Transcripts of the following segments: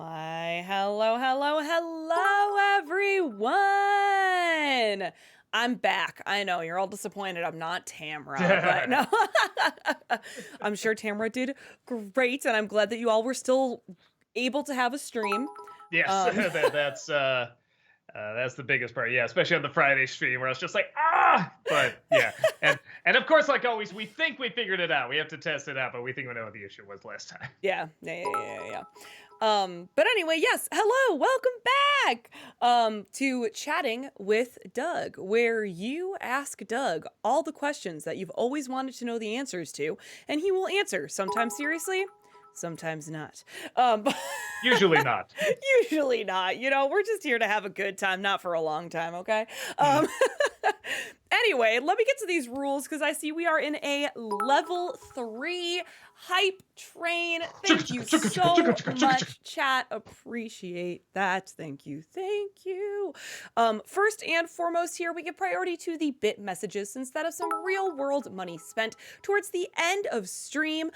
Why, hello, everyone. I'm back. I know you're all disappointed I'm not Tamra, but no. I'm sure Tamra did great, and I'm glad that you all were still able to have a stream. Yes, Um, that's the biggest part. Yeah, especially on the Friday stream where I was just like, ah. But yeah, and of course, like always, we think we figured it out. We have to test it out, but we think we know what the issue was last time. yeah. But anyway, yes, hello, welcome back to Chatting with Doug, where you ask Doug all the questions that you've always wanted to know the answers to, and he will answer, sometimes seriously, sometimes not. Um, Usually not. Usually not. We're just here to have a good time, not for a long time, okay? Mm. Um, anyway, let me get to these rules because I see we are in a level 3 hype train. Thank you so much, chat. Appreciate that. Thank you. First and foremost here, we give priority to the bit messages since that is some real world money spent towards the end of stream.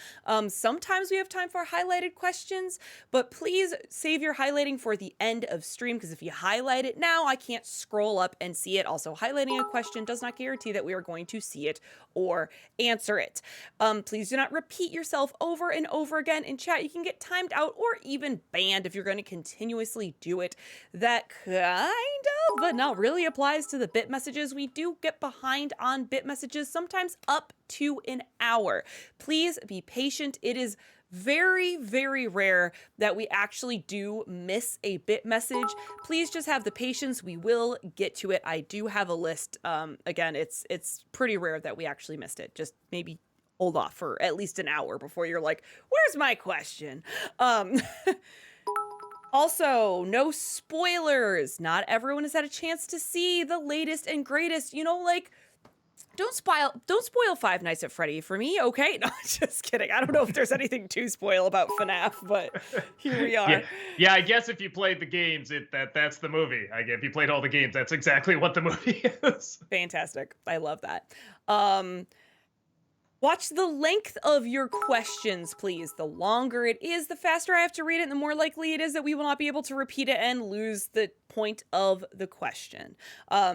Sometimes we have time for highlighted questions, but please save your highlighting for the end of stream because if you highlight it now, I can't scroll up and see it. Also, highlighting a question does not guarantee that we are going to see it or answer it. Please do not repeat yourself over and over again in chat. You can get timed out or even banned if you're going to continuously do it. That kind of, but not really applies to the bit messages. We do get behind on bit messages, sometimes up to an hour. Please be patient. It is very, very rare that we actually do miss a bit message. Please just have the patience. We will get to it. I do have a list. Again, it's pretty rare that we actually missed it. Just maybe hold off for at least an hour before you're like, where's my question? Also, no spoilers. Not everyone has had a chance to see the latest and greatest. Don't spoil Five Nights at Freddy for me, okay? No, just kidding. I don't know if there's anything to spoil about FNAF, but here we Yeah, are. yeah. I guess if you played the games, that's the movie. I guess if you played all the games, that's exactly what the movie is. Fantastic. I love that. Watch the length of your questions, please. The longer it is, the faster I have to read it, and the more likely it is that we will not be able to repeat it and lose the point of the question.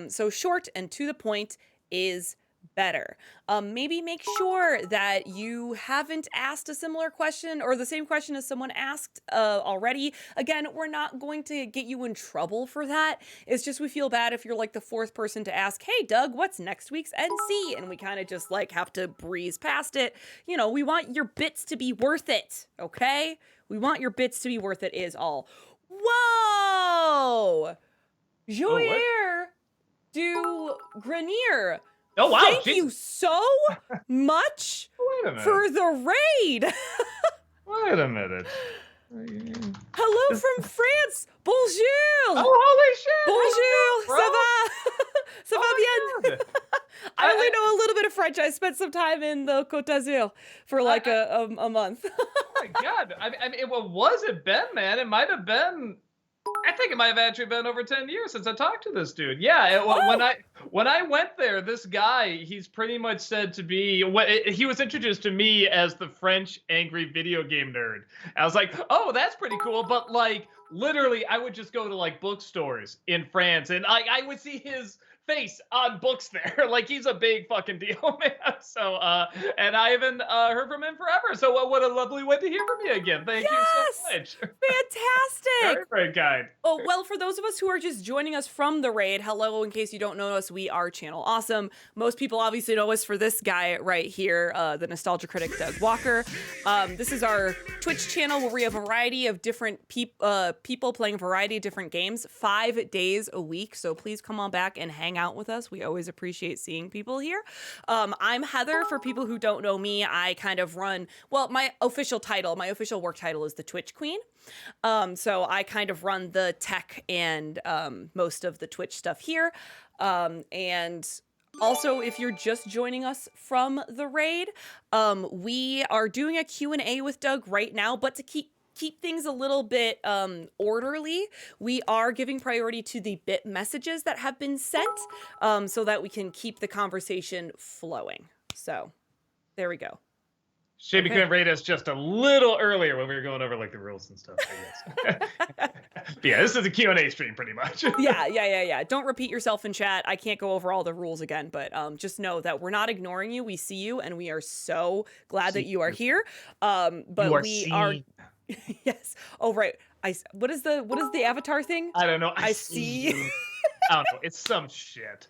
So short and to the point is better. Maybe make sure that you haven't asked a similar question or the same question as someone asked already. Again, we're not going to get you in trouble for that. It's just we feel bad if you're like the fourth person to ask, hey, Doug, what's next week's NC? And we kind of just like have to breeze past it. We want your bits to be worth it, okay? We want your bits to be worth it is all. Whoa! Oh, what? Joyer du Grenier. Oh, wow. Thank you Jesus. so much Wait a minute. for the raid. Wait a minute. Hello from France. Bonjour. Oh, holy shit! Bonjour. Ça How you doing, bro? va? Ça va Oh my bien? God. I only know a little bit of French. I spent some time in the Côte d'Azur for like a month. Oh my God. What was it been, man? It might have been. I think it might have actually been over 10 years since I talked to this dude. Yeah, when I went there, this guy, he's pretty much said to be he was introduced to me as the French angry video game nerd. I was like, "Oh, that's pretty cool." But like literally I would just go to like bookstores in France and I would see his face on books there. Like he's a big fucking deal, man. So and I haven't heard from him forever. So what a lovely way to hear from you again. Thank you Yes. so much. Fantastic. Very, very kind. Oh, well, for those of us who are just joining us from the raid, hello, in case you don't know us, we are Channel Awesome. Most people obviously know us for this guy right here, the nostalgia critic, Doug Walker. This is our Twitch channel where we have a variety of different people playing a variety of different games 5 days a week. So please come on back and hang out with us. We always appreciate seeing people here. I'm Heather. For people who don't know me, I kind of run, well, my official work title is the Twitch Queen. So I kind of run the tech and most of the Twitch stuff here. And also, if you're just joining us from the raid, we are doing a Q&A with Doug right now, but to keep things a little bit orderly, we are giving priority to the bit messages that have been sent so that we can keep the conversation flowing. So there we go. Shabby Okay. couldn't rate us just a little earlier when we were going over like the rules and stuff, I guess. But yeah, this is a Q&A stream pretty much. Yeah. Don't repeat yourself in chat. I can't go over all the rules again, but just know that we're not ignoring you. We see you, and we are so glad that you are here. But You are we are. seen. Yes. Oh right. What is the avatar thing? I don't know. I see. you. I don't know. It's some shit.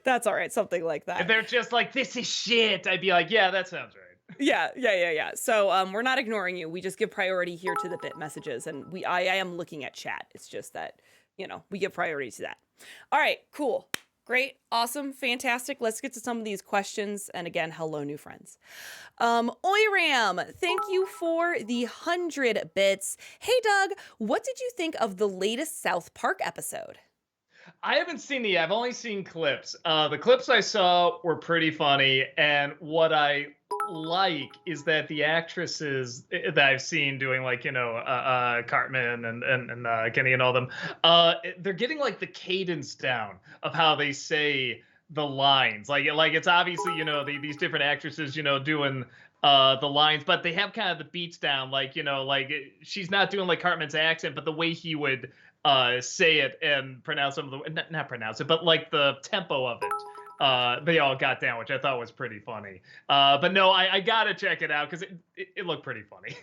That's all right. Something like that. If they're just like, this is shit, I'd be like, yeah, that sounds right. Yeah. So we're not ignoring you. We just give priority here to the bit messages, and I am looking at chat. It's just that, we give priority to that. All right, cool. Great, awesome, fantastic. Let's get to some of these questions. And again, hello, new friends. Oiram, thank you for the 100 bits. Hey, Doug, what did you think of the latest South Park episode? I haven't seen I've only seen clips. The clips I saw were pretty funny, and what I like is that the actresses that I've seen doing like Cartman and Kenny and all them, they're getting like the cadence down of how they say the lines. Like it's obviously these different actresses doing the lines, but they have kind of the beats down. Like she's not doing like Cartman's accent, but the way he would say it and pronounce some of the not pronounce it, but like the tempo of it. They all got down, which I thought was pretty funny. But no, I gotta check it out because it looked pretty funny.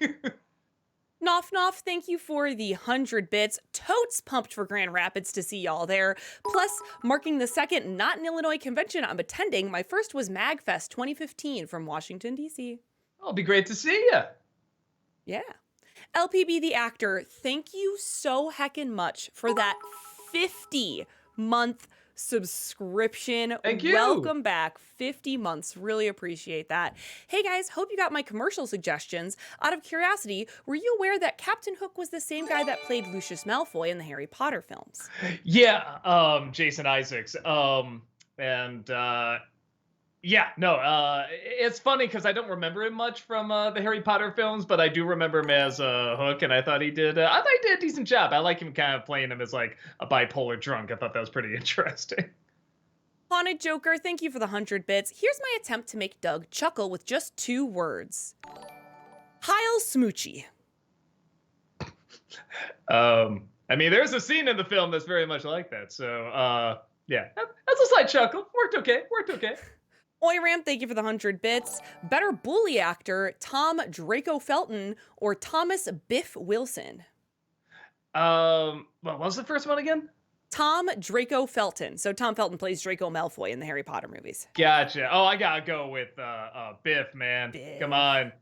Noff, thank you for the 100 bits. Totes pumped for Grand Rapids to see y'all there. Plus, marking the second Not in Illinois convention I'm attending, my first was MagFest 2015 from Washington, D.C. It'll be great to see you. Yeah. LPB the actor, thank you so heckin' much for that 50-month subscription. Thank you. Welcome back. 50 months. Really appreciate that. Hey guys, hope you got my commercial suggestions. Out of curiosity, were you aware that Captain Hook was the same guy that played Lucius Malfoy in the Harry Potter films? Yeah, Jason Isaacs. It's funny because I don't remember him much from the Harry Potter films, but I do remember him as Hook, and I thought he did a decent job. I like him kind of playing him as like a bipolar drunk. I thought that was pretty interesting. Haunted Joker, thank you for the 100 bits. Here's my attempt to make Doug chuckle with just 2 words. Heil Smoochie. I mean, there's a scene in the film that's very much like that. So, yeah, that's a slight chuckle. Worked okay. Oiram, thank you for the 100 bits. Better bully actor, Tom Draco Felton or Thomas Biff Wilson? What was the first one again? Tom Draco Felton. So Tom Felton plays Draco Malfoy in the Harry Potter movies. Gotcha. Oh, I gotta go with Biff, man. Biff. Come on.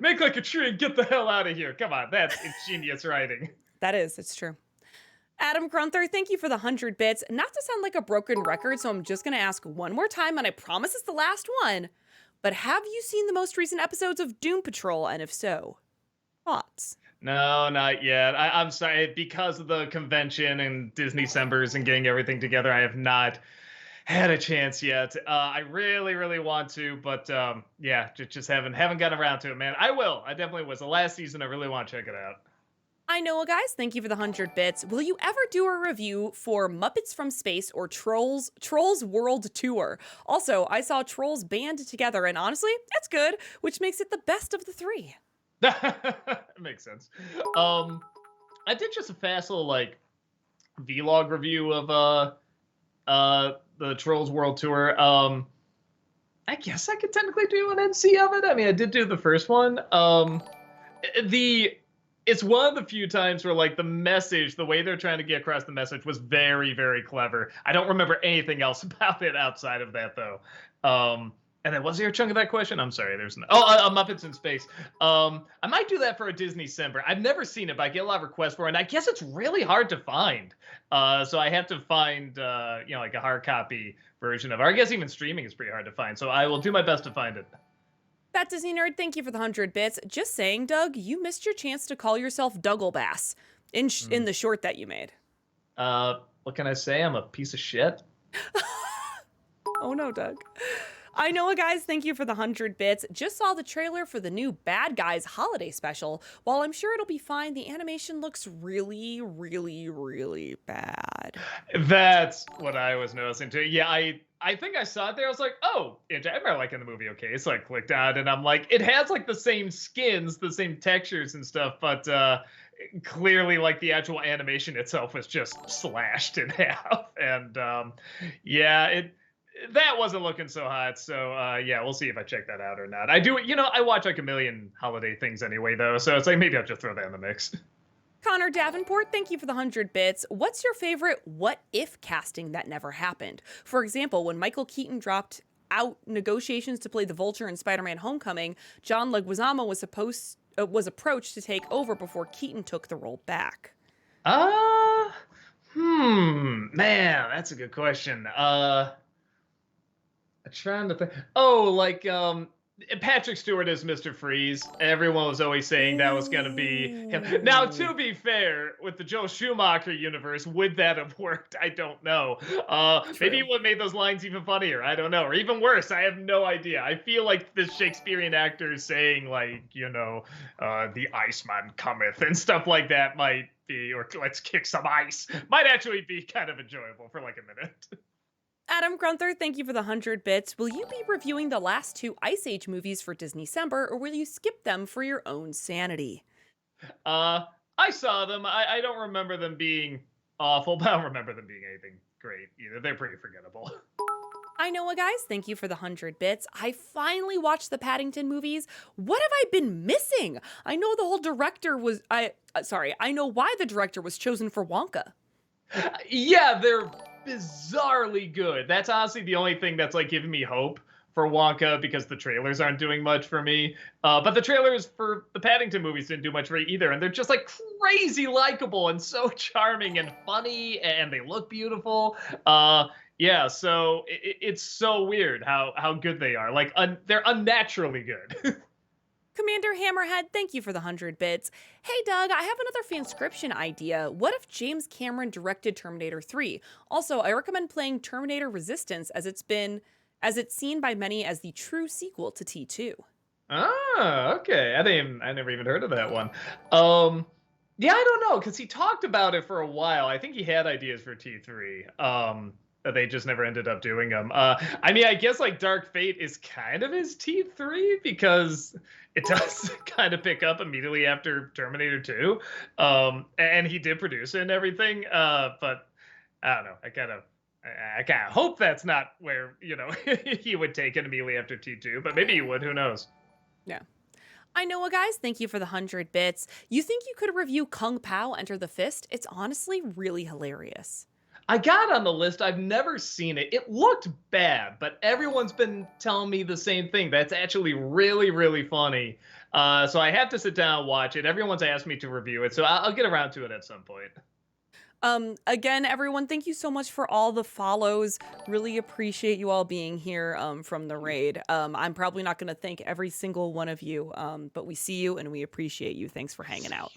Make like a tree and get the hell out of here. Come on, that's ingenious writing. It's true. Adam Grunther, thank you for the 100 bits. Not to sound like a broken record, so I'm just going to ask one more time, and I promise it's the last one. But have you seen the most recent episodes of Doom Patrol? And if so, thoughts? No, not yet. I'm sorry. Because of the convention and Disney Decembers and getting everything together, I have not had a chance yet. I really, really want to, but yeah, just haven't gotten around to it, man. I will. I definitely was. The last season, I really want to check it out. I know, guys. Thank you for the 100 bits. Will you ever do a review for Muppets from Space or Trolls World Tour? Also, I saw Trolls band together, and honestly, that's good, which makes it the best of the 3. Makes sense. I did just a fast little like vlog review of the Trolls World Tour. I guess I could technically do an NC of it. I mean, I did do the first one. It's one of the few times where like the message, the way they're trying to get across the message was very, very clever. I don't remember anything else about it outside of that though. And then was there a chunk of that question? I'm sorry, there's no. Muppets in Space. I might do that for a Disney December. I've never seen it, but I get a lot of requests for it, and I guess it's really hard to find. So I have to find like a hard copy version of it. Or I guess even streaming is pretty hard to find. So I will do my best to find it. That Disney Nerd, thank you for the 100 bits. Just saying, Doug, you missed your chance to call yourself Douglebass in the short that you made. What can I say? I'm a piece of shit. Oh no, Doug. I know, guys, thank you for the 100 bits. Just saw the trailer for the new Bad Guys holiday special. While I'm sure it'll be fine, the animation looks really, really, really bad. That's what I was noticing too. Yeah, I think I saw it there. I was like, oh, I remember liking the movie. Okay, so I clicked on it, and I'm like, it has like the same skins, the same textures and stuff, but clearly, like the actual animation itself was just slashed in half, and yeah, it that wasn't looking so hot. So yeah, we'll see if I check that out or not. I do, I watch like a million holiday things anyway, though, so it's like maybe I'll just throw that in the mix. Connor Davenport, thank you for the 100 bits. What's your favorite what if casting that never happened? For example, when Michael Keaton dropped out negotiations to play the Vulture in Spider-Man Homecoming, John Leguizamo was approached to take over before Keaton took the role back. Man, that's a good question. I'm trying to think. Oh, like Patrick Stewart as Mr. Freeze. Everyone was always saying that was going to be him. Now, to be fair, with the Joel Schumacher universe, would that have worked? I don't know. Maybe what made those lines even funnier. I don't know. Or even worse. I have no idea. I feel like this Shakespearean actor saying, like, the Iceman cometh and stuff like that might be, or let's kick some ice, might actually be kind of enjoyable for like a minute. Adam Grunther, thank you for the 100 bits. Will you be reviewing the last 2 Ice Age movies for Disneycember, or will you skip them for your own sanity? I saw them. I don't remember them being awful, but I don't remember them being anything great either. They're pretty forgettable. I know what, guys. Thank you for the 100 bits. I finally watched the Paddington movies. What have I been missing? I know the whole director was... I know why the director was chosen for Wonka. Yeah, they're bizarrely good. That's honestly the only thing that's like giving me hope for Wonka, because the trailers aren't doing much for me. But the trailers for the Paddington movies didn't do much for me either, and they're just like crazy likable and so charming and funny, and they look beautiful. Yeah, so it's so weird how good they are. Like they're unnaturally good. Commander Hammerhead, thank you for the 100 bits. Hey Doug, I have another fanscription idea. What if James Cameron directed Terminator 3? Also, I recommend playing Terminator Resistance, as it's seen by many as the true sequel to T2. Ah, okay. I never even heard of that one. Yeah, I don't know, because he talked about it for a while. I think he had ideas for T3. That they just never ended up doing them. I mean, I guess like Dark Fate is kind of his T3, because it does kind of pick up immediately after Terminator 2. And he did produce it and everything. But I don't know. I kind of hope that's not where, he would take it immediately after T2, but maybe he would. Who knows? Yeah. I know, guys. Thank you for the 100 bits. You think you could review Kung Pao Enter the Fist? It's honestly really hilarious. I got on the list. I've never seen it. It looked bad, but everyone's been telling me the same thing. That's actually really, really funny. So I have to sit down and watch it. Everyone's asked me to review it, so I'll get around to it at some point. Again, everyone, thank you so much for all the follows. Really appreciate you all being here from the raid. I'm probably not going to thank every single one of you, but we see you and we appreciate you. Thanks for hanging out.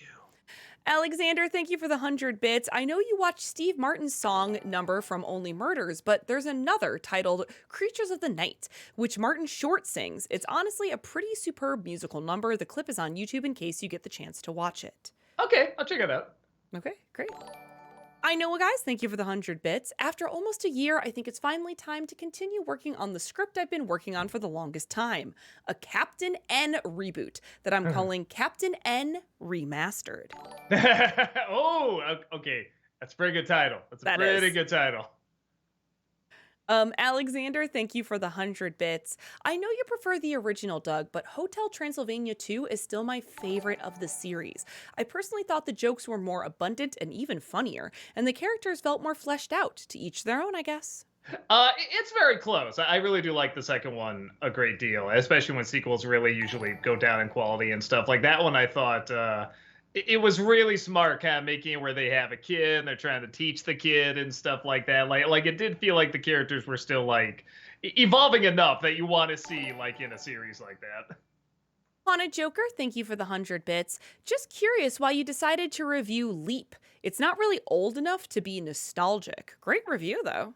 Alexander, thank you for the 100 bits. I know you watched Steve Martin's song number from Only Murders, but there's another titled Creatures of the Night, which Martin Short sings. It's honestly a pretty superb musical number. The clip is on YouTube in case you get the chance to watch it. Okay, I'll check it out. Okay, great. I know, guys, thank you for the 100 bits. After almost a year, I think it's finally time to continue working on the script I've been working on for the longest time. A Captain N reboot that I'm calling Captain N Remastered. Oh, okay. That's a pretty good title. That's a pretty good title. Alexander, thank you for the 100 bits. I know you prefer the original, Doug, but Hotel Transylvania 2 is still my favorite of the series. I personally thought the jokes were more abundant and even funnier, and the characters felt more fleshed out. To each their own, I guess. It's very close. I really do like the second one a great deal, especially when sequels really usually go down in quality and stuff. Like that one, I thought it was really smart, kind of making it where they have a kid and they're trying to teach the kid and stuff like that. Like it did feel like the characters were still like evolving enough that you want to see like in a series like that. Haunted Joker, thank you for the 100 bits. Just curious why you decided to review Leap. It's not really old enough to be nostalgic. Great review, though.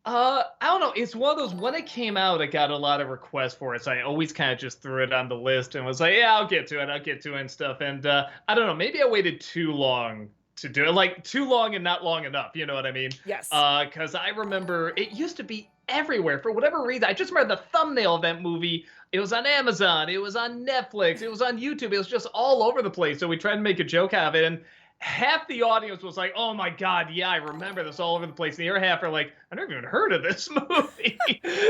I don't know. It's one of those, when it came out, I got a lot of requests for it. So I always kind of just threw it on the list and was like, yeah, I'll get to it and stuff. And I don't know, maybe I waited too long to do it. Like too long and not long enough. You know what I mean? Yes. Because I remember it used to be everywhere for whatever reason. I just remember the thumbnail of that movie. It was on Amazon, it was on Netflix, it was on YouTube. It was just all over the place. So we tried to make a joke out of it, and half the audience was like, "Oh my god, yeah, I remember this all over the place." And the other half are like, "I never even heard of this movie."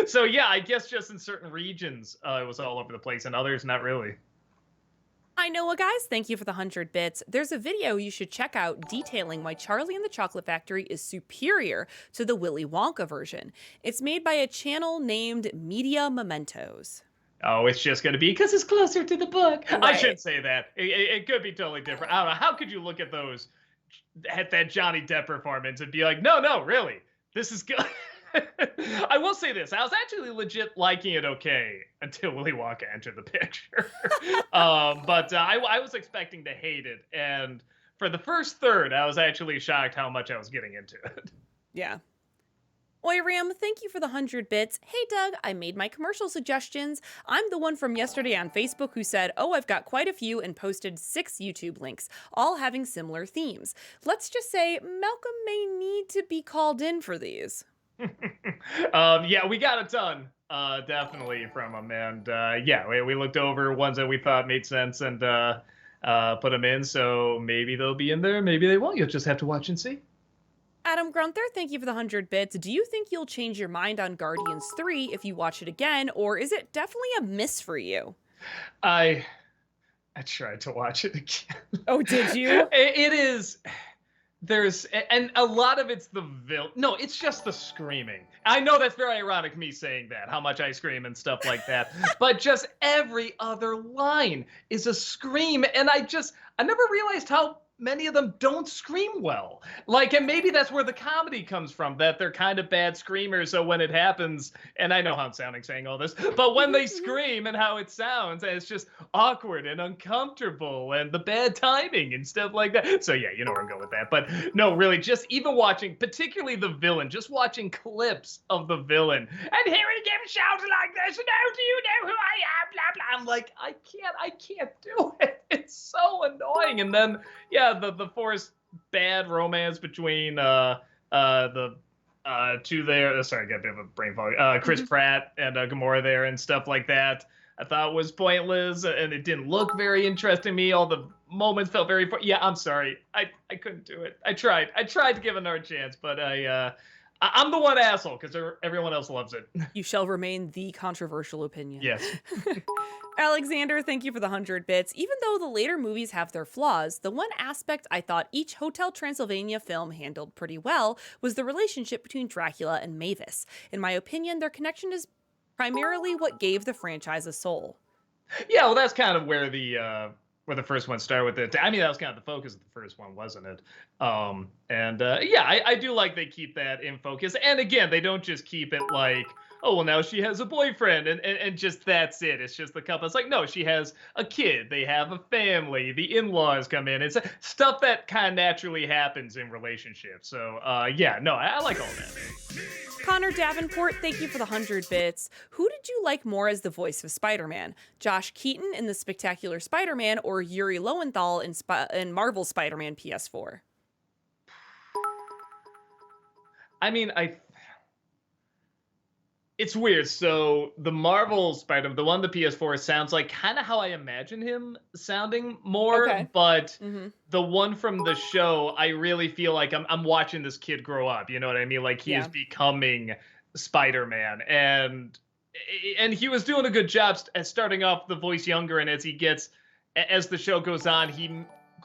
So yeah, I guess just in certain regions, it was all over the place, and others not really. Hi, Noah, guys. Thank you for the 100 bits. There's a video you should check out detailing why Charlie and the Chocolate Factory is superior to the Willy Wonka version. It's made by a channel named Media Mementos. Oh, it's just going to be because it's closer to the book. I Right. shouldn't say that. It could be totally different. I don't know. How could you look at those, at that Johnny Depp performance and be like, no, no, really, this is good. I will say this. I was actually legit liking it okay until Willy Wonka entered the picture. But I was expecting to hate it. And for the first third, I was actually shocked how much I was getting into it. Yeah. Oiram, thank you for the 100 bits. Hey, Doug, I made my commercial suggestions. I'm the one from yesterday on Facebook who said, oh, I've got quite a few and posted 6 YouTube links, all having similar themes. Let's just say Malcolm may need to be called in for these. Yeah, we got a ton, definitely from them. And yeah, we looked over ones that we thought made sense and put them in. So maybe they'll be in there, maybe they won't. You'll just have to watch and see. Adam Grunther, thank you for the 100 bits. Do you think you'll change your mind on Guardians 3 if you watch it again, or is it definitely a miss for you? I tried to watch it again. Oh, did you? It is. And a lot of it's the villain. No, it's just the screaming. I know that's very ironic, me saying that, how much I scream and stuff like that. But just every other line is a scream. And I never realized how many of them don't scream well. Like, and maybe that's where the comedy comes from, that they're kind of bad screamers. So when it happens, and I know how I'm sounding saying all this, but when they scream and how it sounds, and it's just awkward and uncomfortable and the bad timing and stuff like that. So yeah, you know where I'm going with that. But no, really, just even watching, particularly the villain, just watching clips of the villain and hearing him shout like this, "No, do you know who I am?" Blah blah. I'm like, I can't do it. It's so annoying. And then yeah, the forced bad romance between the two there. Sorry, I got a bit of a brain fog. Chris Pratt and Gamora there and stuff like that. I thought was pointless and it didn't look very interesting to me. All the moments felt very. Yeah, I'm sorry. I couldn't do it. I tried to give another chance, but I'm the one asshole because everyone else loves it. You shall remain the controversial opinion. Yes. Alexander, thank you for the 100 bits. Even though the later movies have their flaws, the one aspect I thought each Hotel Transylvania film handled pretty well was the relationship between Dracula and Mavis. In my opinion, their connection is primarily what gave the franchise a soul. Yeah, well, that's kind of where the first one started with it. I mean, that was kind of the focus of the first one, wasn't it? Yeah, I do like they keep that in focus. And again, they don't just keep it like, oh, well, now she has a boyfriend and just that's it. It's just the couple. It's like, no, she has a kid. They have a family. The in-laws come in. It's stuff that kind of naturally happens in relationships. So, yeah, no, I like all that. Connor Davenport, thank you for the 100 bits. Who did you like more as the voice of Spider-Man? Josh Keaton in The Spectacular Spider-Man or Yuri Lowenthal in Marvel Spider-Man PS4? I mean, it's weird. So the Marvel Spider-Man, the one on the PS4, sounds like kind of how I imagine him sounding more. Okay. But the one from the show, I really feel like I'm watching this kid grow up. You know what I mean? Like he is becoming Spider-Man, and he was doing a good job at starting off the voice younger, and as the show goes on, he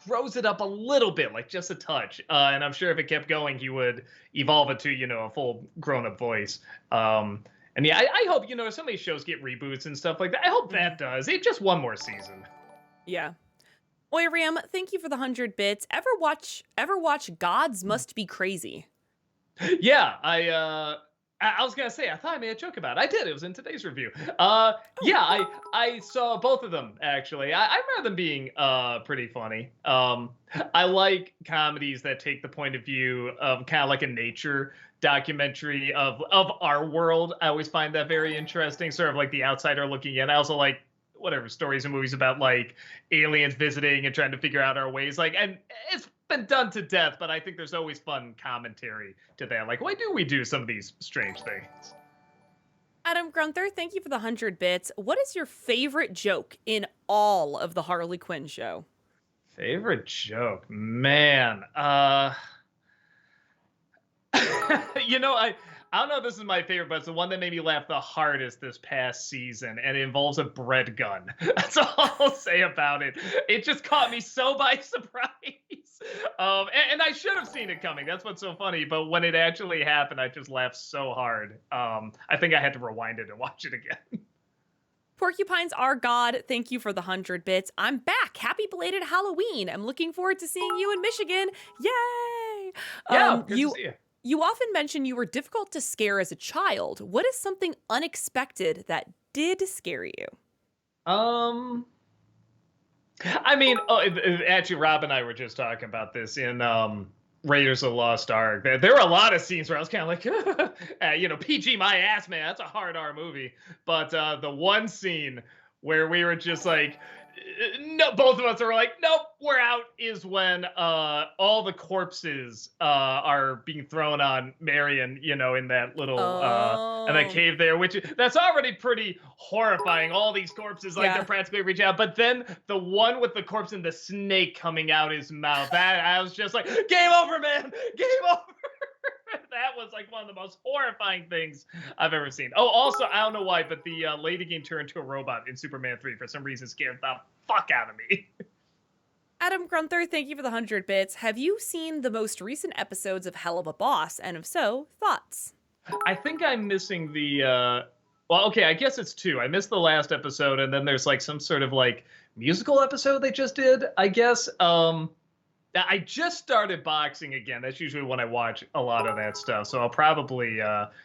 grows it up a little bit, like just a touch. And I'm sure if it kept going, he would evolve it to, a full grown-up voice. And yeah, I hope, some of these shows get reboots and stuff like that. I hope that does. It's just one more season. Yeah. Oiram, thank you for the 100 bits. Ever watch Gods Must Be Crazy? Yeah, I was gonna say, I thought I made a joke about it. I did. It was in today's review. Yeah, I saw both of them actually. I remember them being pretty funny. I like comedies that take the point of view of kind of like a nature documentary of our world. I always find that very interesting, sort of like the outsider looking in. I also like whatever stories and movies about like aliens visiting and trying to figure out our ways. Like, and it's been done to death, but I think there's always fun commentary to that. Like, why do we do some of these strange things? Adam Grunther, thank you for the 100 bits. What is your favorite joke in all of the Harley Quinn show? Favorite joke, man. You know, I don't know if this is my favorite, but it's the one that made me laugh the hardest this past season, and it involves a bread gun. That's all I'll say about it. It just caught me so by surprise. And I should have seen it coming. That's what's so funny. But when it actually happened, I just laughed so hard. I think I had to rewind it and watch it again. Porcupines are God. Thank you for the 100 bits. I'm back. Happy belated Halloween. I'm looking forward to seeing you in Michigan. Yay! Yeah, good to see you. You often mention you were difficult to scare as a child. What is something unexpected that did scare you? I mean, actually, Rob and I were just talking about this in Raiders of the Lost Ark. There were a lot of scenes where I was kind of like, PG my ass, man. That's a hard R movie. But the one scene where we were just like, no, both of us are like, nope, we're out, is when all the corpses are being thrown on Marion, in that little in that cave there, which that's already pretty horrifying. All these corpses, like they're practically reaching out. But then the one with the corpse and the snake coming out his mouth, that I was just like, game over, man, game over. That was like one of the most horrifying things I've ever seen. Oh, also, I don't know why, but the lady game turned into a robot in Superman 3 for some reason scared the fuck out of me. Adam Grunther, thank you for the 100 bits. Have you seen the most recent episodes of Hell of a Boss? And if so, thoughts? I think I'm missing the well, okay, I guess it's two. I missed the last episode, and then there's like some sort of like musical episode they just did, I guess. I just started boxing again. That's usually when I watch a lot of that stuff. So I'll probably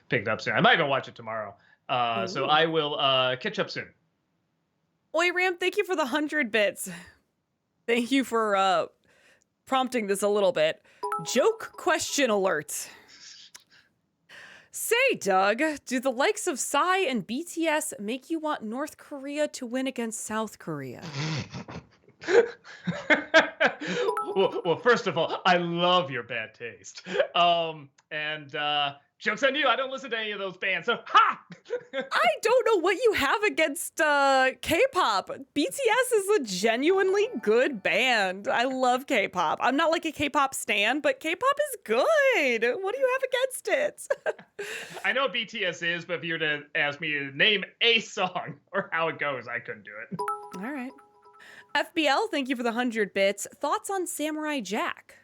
pick it up soon. I might even watch it tomorrow. So I will catch up soon. Oi, Ram, thank you for the 100 bits. Thank you for prompting this a little bit. Joke question alert. Say, Doug, do the likes of Psy and BTS make you want North Korea to win against South Korea? Well, first of all, I love your bad taste. And joke's on you. I don't listen to any of those bands. So, ha! I don't know what you have against K-pop. BTS is a genuinely good band. I love K-pop. I'm not like a K-pop stan, but K-pop is good. What do you have against it? I know what BTS is, but if you were to ask me to name a song or how it goes, I couldn't do it. All right. FBL, thank you for the 100 bits. Thoughts on Samurai Jack?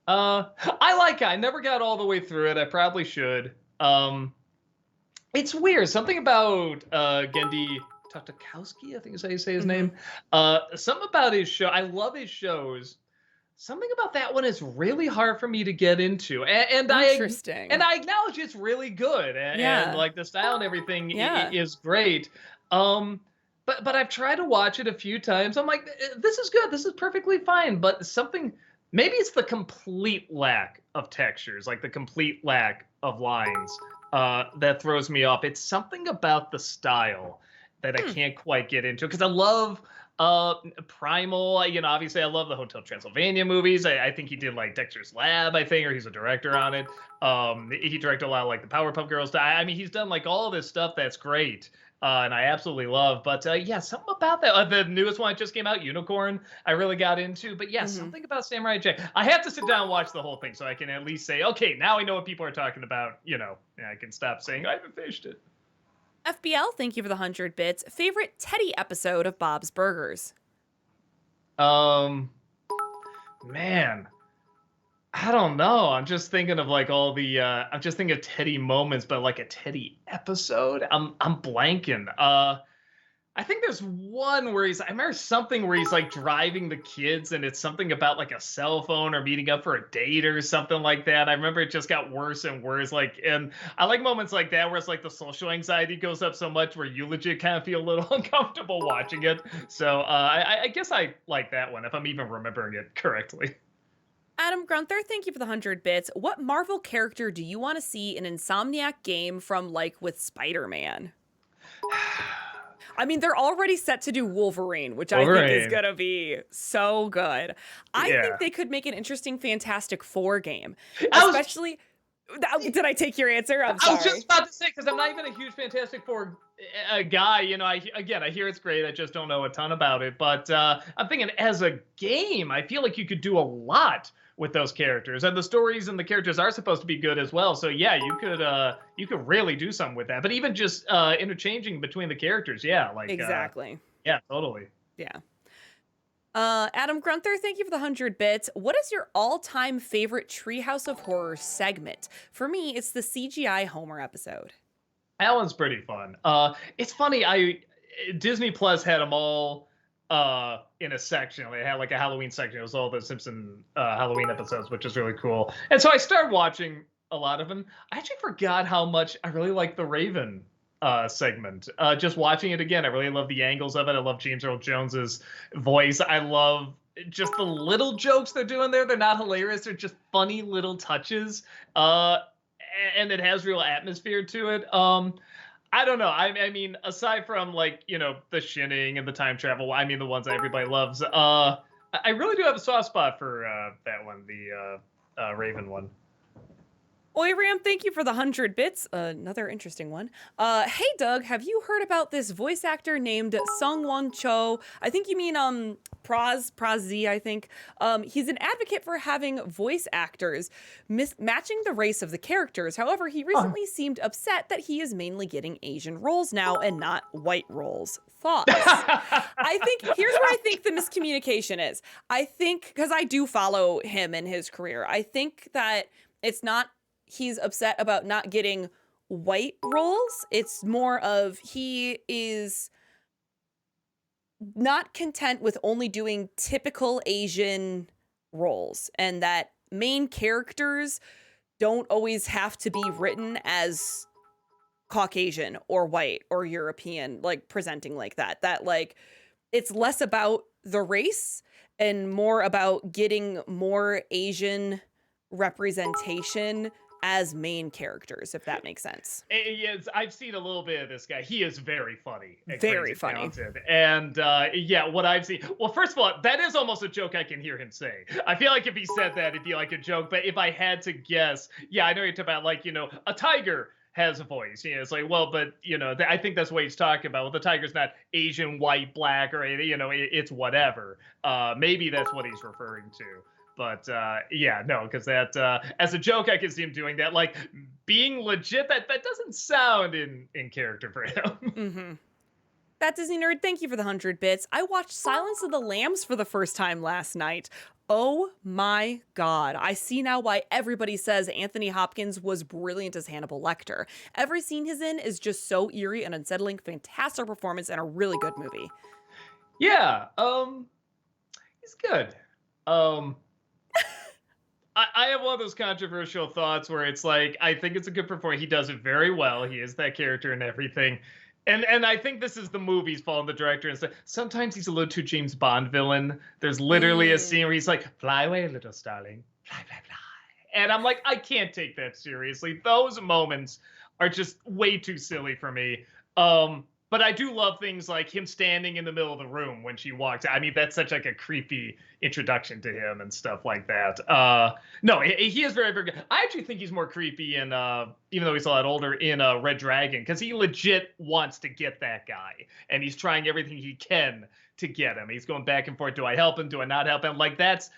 I like it. I never got all the way through it. I probably should. It's weird. Something about Gendy Tartakovsky, I think is how you say his name. Something about his show. I love his shows. Something about that one is really hard for me to get into. And Interesting. I acknowledge it's really good. And like the style and everything is great. But I've tried to watch it a few times. I'm like, this is good. This is perfectly fine. But something, maybe it's the complete lack of textures, like the complete lack of lines that throws me off. It's something about the style that I can't quite get into. Because I love Primal. Obviously I love the Hotel Transylvania movies. I think he did like Dexter's Lab, I think, or he's a director on it. He directed a lot of like the Powerpuff Girls. I mean, he's done like all this stuff that's great. And I absolutely love, but something about that. The newest one that just came out, Unicorn, I really got into. But something about Samurai Jack. I have to sit down and watch the whole thing so I can at least say, okay, now I know what people are talking about. I can stop saying I haven't finished it. FBL, thank you for the 100 bits. Favorite Teddy episode of Bob's Burgers? Man, I don't know. I'm just thinking of like all the I'm just thinking of Teddy moments, but like a Teddy episode. I'm blanking. I think there's one where I remember something where he's like driving the kids and it's something about like a cell phone or meeting up for a date or something like that. I remember it just got worse and worse. And I like moments like that where it's like the social anxiety goes up so much where you legit kind of feel a little uncomfortable watching it. So I guess I like that one if I'm even remembering it correctly. Adam Grunther, thank you for the 100 bits. What Marvel character do you want to see in an Insomniac game from like with Spider-Man? I mean, they're already set to do Wolverine, which I think is going to be so good. I think they could make an interesting Fantastic Four game, especially Did I take your answer? I'm I was just sorry. about to say, because I'm not even a huge Fantastic Four guy. You know, I hear it's great. I just don't know a ton about it. But I'm thinking, as a game, I feel like you could do a lot with those characters, and the stories and the characters are supposed to be good as well. So yeah, you could really do something with that. But even just interchanging between the characters, yeah, like Exactly. yeah, totally. Yeah. Adam Grunther, thank you for the 100 bits. What is your all-time favorite Treehouse of Horror segment? For me, it's the CGI Homer episode. That one's pretty fun. It's funny. Disney Plus had them all in a section. They had like a Halloween section. It was all the Simpson Halloween episodes, which is really cool. And so I started watching a lot of them. I actually forgot how much I really like the Raven segment. Just watching it again, I really love the angles of it. I love James Earl Jones's voice. I love just the little jokes they're doing there. They're not hilarious. They're just funny little touches. And it has real atmosphere to it. I don't know. I mean, aside from like, you know, the shinning and the time travel, I mean, the ones that everybody loves. I really do have a soft spot for that one, the Raven one. Oiram, thank you for the 100 bits. Another interesting one. Hey Doug, have you heard about this voice actor named Sungwon Cho? I think you mean Praz Z, I think. He's an advocate for having voice actors matching the race of the characters. However, he recently seemed upset that he is mainly getting Asian roles now and not white roles. Thoughts? I think here's where I think the miscommunication is. I think, because I do follow him and his career, I think that it's not he's upset about not getting white roles. It's more of he is not content with only doing typical Asian roles, and that main characters don't always have to be written as Caucasian or white or European, like presenting like that. That like it's less about the race and more about getting more Asian representation as main characters, if that makes sense. Yes, I've seen a little bit of this guy. He is very funny. And Very crazy funny. talented. And yeah, what I've seen. Well, first of all, that is almost a joke I can hear him say. I feel like if he said that, it'd be like a joke. But if I had to guess, yeah, I know you're talking about like, you know, a tiger has a voice. You know, it's like, well, but you know, I think that's what he's talking about. Well, the tiger's not Asian, white, black, or anything. You know, it's whatever. Maybe that's what he's referring to. But yeah, no, because that as a joke, I can see him doing that. Like being legit, that doesn't sound in character for him. Mm-hmm. That Disney Nerd, thank you for the 100 bits. I watched Silence of the Lambs for the first time last night. Oh my God. I see now why everybody says Anthony Hopkins was brilliant as Hannibal Lecter. Every scene he's in is just so eerie and unsettling. Fantastic performance and a really good movie. Yeah, he's good. I have one of those controversial thoughts where it's like, I think it's a good performance. He does it very well. He is that character and everything. And I think this is the movie's fault, the director. And sometimes he's a little too James Bond villain. There's literally a scene where he's like, fly away, little starling. Fly, fly, fly. And I'm like, I can't take that seriously. Those moments are just way too silly for me. But I do love things like him standing in the middle of the room when she walks. I mean, that's such like a creepy introduction to him and stuff like that. No, he is very, very good. I actually think he's more creepy in, even though he's a lot older, in Red Dragon, because he legit wants to get that guy. And he's trying everything he can to get him. He's going back and forth. Do I help him? Do I not help him? Like, that's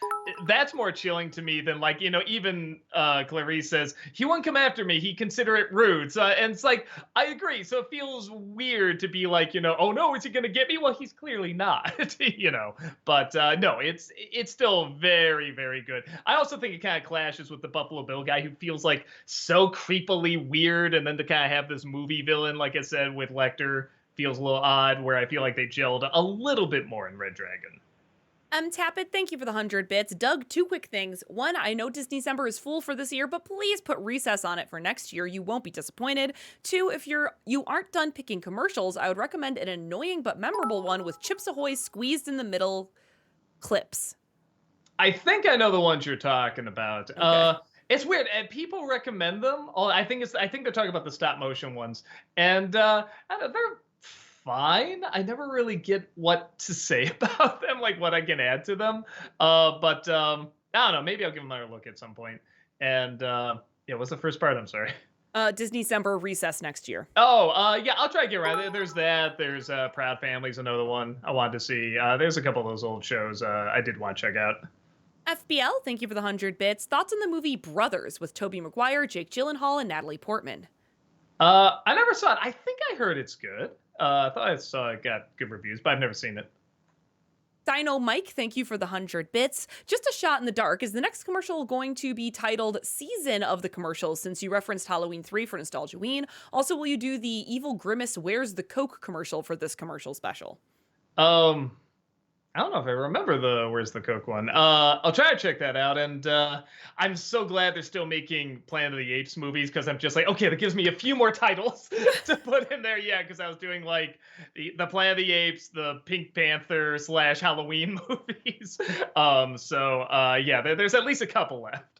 more chilling to me than, like, you know, even Clarice says, he won't come after me. He consider it rude. So, and it's like, I agree. So it feels weird to be like, you know, oh no, is he going to get me? Well, he's clearly not, you know. But no, it's still very, very good. I also think it kind of clashes with the Buffalo Bill guy, who feels like so creepily weird. And then to kind of have this movie villain, like I said, with Lecter, feels a little odd, where I feel like they gelled a little bit more in Red Dragon. Tappet, thank you for the 100 bits. Doug, two quick things. One, I know Disneycember is full for this year, but please put Recess on it for next year. You won't be disappointed. Two, if you aren't done picking commercials, I would recommend an annoying but memorable one with Chips Ahoy squeezed in the middle clips. I think I know the ones you're talking about. Okay. It's weird, and people recommend them. I think they're talking about the stop motion ones, and I don't know, they're fine. I never really get what to say about them, like what I can add to them. But I don't know. Maybe I'll give them another look at some point. And Yeah, what's the first part? I'm sorry. Disney December recess next year. Oh, yeah, I'll try to get around there. There's that. There's Proud Family's another one I wanted to see. There's a couple of those old shows I did want to check out. FBL, thank you for the 100 bits. Thoughts on the movie Brothers with Tobey Maguire, Jake Gyllenhaal, and Natalie Portman? I never saw it. I think I heard it's good. I thought I saw it got good reviews, but I've never seen it. Dino Mike, thank you for the 100 bits. Just a shot in the dark. Is the next commercial going to be titled Season of the Commercials since you referenced Halloween 3 for Nostalgiaween? Also, will you do the Evil Grimace Where's the Coke commercial for this commercial special? Um, I don't know if I remember the Where's the Coke one. I'll try to check that out. And I'm so glad they're still making Planet of the Apes movies because I'm just like, okay, that gives me a few more titles to put in there. Yeah, because I was doing like the Planet of the Apes, the Pink Panther / Halloween movies. Yeah, there's at least a couple left.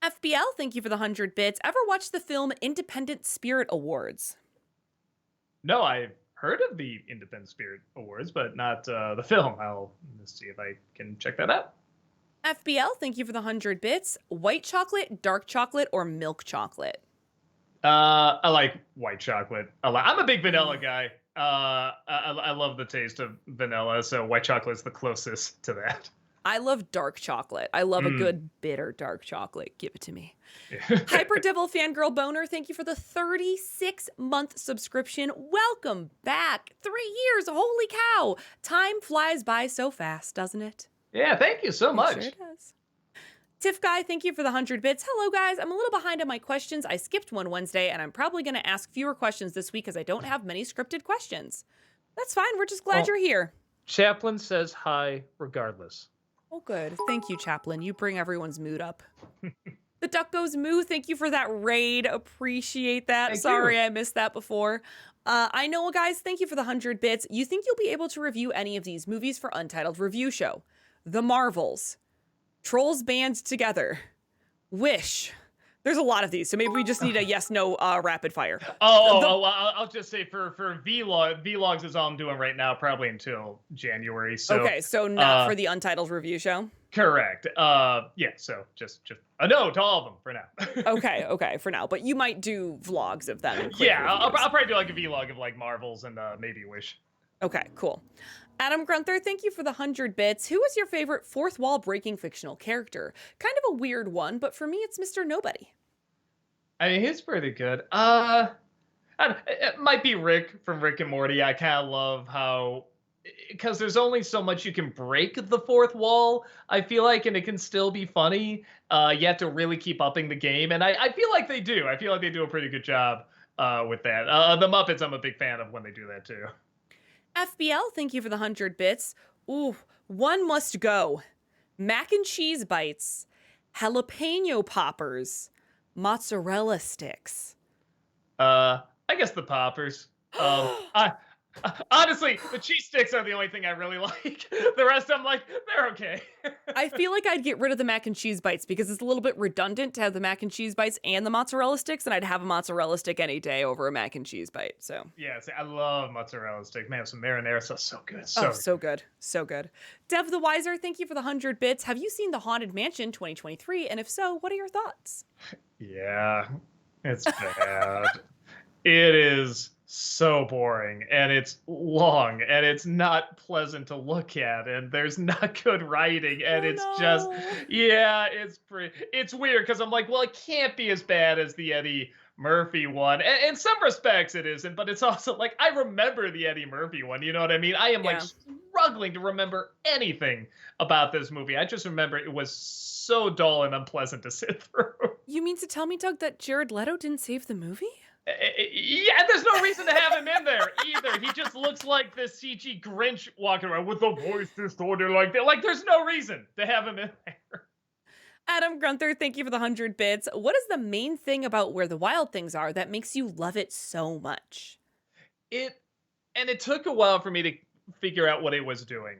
FBL, thank you for the 100 bits. Ever watched the film Independent Spirit Awards? No, I've heard of the Independent Spirit Awards, but not the film. Let's see if I can check that out. FBL, thank you for the 100 bits. White chocolate, dark chocolate, or milk chocolate? I like white chocolate. I'm a big vanilla guy. I love the taste of vanilla, so white chocolate is the closest to that. I love dark chocolate. I love a good bitter dark chocolate. Give it to me. Hyper Devil Fangirl Boner, thank you for the 36-month subscription. Welcome back. 3 years. Holy cow. Time flies by so fast, doesn't it? Yeah, thank you so much. It sure does. Tiff Guy, thank you for the 100 bits. Hello, guys. I'm a little behind on my questions. I skipped one Wednesday, and I'm probably going to ask fewer questions this week because I don't have many scripted questions. That's fine. We're just glad you're here. Chaplin says hi regardless. Oh, good. Thank you, Chaplin. You bring everyone's mood up. The Duck Goes Moo, thank you for that raid. Appreciate that. Thank Sorry you. I missed that before. I know, guys, thank you for the 100 bits. You think you'll be able to review any of these movies for Untitled Review Show? The Marvels, Trolls Band Together, Wish. There's a lot of these, so maybe we just need a yes/no rapid fire. I'll just say for vlogs is all I'm doing right now, probably until January. So Okay, so not for the Untitled Review Show? Correct. Yeah, so just a no to all of them for now. Okay, for now. But you might do vlogs of them. And quick Yeah, I'll reviews. probably do like a vlog of like Marvels and maybe Wish. Okay, cool. Adam Grunther, thank you for the 100 bits. Who is your favorite fourth wall breaking fictional character? Kind of a weird one, but for me, it's Mr. Nobody. I mean, he's pretty good. It might be Rick from Rick and Morty. I kind of love how, because there's only so much you can break the fourth wall, I feel like, and it can still be funny. You have to really keep upping the game, and I feel like they do. I feel like they do a pretty good job with that. The Muppets, I'm a big fan of when they do that too. FBL, thank you for the 100 bits. Ooh, one must go. Mac and cheese bites, jalapeno poppers, mozzarella sticks. I guess the poppers. Honestly, the cheese sticks are the only thing I really like. The rest, I'm like, they're okay. I feel like I'd get rid of the mac and cheese bites because it's a little bit redundant to have the mac and cheese bites and the mozzarella sticks, and I'd have a mozzarella stick any day over a mac and cheese bite. So Yeah, see, I love mozzarella sticks. Man, some marinara sauce, so good. so good. So good. Dev the Wiser, thank you for the 100 bits. Have you seen The Haunted Mansion 2023? And if so, what are your thoughts? Yeah, it's bad. It is so boring, and it's long, and it's not pleasant to look at, and there's not good writing, and it's weird because I'm like, well, it can't be as bad as the Eddie Murphy one. And in some respects it isn't, but it's also like I remember the Eddie Murphy one, you know what I mean? I am like struggling to remember anything about this movie. I just remember it was so dull and unpleasant to sit through. You mean to tell me, Doug, that Jared Leto didn't save the movie? Yeah, there's no reason to have him in there either. He just looks like the CG Grinch walking around with a voice distorted like that. Like, there's no reason to have him in there. Adam Grunther, thank you for the 100 bits. What is the main thing about Where the Wild Things Are that makes you love it so much? It took a while for me to figure out what it was doing.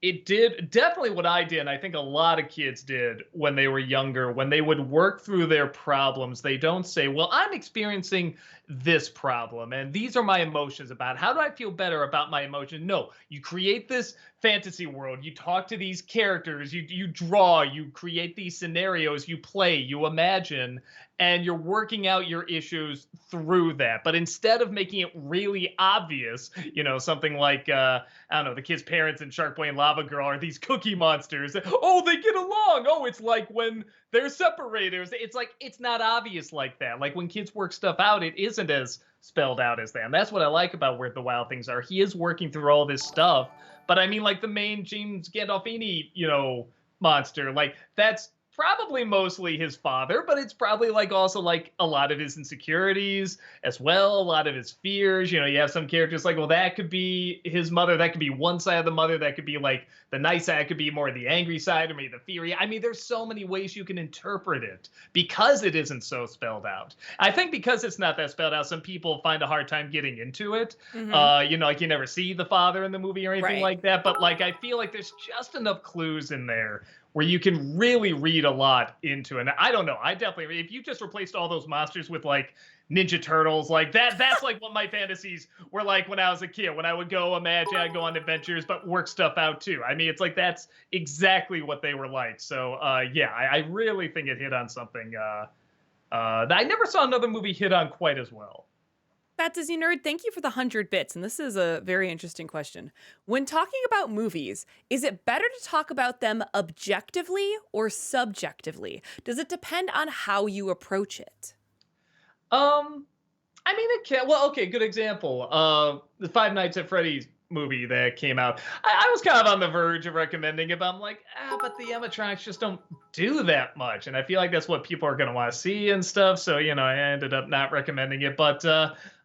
It did definitely what I did, and I think a lot of kids did when they were younger. When they would work through their problems, they don't say, "Well, I'm experiencing this problem, and these are my emotions about. How do I feel better about my emotion?" No, you create this fantasy world. You talk to these characters. You draw. You create these scenarios. You play. You imagine, and you're working out your issues through that. But instead of making it really obvious, something like I don't know, the kid's parents in Shark Boy and Lava Girl are these cookie monsters. Oh, they get along. Oh, it's like when they're separators. It's like, it's not obvious like that. Like when kids work stuff out, it isn't as spelled out as that. And that's what I like about Where the Wild Things Are. He is working through all this stuff. But I mean, like the main James Gandolfini, monster, like that's probably mostly his father, but it's probably like also like a lot of his insecurities as well, a lot of his fears. You have some characters like, well, that could be his mother, that could be one side of the mother, that could be like the nice side, could be more the angry side, or maybe the theory. I mean, there's so many ways you can interpret it because it isn't so spelled out. I think because it's not that spelled out, some people find a hard time getting into it. Like you never see the father in the movie or anything Right. like that, but like I feel like there's just enough clues in there where you can really read a lot into it. And I don't know. I definitely, if you just replaced all those monsters with like Ninja Turtles, like that's like what my fantasies were like when I was a kid. When I would go imagine, I'd go on adventures, but work stuff out too. I mean, it's like that's exactly what they were like. So yeah, I really think it hit on something that I never saw another movie hit on quite as well. That Disney Nerd, thank you for the 100 bits. And this is a very interesting question. When talking about movies, is it better to talk about them objectively or subjectively? Does it depend on how you approach it? I mean, it can. Well, okay, good example. The Five Nights at Freddy's movie that came out. I was kind of on the verge of recommending it, but I'm like, but the animatronics just don't do that much, and I feel like that's what people are going to want to see and stuff. So I ended up not recommending it. But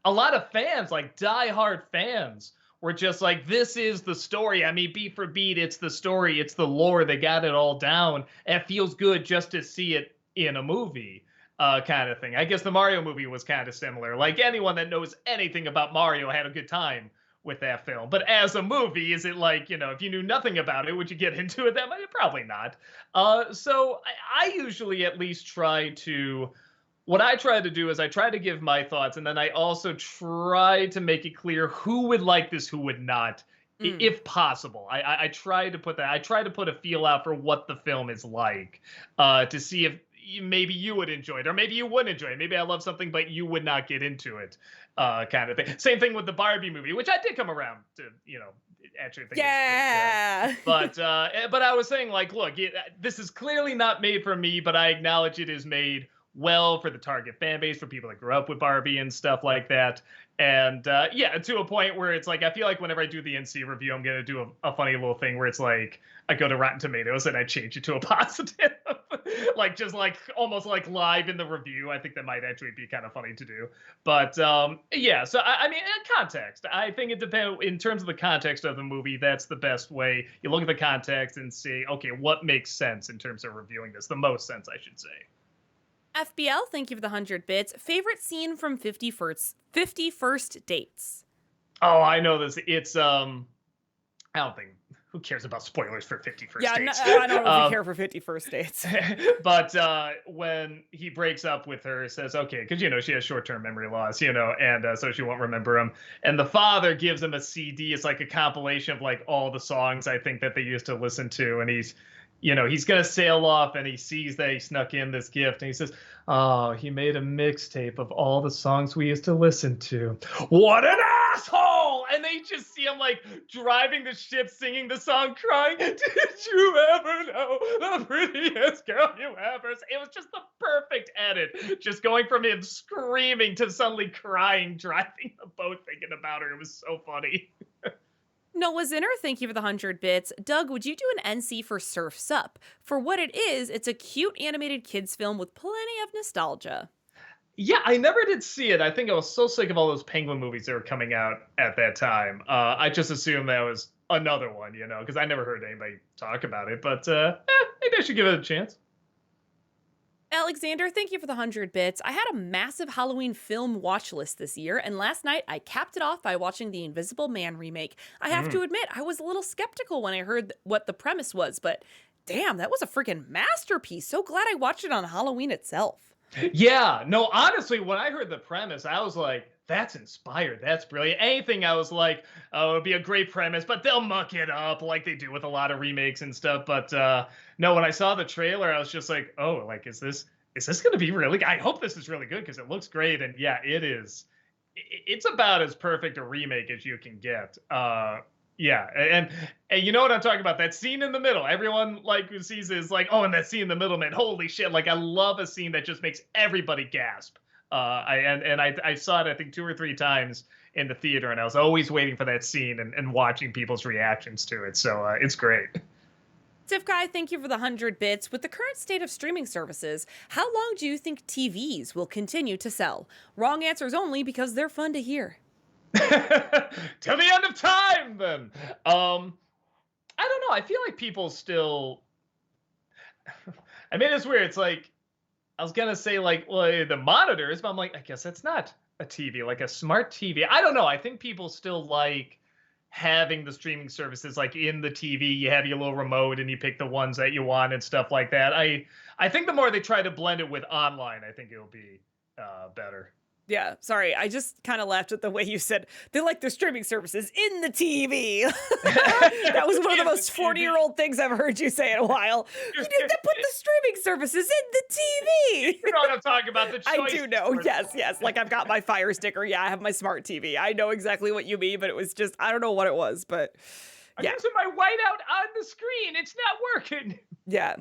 a lot of fans, like diehard fans, were just like, this is the story. I mean, beat for beat, it's the story, it's the lore. They got it all down. And it feels good just to see it in a movie. Kind of thing. I guess the Mario movie was kind of similar. Like anyone that knows anything about Mario had a good time with that film. But as a movie, is it like, if you knew nothing about it, would you get into it that much? Probably not. So I usually at least what I try to do is I try to give my thoughts, and then I also try to make it clear who would like this, who would not, if possible. I try to put that, I try to put a feel out for what the film is like, to see if maybe you would enjoy it, or maybe you wouldn't enjoy it. Maybe I love something, but you would not get into it, kind of thing. Same thing with the Barbie movie, which I did come around to, actually think. Yeah. But I was saying, like, look, this is clearly not made for me, but I acknowledge it is made well for the target fan base, for people that grew up with Barbie and stuff like that. And yeah, to a point where it's like, I feel like whenever I do the NC review, I'm going to do a funny little thing where it's like, I go to Rotten Tomatoes and I change it to a positive, like just like almost like live in the review. I think that might actually be kind of funny to do. But yeah, so I mean, context. I think it depends in terms of the context of the movie. That's the best way. You look at the context and see, okay, what makes sense in terms of reviewing this? The most sense, I should say. FBL, thank you for the 100 bits. Favorite scene from 50 First Dates? Oh, I know this. It's I don't think, who cares about spoilers for 50 First Dates? I don't really care for 50 First Dates. But when he breaks up with her, says, okay, because she has short-term memory loss, and so she won't remember him. And the father gives him a CD. It's like a compilation of like all the songs I think that they used to listen to, and he's going to sail off, and he sees that he snuck in this gift, and he says, oh, he made a mixtape of all the songs we used to listen to. What an asshole! And they just see him like driving the ship, singing the song, crying, did you ever know the prettiest girl you ever saw? It was just the perfect edit. Just going from him screaming to suddenly crying, driving the boat, thinking about her. It was so funny. Noah Zinner, thank you for the 100 bits. Doug, would you do an NC for Surf's Up? For what it is, it's a cute animated kids film with plenty of nostalgia. Yeah, I never did see it. I think I was so sick of all those Penguin movies that were coming out at that time. I just assumed that was another one, because I never heard anybody talk about it. But maybe I should give it a chance. Alexander, thank you for the 100 bits. I had a massive Halloween film watch list this year, and last night I capped it off by watching the Invisible Man remake. I have Mm. to admit, I was a little skeptical when I heard what the premise was, but damn, that was a freaking masterpiece. So glad I watched it on Halloween itself. Yeah, no, honestly, when I heard the premise, I was like, that's inspired. That's brilliant. Anything I was like, oh, it'd be a great premise, but they'll muck it up like they do with a lot of remakes and stuff. But no, when I saw the trailer, I was just like, oh, like, is this going to be really good? I hope this is really good because it looks great. And yeah, it is. It's about as perfect a remake as you can get. Yeah, and you know what I'm talking about? That scene in the middle. Everyone like who sees it is like, oh, and that scene in the middle, man, holy shit! Like I love a scene that just makes everybody gasp. I saw it I think 2 or 3 times in the theater, and I was always waiting for that scene and watching people's reactions to it. So it's great. Tiff Guy, thank you for the 100 bits. With the current state of streaming services, how long do you think TVs will continue to sell? Wrong answers only because they're fun to hear. Till the end of time, then. I don't know. I feel like people still. I mean, it's weird. It's like I was gonna say like, well, the monitors, but I'm like, I guess that's not a TV, like a smart TV. I don't know. I think people still like having the streaming services like in the TV. You have your little remote and you pick the ones that you want and stuff like that. I think the more they try to blend it with online, I think it'll be better. Yeah, sorry. I just kind of laughed at the way you said they like their streaming services in the TV. That was one of the most 40-year-old things I've heard you say in a while. You need to put the streaming services in the TV. You know what I'm talking about? The choice. I do know. Yes. Like I've got my Fire Sticker. Yeah, I have my smart TV. I know exactly what you mean, but it was just, I don't know what it was, but I'm yeah. using my whiteout on the screen. It's not working. Yeah.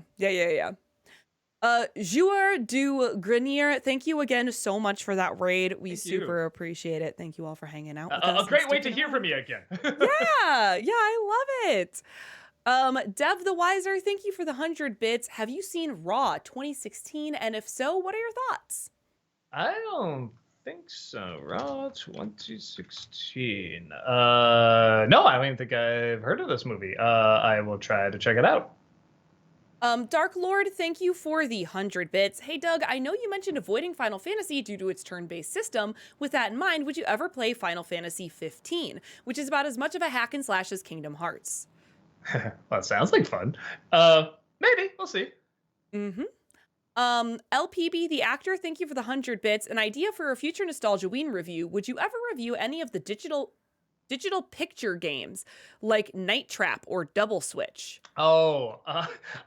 Joueur du Grenier, thank you again so much for that raid. We super appreciate it. Thank you all for hanging out with us. A great way to hear from you again. Yeah, I love it. Dev the Wiser, thank you for the 100 bits. Have you seen Raw 2016? And if so, what are your thoughts? I don't think so. Raw 2016. No, I don't even think I've heard of this movie. I will try to check it out. Dark Lord, thank you for the 100 bits. Hey Doug, I know you mentioned avoiding Final Fantasy due to its turn-based system. With that in mind, would you ever play Final Fantasy 15, which is about as much of a hack and slash as Kingdom Hearts? Well, it sounds like fun. Maybe. We'll see. LPB, the actor, thank you for the 100 bits. An idea for a future Nostalgiaween review. Would you ever review any of the digital picture games like Night Trap or Double Switch? Oh,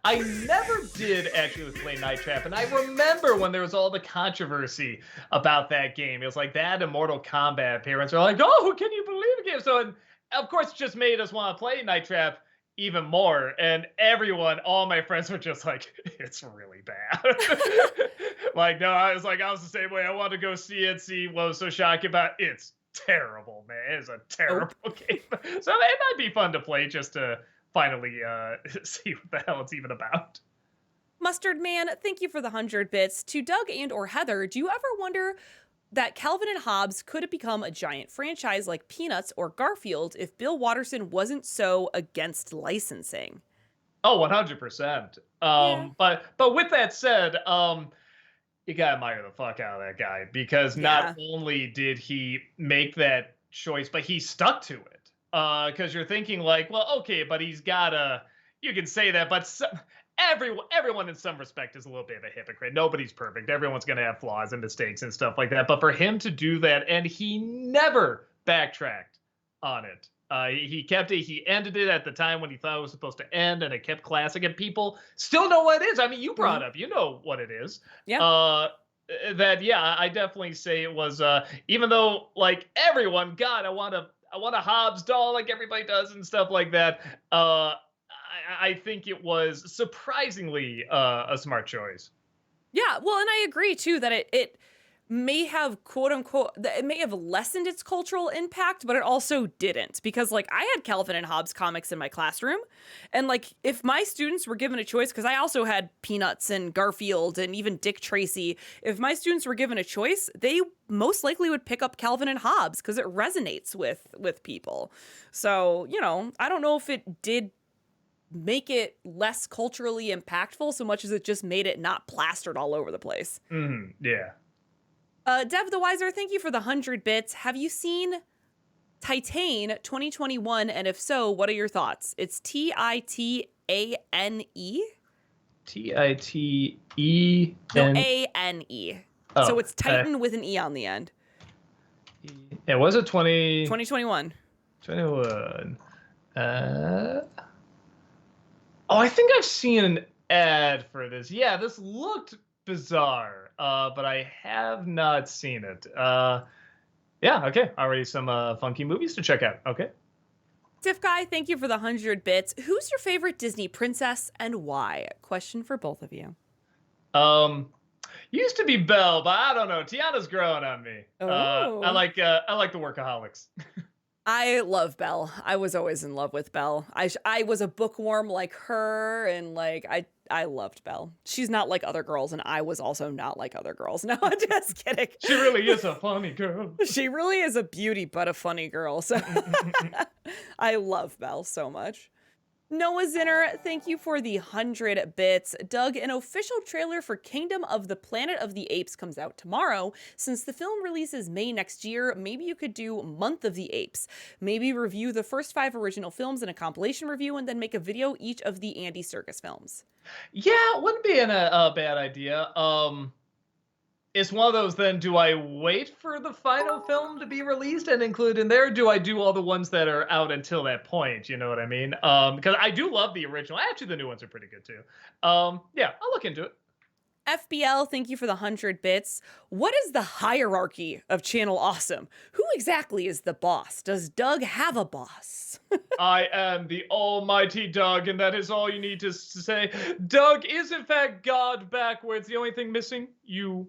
I never did actually play Night Trap, and I remember when there was all the controversy about that game. It was like that and Mortal Kombat. Parents are like, "Oh, can you believe it?" Game? So, and of course, it just made us want to play Night Trap even more. And all my friends were just like, "It's really bad." Like, no, I was the same way. I wanted to go see it, see what was so shocking about it. It's terrible, man. It's a terrible game. So it might be fun to play just to finally see what the hell it's even about. Mustard Man, thank you for the 100 bits. To Doug and or Heather, do you ever wonder that Calvin and Hobbes could have become a giant franchise like Peanuts or Garfield if Bill Watterson wasn't so against licensing? Oh, 100%. Yeah. But with that said, you gotta admire the fuck out of that guy because not only did he make that choice, but he stuck to it. Because you're thinking like, well, okay, but he's gotta. You can say that, but everyone in some respect is a little bit of a hypocrite. Nobody's perfect. Everyone's gonna have flaws and mistakes and stuff like that. But for him to do that, and he never backtracked on it. He kept it. He ended it at the time when he thought it was supposed to end, and it kept classic. And people still know what it is. I mean, you brought up, you know what it is. Yeah. I definitely say it was. Even though, like everyone, God, I want a Hobbs doll like everybody does and stuff like that. I think it was surprisingly a smart choice. Yeah, well, and I agree too that it may have quote unquote, it may have lessened its cultural impact, but it also didn't, because like I had Calvin and Hobbes comics in my classroom, and like if my students were given a choice, because I also had Peanuts and Garfield and even Dick Tracy, if my students were given a choice, they most likely would pick up Calvin and Hobbes because it resonates with people. So, you know, I don't know if it did make it less culturally impactful so much as it just made it not plastered all over the place. Yeah. Dev the Wiser, thank you for the 100 bits. Have you seen Titane 2021? And if so, what are your thoughts? It's Titane. Titene. No, Ane. Oh, So it's Titan with an E on the end. Yeah, was it 2021. 21? Oh, I think I've seen an ad for this. Yeah, this looked bizarre, but I have not seen it. Yeah, okay. Already some funky movies to check out. Okay. Tiff Guy, thank you for the 100 bits. Who's your favorite Disney princess and why? Question for both of you. Used to be Belle, but I don't know. Tiana's growing on me. Oh. I like the Workaholics. I love Belle. I was always in love with Belle. I was a bookworm like her, and like I loved Belle. She's not like other girls, and I was also not like other girls. No, I'm just kidding. She really is a funny girl. She really is a beauty, but a funny girl. So I love Belle so much. Noah Zinner, thank you for the 100 bits. Doug, an official trailer for Kingdom of the Planet of the Apes comes out tomorrow. Since the film releases May next year, maybe you could do Month of the Apes. Maybe review the first 5 original films in a compilation review and then make a video each of the Andy Serkis films. Yeah, it wouldn't be a bad idea. It's one of those then, do I wait for the final film to be released and include in there? Do I do all the ones that are out until that point? You know what I mean? Because I do love the original. Actually, the new ones are pretty good too. Yeah, I'll look into it. FBL, thank you for the 100 bits. What is the hierarchy of Channel Awesome? Who exactly is the boss? Does Doug have a boss? I am the almighty Doug, and that is all you need to say. Doug is, in fact, God backwards. The only thing missing, you.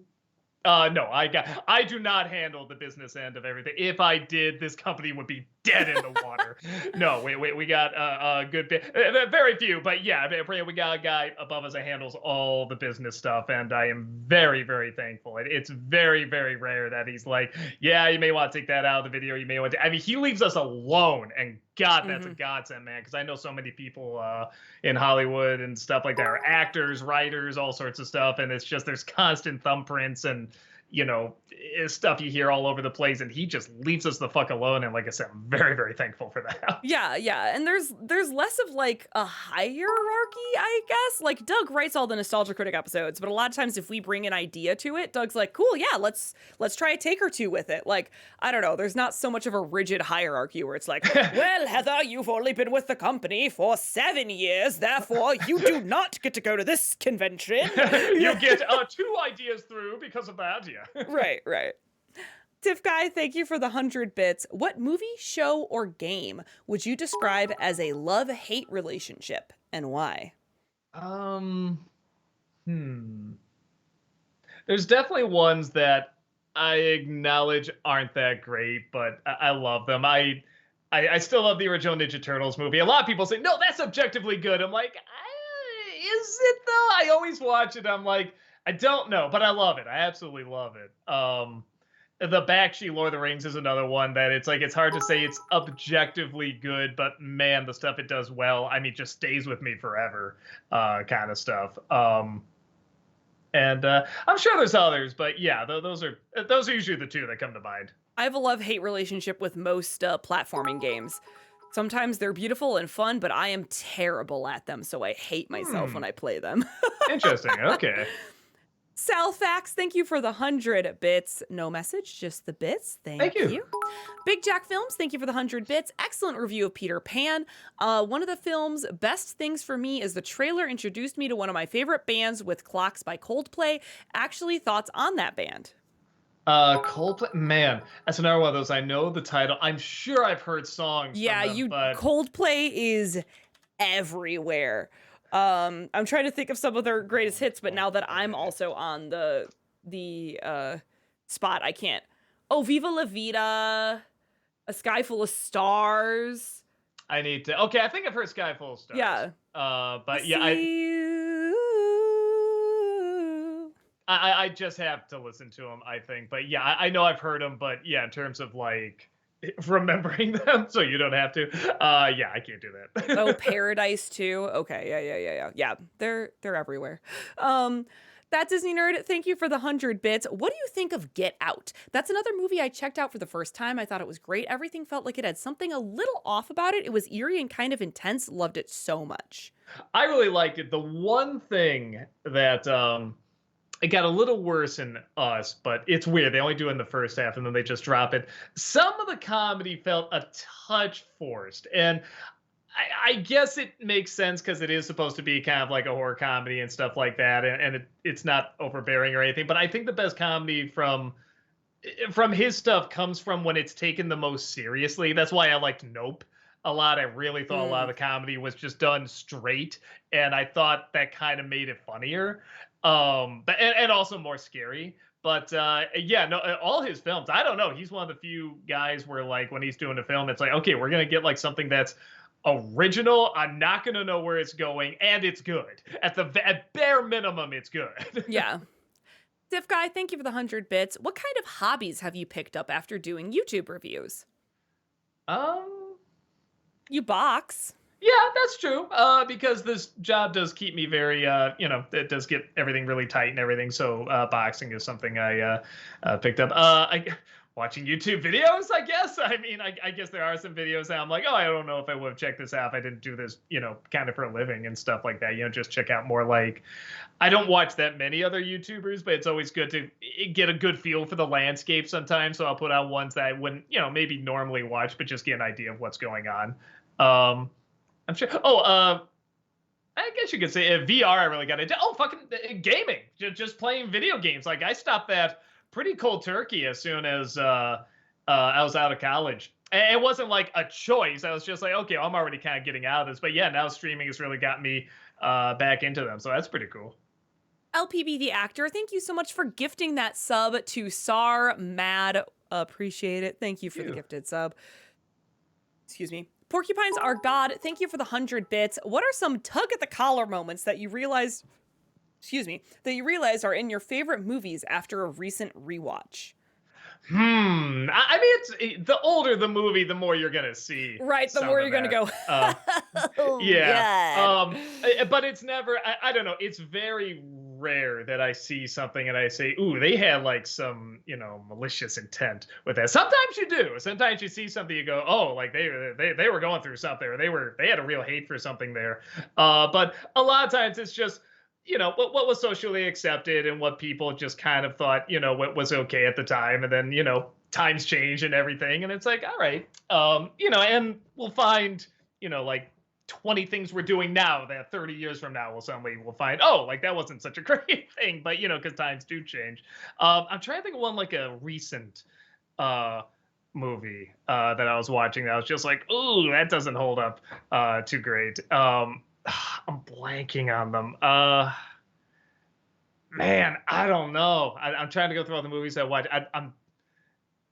No, I do not handle the business end of everything. If I did, this company would be dead in the water. No, we got a good bit, very few, but yeah, we got a guy above us that handles all the business stuff, and I am very, very thankful. It's very, very rare that he's like, yeah, you may want to take that out of the video. You may want to. I mean, he leaves us alone, and God, that's a godsend, man. Because I know so many people in Hollywood and stuff like that are actors, writers, all sorts of stuff, and it's just there's constant thumbprints and stuff you hear all over the place, and he just leaves us the fuck alone. And like I said, I'm very, very thankful for that. Yeah, and there's less of like a hierarchy, I guess. Like Doug writes all the Nostalgia Critic episodes, but a lot of times if we bring an idea to it, Doug's like, cool, yeah, let's try a take or two with it. Like, I don't know, there's not so much of a rigid hierarchy where it's like, well, Heather, you've only been with the company for 7 years, therefore you do not get to go to this convention. You get 2 ideas through because of that, yeah. Right. Tiff Guy, thank you for the 100 bits. What movie, show, or game would you describe as a love-hate relationship, and why? There's definitely ones that I acknowledge aren't that great, but I love them. I still love the original Ninja Turtles movie. A lot of people say, no, that's objectively good. I'm like, is it though? I always watch it. I'm like, I don't know, but I love it. I absolutely love it. The Bakshi Lord of the Rings is another one that it's like, it's hard to say it's objectively good, but man, the stuff it does well, I mean, just stays with me forever, kind of stuff. And I'm sure there's others, but yeah, those are usually the 2 that come to mind. I have a love-hate relationship with most platforming games. Sometimes they're beautiful and fun, but I am terrible at them, so I hate myself when I play them. Interesting. Okay. Salfax, thank you for the 100 bits. No message, just the bits. Thank you. Big Jack Films, thank you for the 100 bits. Excellent review of Peter Pan. One of the film's best things for me is the trailer introduced me to one of my favorite bands with Clocks by Coldplay. Actually, thoughts on that band? Coldplay, man, that's another one of those. I know the title. I'm sure I've heard songs. Yeah, from them, but Coldplay is everywhere. I'm trying to think of some of their greatest hits, but now that I'm also on the spot, I can't. Oh, Viva La Vida, A Sky Full of Stars. I need to. Okay, I think I've heard Sky Full of Stars. Yeah. But yeah, I just have to listen to them, I think. But yeah, I know I've heard them, but yeah, in terms of like remembering them so you don't have to. Yeah, I can't do Oh, that. Paradise too. Okay, yeah. Yeah, they're everywhere. Um, that Disney nerd, thank you for the 100 bits. What do you think of Get Out? That's another movie I checked out for the first time. I thought it was great. Everything felt like it had something a little off about it. It was eerie and kind of intense. Loved it so much. I really liked it. The one thing that it got a little worse in Us, but it's weird. They only do it in the first half and then they just drop it. Some of the comedy felt a touch forced, and I guess it makes sense because it is supposed to be kind of like a horror comedy and stuff like that, and it's not overbearing or anything. But I think the best comedy from his stuff comes from when it's taken the most seriously. That's why I liked Nope a lot. I really thought a lot Mm. of the comedy was just done straight, and I thought that kind of made it funnier, but and also more scary. But yeah, no, all his films, I don't know. He's one of the few guys where like when he's doing a film, it's like, okay, we're gonna get like something that's original. I'm not gonna know where it's going, and it's good. At bare minimum, it's good. Yeah. Diff Guy, thank you for the 100 bits. What kind of hobbies have you picked up after doing YouTube reviews? um, You box. Yeah, that's true. Because this job does keep me very, it does get everything really tight and everything. So boxing is something I picked up. Watching YouTube videos, I guess. I mean, I guess there are some videos that I'm like, oh, I don't know if I would have checked this out if I didn't do this, kind of for a living and stuff like that. Just check out more like, I don't watch that many other YouTubers, but it's always good to get a good feel for the landscape sometimes. So I'll put out ones that I wouldn't, maybe normally watch, but just get an idea of what's going on. I'm sure. Oh, I guess you could say VR. I really got into. Oh, fucking gaming. Just playing video games. Like I stopped that pretty cold turkey as soon as I was out of college. And it wasn't like a choice. I was just like, okay, I'm already kind of getting out of this. But yeah, now streaming has really got me back into them. So that's pretty cool. LPB the actor, thank you so much for gifting that sub to Sar Mad. Appreciate it. Thank you for the Ew. gifted sub. Excuse me. Porcupines are God. Thank you for the 100 bits. What are some tug at the collar moments that you realize, that you realize are in your favorite movies after a recent rewatch? I mean, the older the movie, the more you're gonna see. Right, the some more of you're gonna that. go. Oh, Yeah. God. But it's never. I don't know. It's very rare that I see something and I say, "Ooh, they had like some, malicious intent with that." Sometimes you do. Sometimes you see something, you go, "Oh, like they were going through something, or they had a real hate for something there." But a lot of times it's just. What was socially accepted and what people just kind of thought, what was okay at the time. And then, times change and everything. And it's like, all right, and we'll find, like 20 things we're doing now that 30 years from now we'll find, oh, like that wasn't such a great thing, but, because times do change. I'm trying to think of one like a recent movie that I was watching that I was just like, ooh, that doesn't hold up too great. I'm blanking on them. Man, I don't know. I'm trying to go through all the movies I watch. I'm.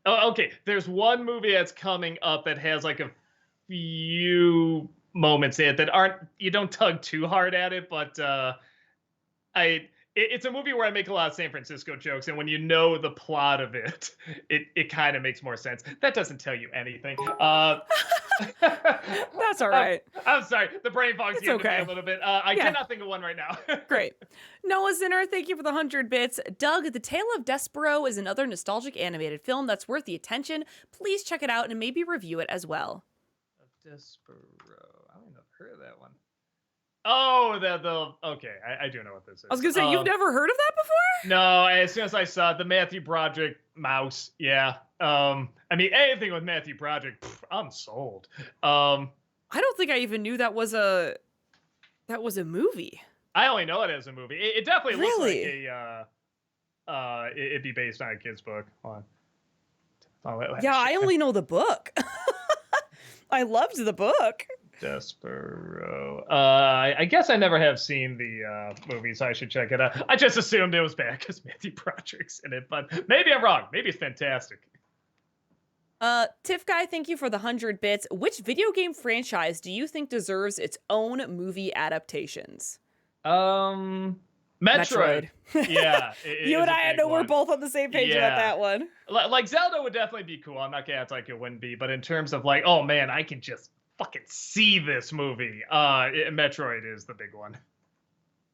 Oh, okay. There's one movie that's coming up that has like a few moments in it that aren't. You don't tug too hard at it, but it's a movie where I make a lot of San Francisco jokes, and when you know the plot of it, it kind of makes more sense. That doesn't tell you anything. That's all right. I'm sorry. The brain fog's It's getting to me okay. a little bit. I Yeah. cannot think of one right now. Great. Noah Zinner, thank you for the 100 bits. Doug, The Tale of Despero is another nostalgic animated film that's worth the attention. Please check it out and maybe review it as well. Despero. I don't know. I've heard of that one. Oh, okay. I do know what this is. I was going to say, you've never heard of that before? No, as soon as I saw the Matthew Broderick mouse, yeah. I mean, anything with Matthew Broderick, I'm sold. I don't think I even knew that was a movie. I only know it as a movie. It definitely Really? looks like it'd be based on a kid's book. Hold on. Yeah, I only know the book. I loved the book. Despero. I guess I never have seen the movie, so I should check it out. I just assumed it was bad because Matthew Broderick's in it, but maybe I'm wrong. Maybe it's fantastic. Tiff Guy, thank you for the 100 bits. Which video game franchise do you think deserves its own movie adaptations? Metroid. Yeah, You is and a I big know we're one. both on the same page about Yeah. that one. Like Zelda would definitely be cool. I'm not gonna act like it wouldn't be, but in terms of like, oh man, I can just fucking see this movie. Metroid is the big one.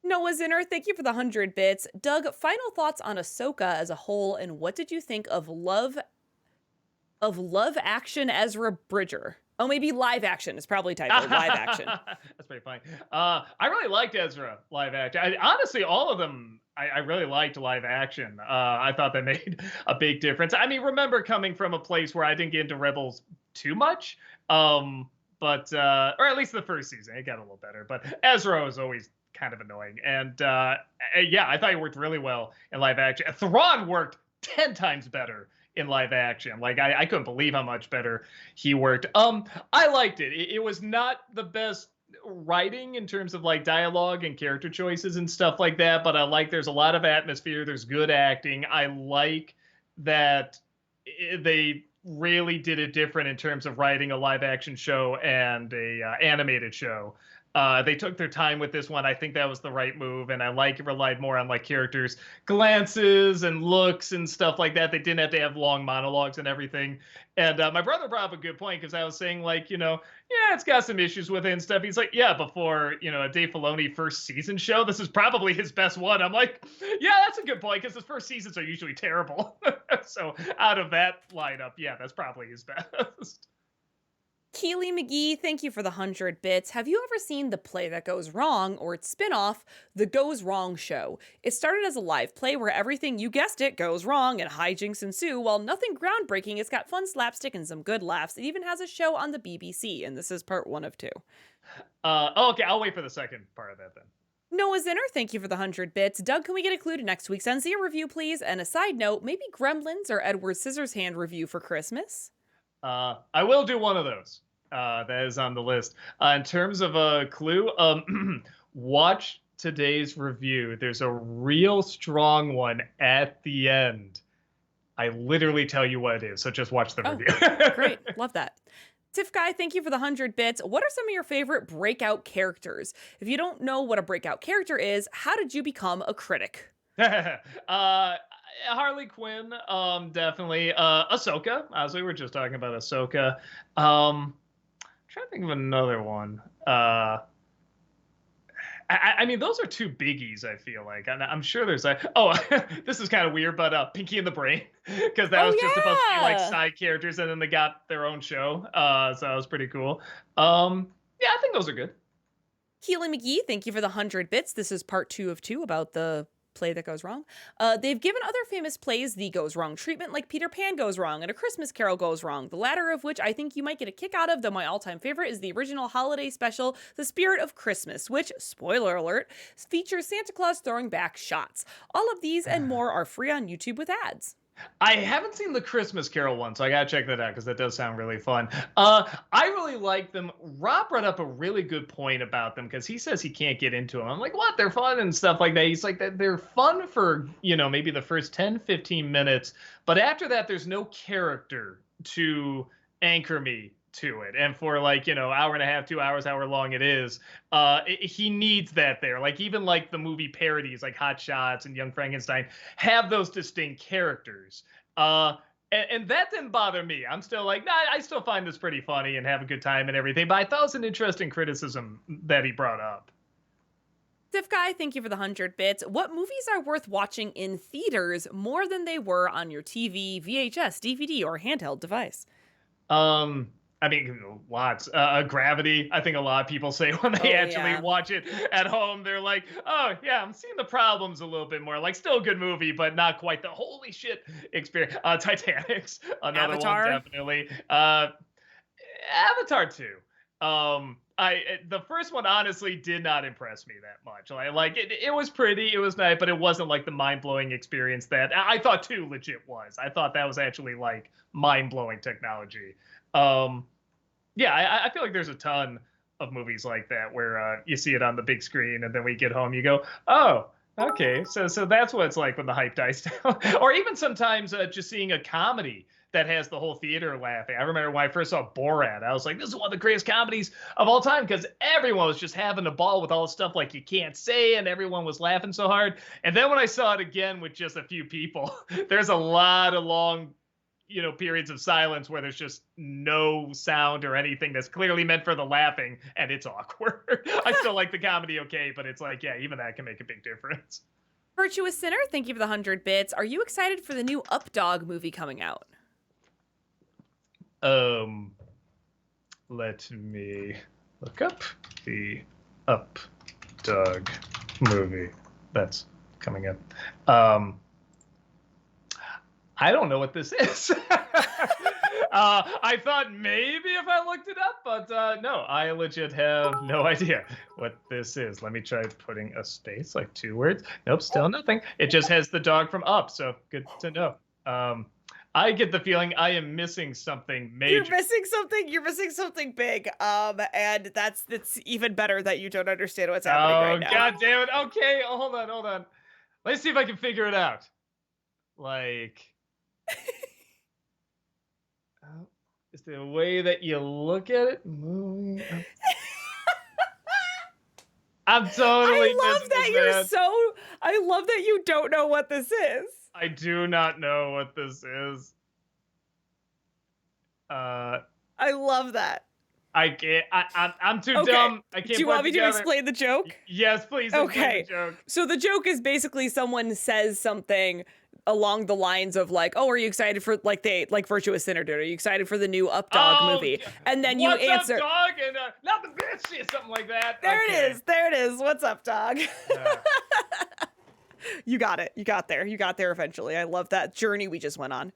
Noah Zinner, thank you for the 100 bits. Doug, final thoughts on Ahsoka as a whole, and what did you think of Love Action Ezra Bridger? Oh, maybe live action. It's probably typo. Live action. That's pretty funny. I really liked Ezra live action. Honestly, all of them, I really liked live action. I thought they made a big difference. I mean, remember coming from a place where I didn't get into Rebels too much, but or at least the first season, it got a little better. But Ezra was always kind of annoying, and yeah, I thought he worked really well in live action. Thrawn worked 10 times better in live action. Like I couldn't believe how much better he worked. I liked it. It was not the best writing in terms of like dialogue and character choices and stuff like that, but I like there's a lot of atmosphere, there's good acting. I like that they really did it different in terms of writing a live action show and a animated show. They took their time with this one. I think that was the right move, and I like it relied more on like characters' glances and looks and stuff like that. They didn't have to have long monologues and everything. And my brother brought up a good point because I was saying like, yeah, it's got some issues with it and stuff. He's like, yeah, before a Dave Filoni first season show, this is probably his best one. I'm like, yeah, that's a good point because his first seasons are usually terrible. So out of that lineup, yeah, that's probably his best. Keely McGee, thank you for the 100 bits. Have you ever seen The Play That Goes Wrong, or its spin-off, The Goes Wrong Show? It started as a live play where everything, you guessed it, goes wrong and hijinks ensue. While nothing groundbreaking, it's got fun slapstick and some good laughs. It even has a show on the BBC, and this is part 1 of 2. Okay, I'll wait for the second part of that then. Noah Zinner, thank you for the 100 bits. Doug, can we get a clue to next week's NC review, please? And a side note, maybe Gremlins or Edward Scissorhands review for Christmas? I will do one of those. That is on the list. In terms of a clue, watch today's review. There's a real strong one at the end. I literally tell you what it is, so just watch the review. Great, love that. Tiff Guy, thank you for the 100 bits. What are some of your favorite breakout characters? If you don't know what a breakout character is, how did you become a critic? Harley Quinn, definitely. Ahsoka, as we were just talking about Ahsoka. I'm trying to think of another one. I mean, those are two biggies, I feel like. I'm sure there's this is kind of weird, but Pinky and the Brain, because that was just supposed to be like side characters, and then they got their own show. So that was pretty cool. Yeah, I think those are good. Keely McGee, thank you for the 100 bits. This is part 2 of 2 about the play that goes wrong. They've given other famous plays the goes wrong treatment, like Peter Pan Goes Wrong and A Christmas Carol Goes Wrong, the latter of which I think you might get a kick out of, though my all-time favorite is the original holiday special, The Spirit of Christmas, which, spoiler alert, features Santa Claus throwing back shots. All of these and more are free on YouTube with ads. I haven't seen the Christmas Carol one, so I gotta check that out because that does sound really fun. I really like them. Rob brought up a really good point about them because he says he can't get into them. I'm like, what? They're fun and stuff like that. He's like, they're fun for, maybe the first 10, 15 minutes. But after that, there's no character to anchor me to it. And for hour and a half, 2 hours, however long it is, he needs that there. Like even like the movie parodies like Hot Shots and Young Frankenstein have those distinct characters. And that didn't bother me. I'm still like, nah, I still find this pretty funny and have a good time and everything. But I thought it was an interesting criticism that he brought up. Tiff Guy, thank you for the 100 bits. What movies are worth watching in theaters more than they were on your TV, VHS, DVD, or handheld device? I mean, lots. Gravity, I think a lot of people say when they actually watch it at home, they're like, oh, yeah, I'm seeing the problems a little bit more. Like, still a good movie, but not quite the holy shit experience. Titanic's another Avatar. one, definitely. Avatar 2. The first one honestly did not impress me that much. It was pretty, it was nice, but it wasn't like the mind-blowing experience that I thought 2 legit was. I thought that was actually like mind-blowing technology. I feel like there's a ton of movies like that where you see it on the big screen and then we get home, you go, oh, okay, so that's what it's like when the hype dies down. Or even sometimes just seeing a comedy that has the whole theater laughing. I remember when I first saw Borat, I was like, this is one of the greatest comedies of all time because everyone was just having a ball with all the stuff like you can't say, and everyone was laughing so hard. And then when I saw it again with just a few people, there's a lot of long, periods of silence where there's just no sound or anything that's clearly meant for the laughing, and it's awkward. I still like the comedy okay, but it's like, yeah, even that can make a big difference. Virtuous Sinner, thank you for the 100 bits. Are you excited for the new Updog movie coming out? Let me look up the Updog movie that's coming up. I don't know what this is. I thought maybe if I looked it up, but no, I legit have no idea what this is. Let me try putting a space, like 2 words. Nope, still nothing. It just has the dog from Up, so good to know. I get the feeling I am missing something major. You're missing something big. And that's even better that you don't understand what's happening right now. Oh, God damn it. Okay, hold on. Let's see if I can figure it out. Like, is the way that you look at it moving up? I'm totally I love that you don't know what this is. I do not know what this is. I love that. I can't. I'm too Okay. dumb. I can't. Do you want me to explain the joke? Yes, please. Okay. Explain the joke. So the joke is basically someone says something along the lines of like, "Oh, are you excited for like Virtuous Sinner did? Are you excited for the new Updog movie?" And then you answer, "What's up, dog?" And not the bitch, something like that. There it is. What's up, dog? You got it. You got there. You got there eventually. I love that journey we just went on.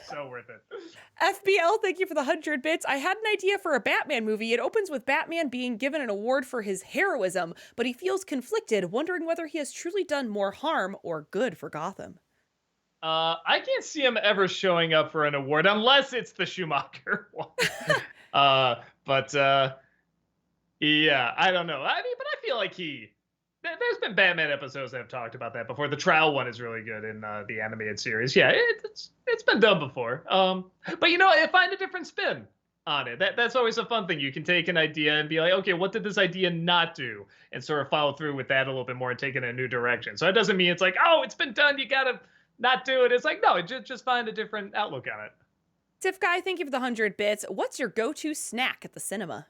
So worth it. FBL, thank you for the 100 bits. I had an idea for a Batman movie. It opens with Batman being given an award for his heroism, but he feels conflicted, wondering whether he has truly done more harm or good for Gotham. I can't see him ever showing up for an award unless it's the Schumacher one. But yeah, I don't know. I mean, but I feel like there's been Batman episodes that have talked about that before. The trial one is really good in the animated series. Yeah, it's been done before. But I find a different spin on it. That's always a fun thing. You can take an idea and be like, okay, what did this idea not do? And sort of follow through with that a little bit more and take it in a new direction. So it doesn't mean it's like, oh, it's been done, you gotta not do it. It's like, no, just find a different outlook on it. Tiff Guy, thank you for the 100 bits. What's your go-to snack at the cinema?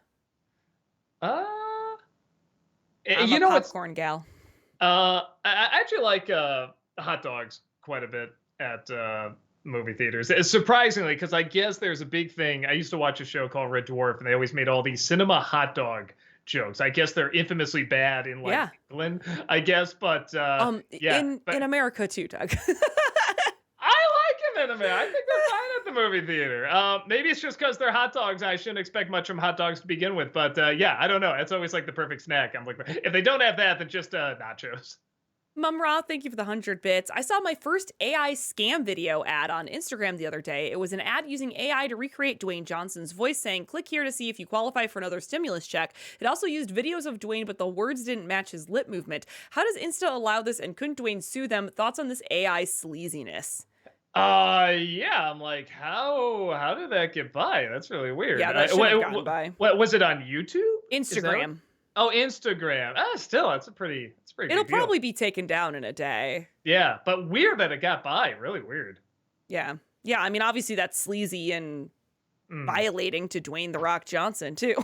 I'm a popcorn gal. I actually like hot dogs quite a bit at movie theaters. Surprisingly, because I guess there's a big thing. I used to watch a show called Red Dwarf, and they always made all these cinema hot dog jokes. I guess they're infamously bad in England, I guess, but in America too, Doug. I like them in America. I think they're fine at the movie theater. Maybe it's just because they're hot dogs. I shouldn't expect much from hot dogs to begin with, but yeah, I don't know. It's always like the perfect snack. I'm like, if they don't have that, then just nachos. Mumra, thank you for the 100 bits. I saw my first AI scam video ad on Instagram the other day. It was an ad using AI to recreate Dwayne Johnson's voice saying, click here to see if you qualify for another stimulus check. It also used videos of Dwayne, but the words didn't match his lip movement. How does Insta allow this, and couldn't Dwayne sue them? Thoughts on this AI sleaziness? Yeah, I'm like, how did that get by? That's really weird. Yeah, that should have gotten by. What was it on YouTube? Instagram. Oh, Instagram. Still, that's pretty It'll big deal. probably be taken down in a day. Yeah, but weird that it got by. Really weird. Yeah. Yeah, I mean, obviously that's sleazy and violating to Dwayne "The Rock" Johnson, too.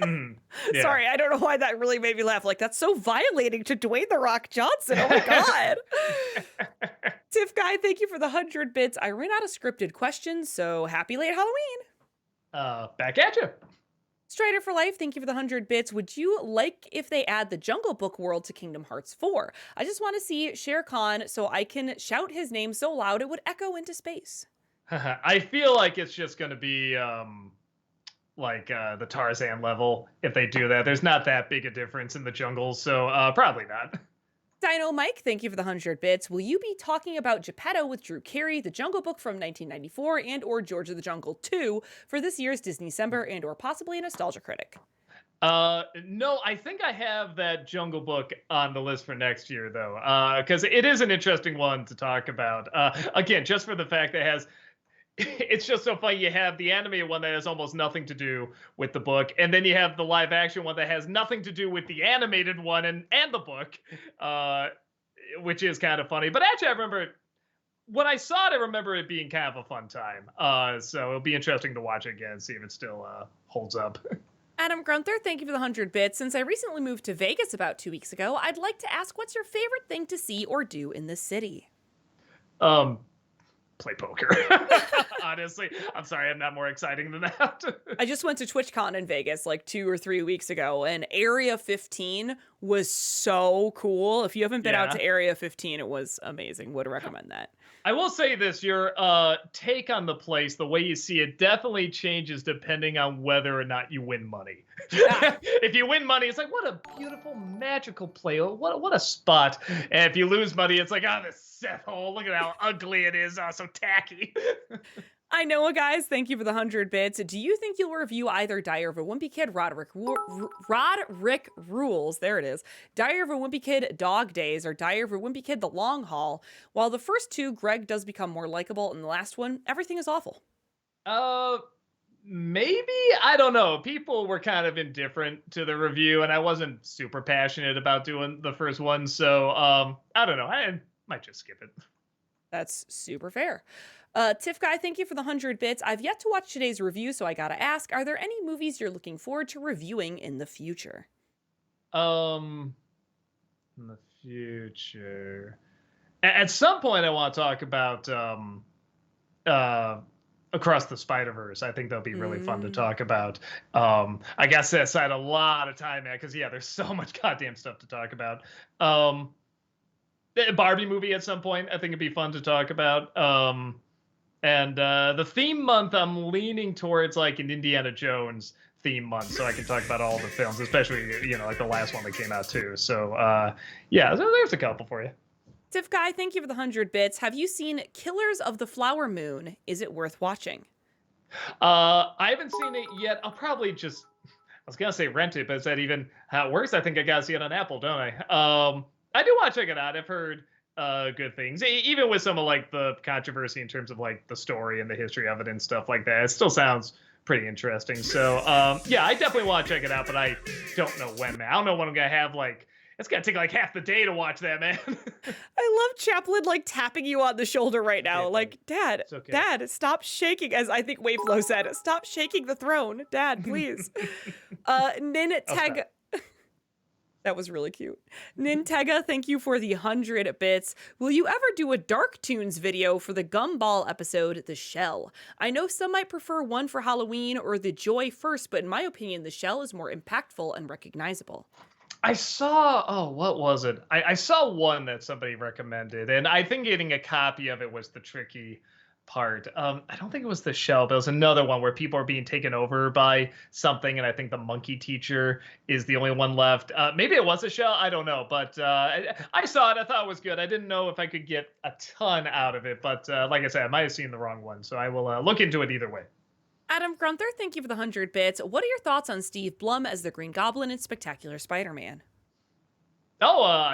Yeah. Sorry, I don't know why that really made me laugh. Like, that's so violating to Dwayne "The Rock" Johnson. Oh, my God. Tiff Guy, thank you for the 100 bits. I ran out of scripted questions, so happy late Halloween. Back at you. Strider for Life, thank you for the 100 bits. Would you like if they add the Jungle Book world to Kingdom Hearts 4? I just want to see Shere Khan so I can shout his name so loud it would echo into space. I feel like it's just going to be like the Tarzan level if they do that. There's not that big a difference in the jungle, so probably not. Dino Mike, thank you for the 100 bits. Will you be talking about Geppetto with Drew Carey, The Jungle Book from 1994, and or George of the Jungle 2 for this year's Disneycember, and or possibly a Nostalgia Critic? No, I think I have that Jungle Book on the list for next year, though, because it is an interesting one to talk about. Again, just for the fact that it has, it's just so funny. You have the animated one that has almost nothing to do with the book, and then you have the live action one that has nothing to do with the animated one and the book, uh, which is kind of funny. But actually, I remember when I saw it, I remember it being kind of a fun time. So it'll be interesting to watch it again, see if it still holds up. Adam Grunther, thank you for the 100 bits. Since I recently moved to Vegas about 2 weeks ago, I'd like to ask what's your favorite thing to see or do in the city? Um, Play poker. Honestly, I'm sorry, I'm not more exciting than that. I just went to TwitchCon in Vegas like 2 or 3 weeks ago, and Area 15 was so cool. If you haven't been out Yeah. to Area 15, it was amazing. Would recommend that. I will say this, your take on the place, the way you see it, definitely changes depending on whether or not you win money. Yeah. If you win money, it's like, what a beautiful, magical place. What a spot. And if you lose money, it's like, oh, this Seth hole. Look at how ugly it is. Oh, so tacky. I know, guys. Thank you for the 100 bits. Do you think you'll review either Diary of a Wimpy Kid, Roderick Rules, there it is, Diary of a Wimpy Kid, Dog Days, or Diary of a Wimpy Kid, The Long Haul? While the first two, Greg does become more likable, and the last one, everything is awful. Maybe, I don't know. People were kind of indifferent to the review, and I wasn't super passionate about doing the first one, so I don't know. I might just skip it. That's super fair. Tiff Guy, thank you for the 100 bits. I've yet to watch today's review, so I gotta ask, are there any movies you're looking forward to reviewing in the future? In the future, at some point, I want to talk about Across the Spider-Verse. I think that'll be really fun to talk about. I guess set aside a lot of time, man, because yeah, there's so much goddamn stuff to talk about. Barbie movie at some point, I think it'd be fun to talk about. And the theme month, I'm leaning towards like an Indiana Jones theme month, so I can talk about all the films, especially like the last one that came out too. So yeah, so there's a couple for you. Tiff Guy, thank you for the 100 bits. Have you seen Killers of the Flower Moon? Is it worth watching? I haven't seen it yet. I'll probably just, I was gonna say rent it, but is that even how it works? I think I gotta see it on Apple, don't I? I do want to check it out. I've heard good things, even with some of like the controversy in terms of like the story and the history of it and stuff like that. It still sounds pretty interesting. So yeah, I definitely want to check it out, but I don't know when, man. I don't know when I'm gonna have like. It's gonna take like half the day to watch that, man. I love Chaplin like tapping you on the shoulder right now. Yeah, like, Dad, okay. Dad, stop shaking, as I think Waveflow said. Stop shaking the throne. Dad, please. Nintega. That was really cute. Nintega, thank you for the 100 bits. Will you ever do a Dark Tunes video for the Gumball episode, The Shell? I know some might prefer one for Halloween or The Joy first, but in my opinion, The Shell is more impactful and recognizable. I saw, what was it? I saw one that somebody recommended, and I think getting a copy of it was the tricky part. I don't think it was The Shell, but it was another one where people are being taken over by something, and I think the monkey teacher is the only one left. Maybe it was The Shell, I don't know, but I saw it. I thought it was good. I didn't know if I could get a ton out of it, but like I said, I might have seen the wrong one, so I will look into it either way. Adam Grunther, thank you for the 100 bits. What are your thoughts on Steve Blum as the Green Goblin in Spectacular Spider-Man? Oh,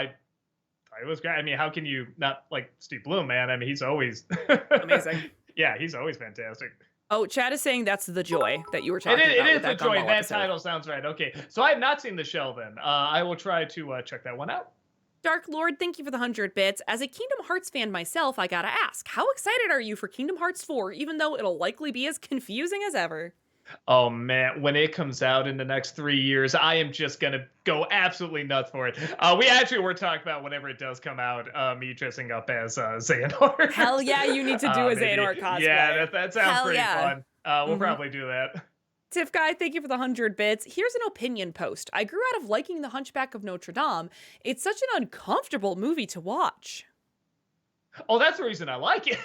it was great. I mean, how can you not like Steve Blum, man? I mean, he's always Amazing. Yeah, he's always fantastic. Oh, Chad is saying that's The Joy that you were talking about. It is with The that Joy. Gumball That episode. title sounds right. Okay, so I have not seen The Shell then. I will try to check that one out. Dark Lord, thank you for the 100 bits. As a Kingdom Hearts fan myself, I gotta ask, how excited are you for Kingdom Hearts 4, even though it'll likely be as confusing as ever? Oh man, when it comes out in the next 3 years, I am just gonna go absolutely nuts for it. We actually were talking about whenever it does come out, me dressing up as Xehanort. Hell yeah, you need to do a maybe. Xehanort cosplay. Yeah, that sounds Hell pretty yeah. fun. We'll probably do that. Tiff Guy, thank you for the 100 bits. Here's an opinion post. I grew out of liking The Hunchback of Notre Dame. It's such an uncomfortable movie to watch. Oh, that's the reason I like it.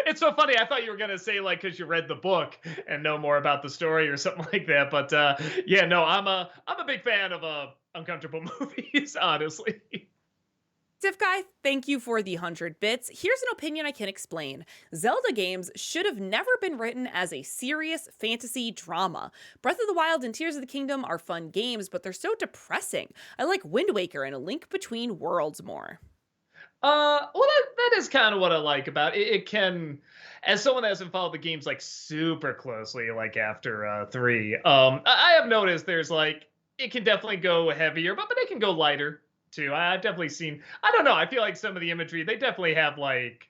It's so funny. I thought you were gonna say like because you read the book and know more about the story or something like that. But yeah, no, I'm a big fan of uncomfortable movies, honestly. Tiff Guy, thank you for the 100 bits. Here's an opinion I can explain. Zelda games should have never been written as a serious fantasy drama. Breath of the Wild and Tears of the Kingdom are fun games, but they're so depressing. I like Wind Waker and A Link Between Worlds more. Well, that is kind of what I like about it. It can, as someone that hasn't followed the games like super closely, like after 3, I have noticed there's like it can definitely go heavier, but it can go lighter too. I've definitely seen. I don't know. I feel like some of the imagery they definitely have like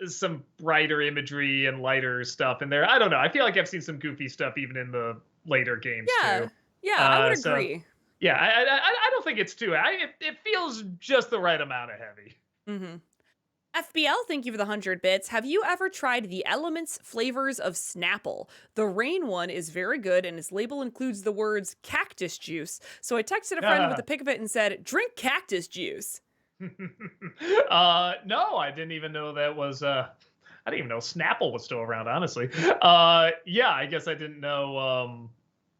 some brighter imagery and lighter stuff in there. I don't know. I feel like I've seen some goofy stuff even in the later games Yeah, too. yeah, I would So agree. yeah, I don't think it's too. It feels just the right amount of heavy. Mm-hmm. FBL, thank you for the 100 bits. Have you ever tried the Elements flavors of Snapple? The rain one is very good, and its label includes the words cactus juice. So I texted a friend with a pic of it and said, drink cactus juice. No, I didn't even know that was. I didn't even know Snapple was still around. Honestly, yeah, I guess I didn't know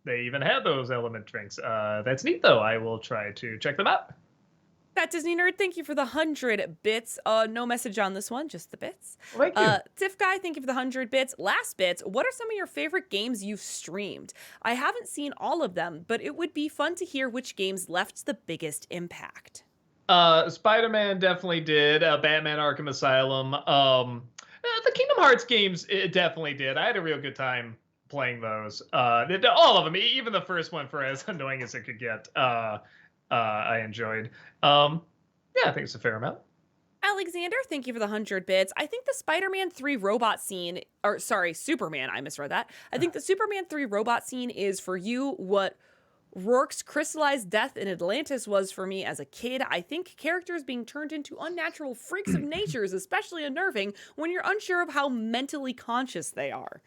they even had those element drinks. That's neat, though. I will try to check them out. That Disney Nerd, thank you for the 100 bits. No message on this one, just the bits. Thank you. Tiff Guy, thank you for the 100 bits. Last bits, what are some of your favorite games you've streamed? I haven't seen all of them, but it would be fun to hear which games left the biggest impact. Spider-Man definitely did. Batman: Arkham Asylum. The Kingdom Hearts games, it definitely did. I had a real good time playing those. All of them, even the first one, for as annoying as it could get. I enjoyed. Yeah, I think it's a fair amount. Alexander, thank you for the 100 bits. I think the Spider-Man 3 robot scene, or sorry, Superman, I misread that. I think the Superman 3 robot scene is for you what Rourke's crystallized death in Atlantis was for me as a kid. I think characters being turned into unnatural freaks of nature is especially unnerving when you're unsure of how mentally conscious they are.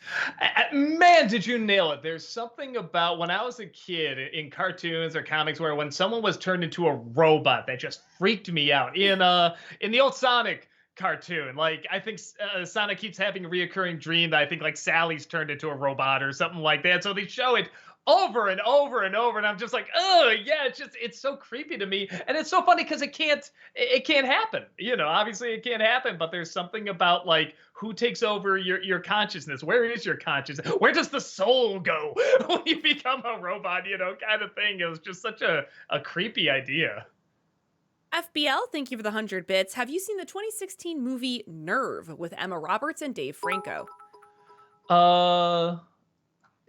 Man, did you nail it? There's something about when I was a kid in cartoons or comics where when someone was turned into a robot that just freaked me out. In the old Sonic cartoon, like I think Sonic keeps having a reoccurring dream that I think like Sally's turned into a robot or something like that. So they show it over and over and over, and I'm just like, oh yeah, it's so creepy to me, and it's so funny because it can't happen. Obviously it can't happen, but there's something about like who takes over your consciousness. Where is your consciousness? Where does the soul go when you become a robot? Kind of thing. It was just such a creepy idea. FBL, thank you for the 100 bits. Have you seen the 2016 movie Nerve with Emma Roberts and Dave Franco?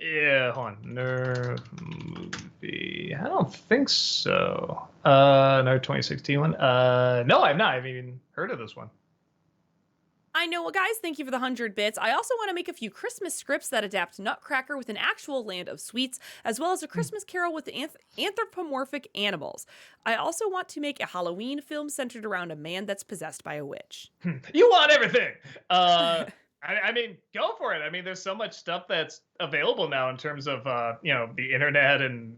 Yeah, hold on. Nerve movie. I don't think so. No, 2016 one. No, I've not. I haven't even heard of this one. I know, well, guys, thank you for the 100 bits. I also want to make a few Christmas scripts that adapt Nutcracker with an actual land of sweets, as well as a Christmas Carol with anthropomorphic animals. I also want to make a Halloween film centered around a man that's possessed by a witch. You want everything. I mean, go for it. I mean, there's so much stuff that's available now in terms of, the internet and,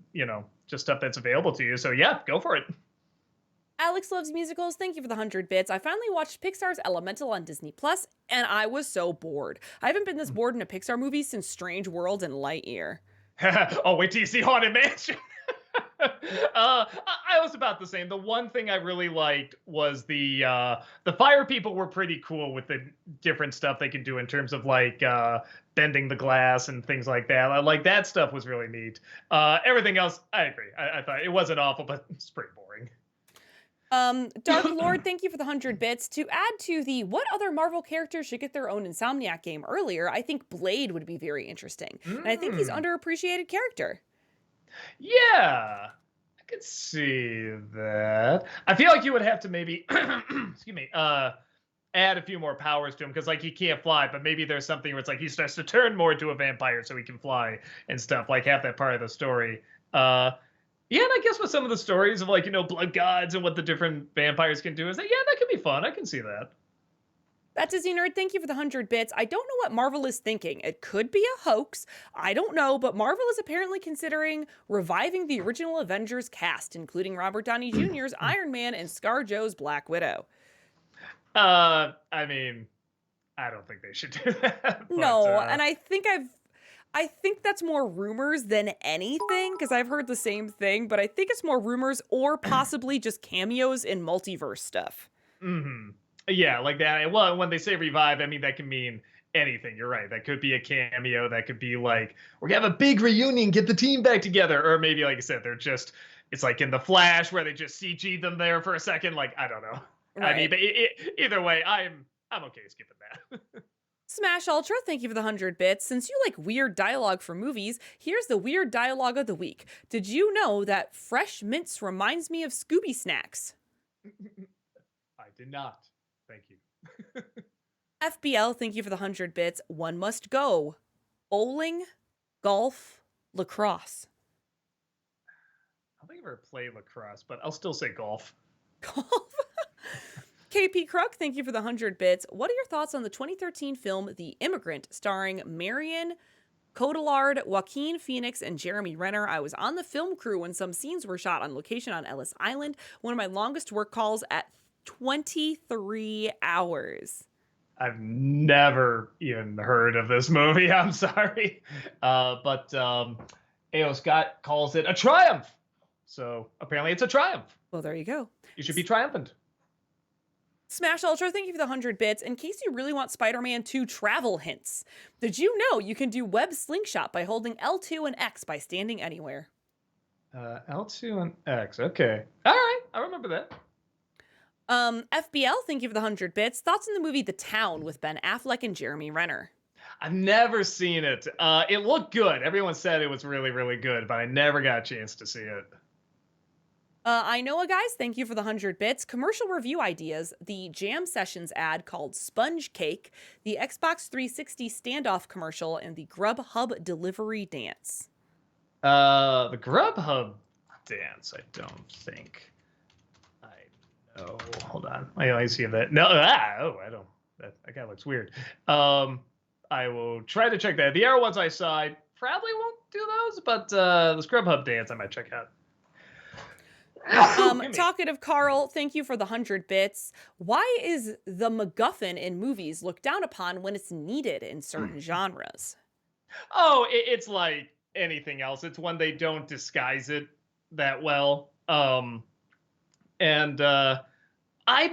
just stuff that's available to you. So yeah, go for it. Alex loves musicals. Thank you for the 100 bits. I finally watched Pixar's Elemental on Disney Plus, and I was so bored. I haven't been this bored in a Pixar movie since Strange World and Lightyear. Oh, wait till you see Haunted Mansion. I was about the same. The one thing I really liked was the fire people were pretty cool with the different stuff they could do in terms of like bending the glass and things like that. Like that stuff was really neat. Everything else, I agree. I thought it wasn't awful, but it's pretty boring. Dark Lord, thank you for the 100 bits. To add to the what other Marvel characters should get their own Insomniac game earlier, I think Blade would be very interesting. And I think he's underappreciated character. Yeah, I could see that. I feel like you would have to maybe, excuse me, add a few more powers to him because like he can't fly, but maybe there's something where it's like he starts to turn more into a vampire so he can fly and stuff. Like have that part of the story. Yeah, and I guess with some of the stories of like, blood gods and what the different vampires can do is that, yeah, that could be fun. I can see that. That Disney Nerd, thank you for the 100 bits. I don't know what Marvel is thinking. It could be a hoax. I don't know, but Marvel is apparently considering reviving the original Avengers cast, including Robert Downey Jr.'s Iron Man and ScarJo's Black Widow. I mean, I don't think they should do that. No, and I think I think that's more rumors than anything, because I've heard the same thing, but I think it's more rumors or possibly just cameos in multiverse stuff. Hmm. Yeah, like that. Well, when they say revive, I mean that can mean anything. You're right. That could be a cameo. That could be like we're gonna have a big reunion, get the team back together, or maybe like I said, they're just it's like in the Flash where they just CG them there for a second. Like I don't know. I mean, Right. but either way, I'm okay skipping that. Smash Ultra, thank you for the 100 bits. Since you like weird dialogue for movies, here's the weird dialogue of the week. Did you know that fresh mints reminds me of Scooby Snacks? I did not. Thank you. FBL, thank you for the 100 bits. One must go. Bowling, golf, lacrosse. I don't think I've ever played lacrosse, but I'll still say golf. Golf? KP Crook, thank you for the 100 bits. What are your thoughts on the 2013 film The Immigrant, starring Marion Cotillard, Joaquin Phoenix, and Jeremy Renner? I was on the film crew when some scenes were shot on location on Ellis Island. One of my longest work calls at 23 hours. I've never even heard of this movie. I'm sorry. But A.O. Scott calls it a triumph. So apparently it's a triumph. Well, there you go. You should be triumphant. Smash Ultra, thank you for the 100 bits. In case you really want Spider-Man 2 travel hints, did you know you can do web slingshot by holding L2 and X by standing anywhere? L2 and X. Okay. All right. I remember that. FBL, thank you for the 100 bits. Thoughts on the movie The Town with Ben Affleck and Jeremy Renner? I've never seen it. It looked good. Everyone said it was really, really good, but I never got a chance to see it. I know, guys, thank you for the 100 bits. Commercial review ideas, the Jam Sessions ad called Sponge Cake, the Xbox 360 standoff commercial, and the Grubhub delivery dance. The Grubhub dance, I don't think I know. Hold on. I see that. No, I don't. That guy looks weird. I will try to check that. The arrow ones I saw, I probably won't do those, but the Grubhub dance I might check out. Talkative Carl, thank you for the 100 bits. Why is the MacGuffin in movies looked down upon when it's needed in certain genres? Oh, it's like anything else. It's when they don't disguise it that well. And I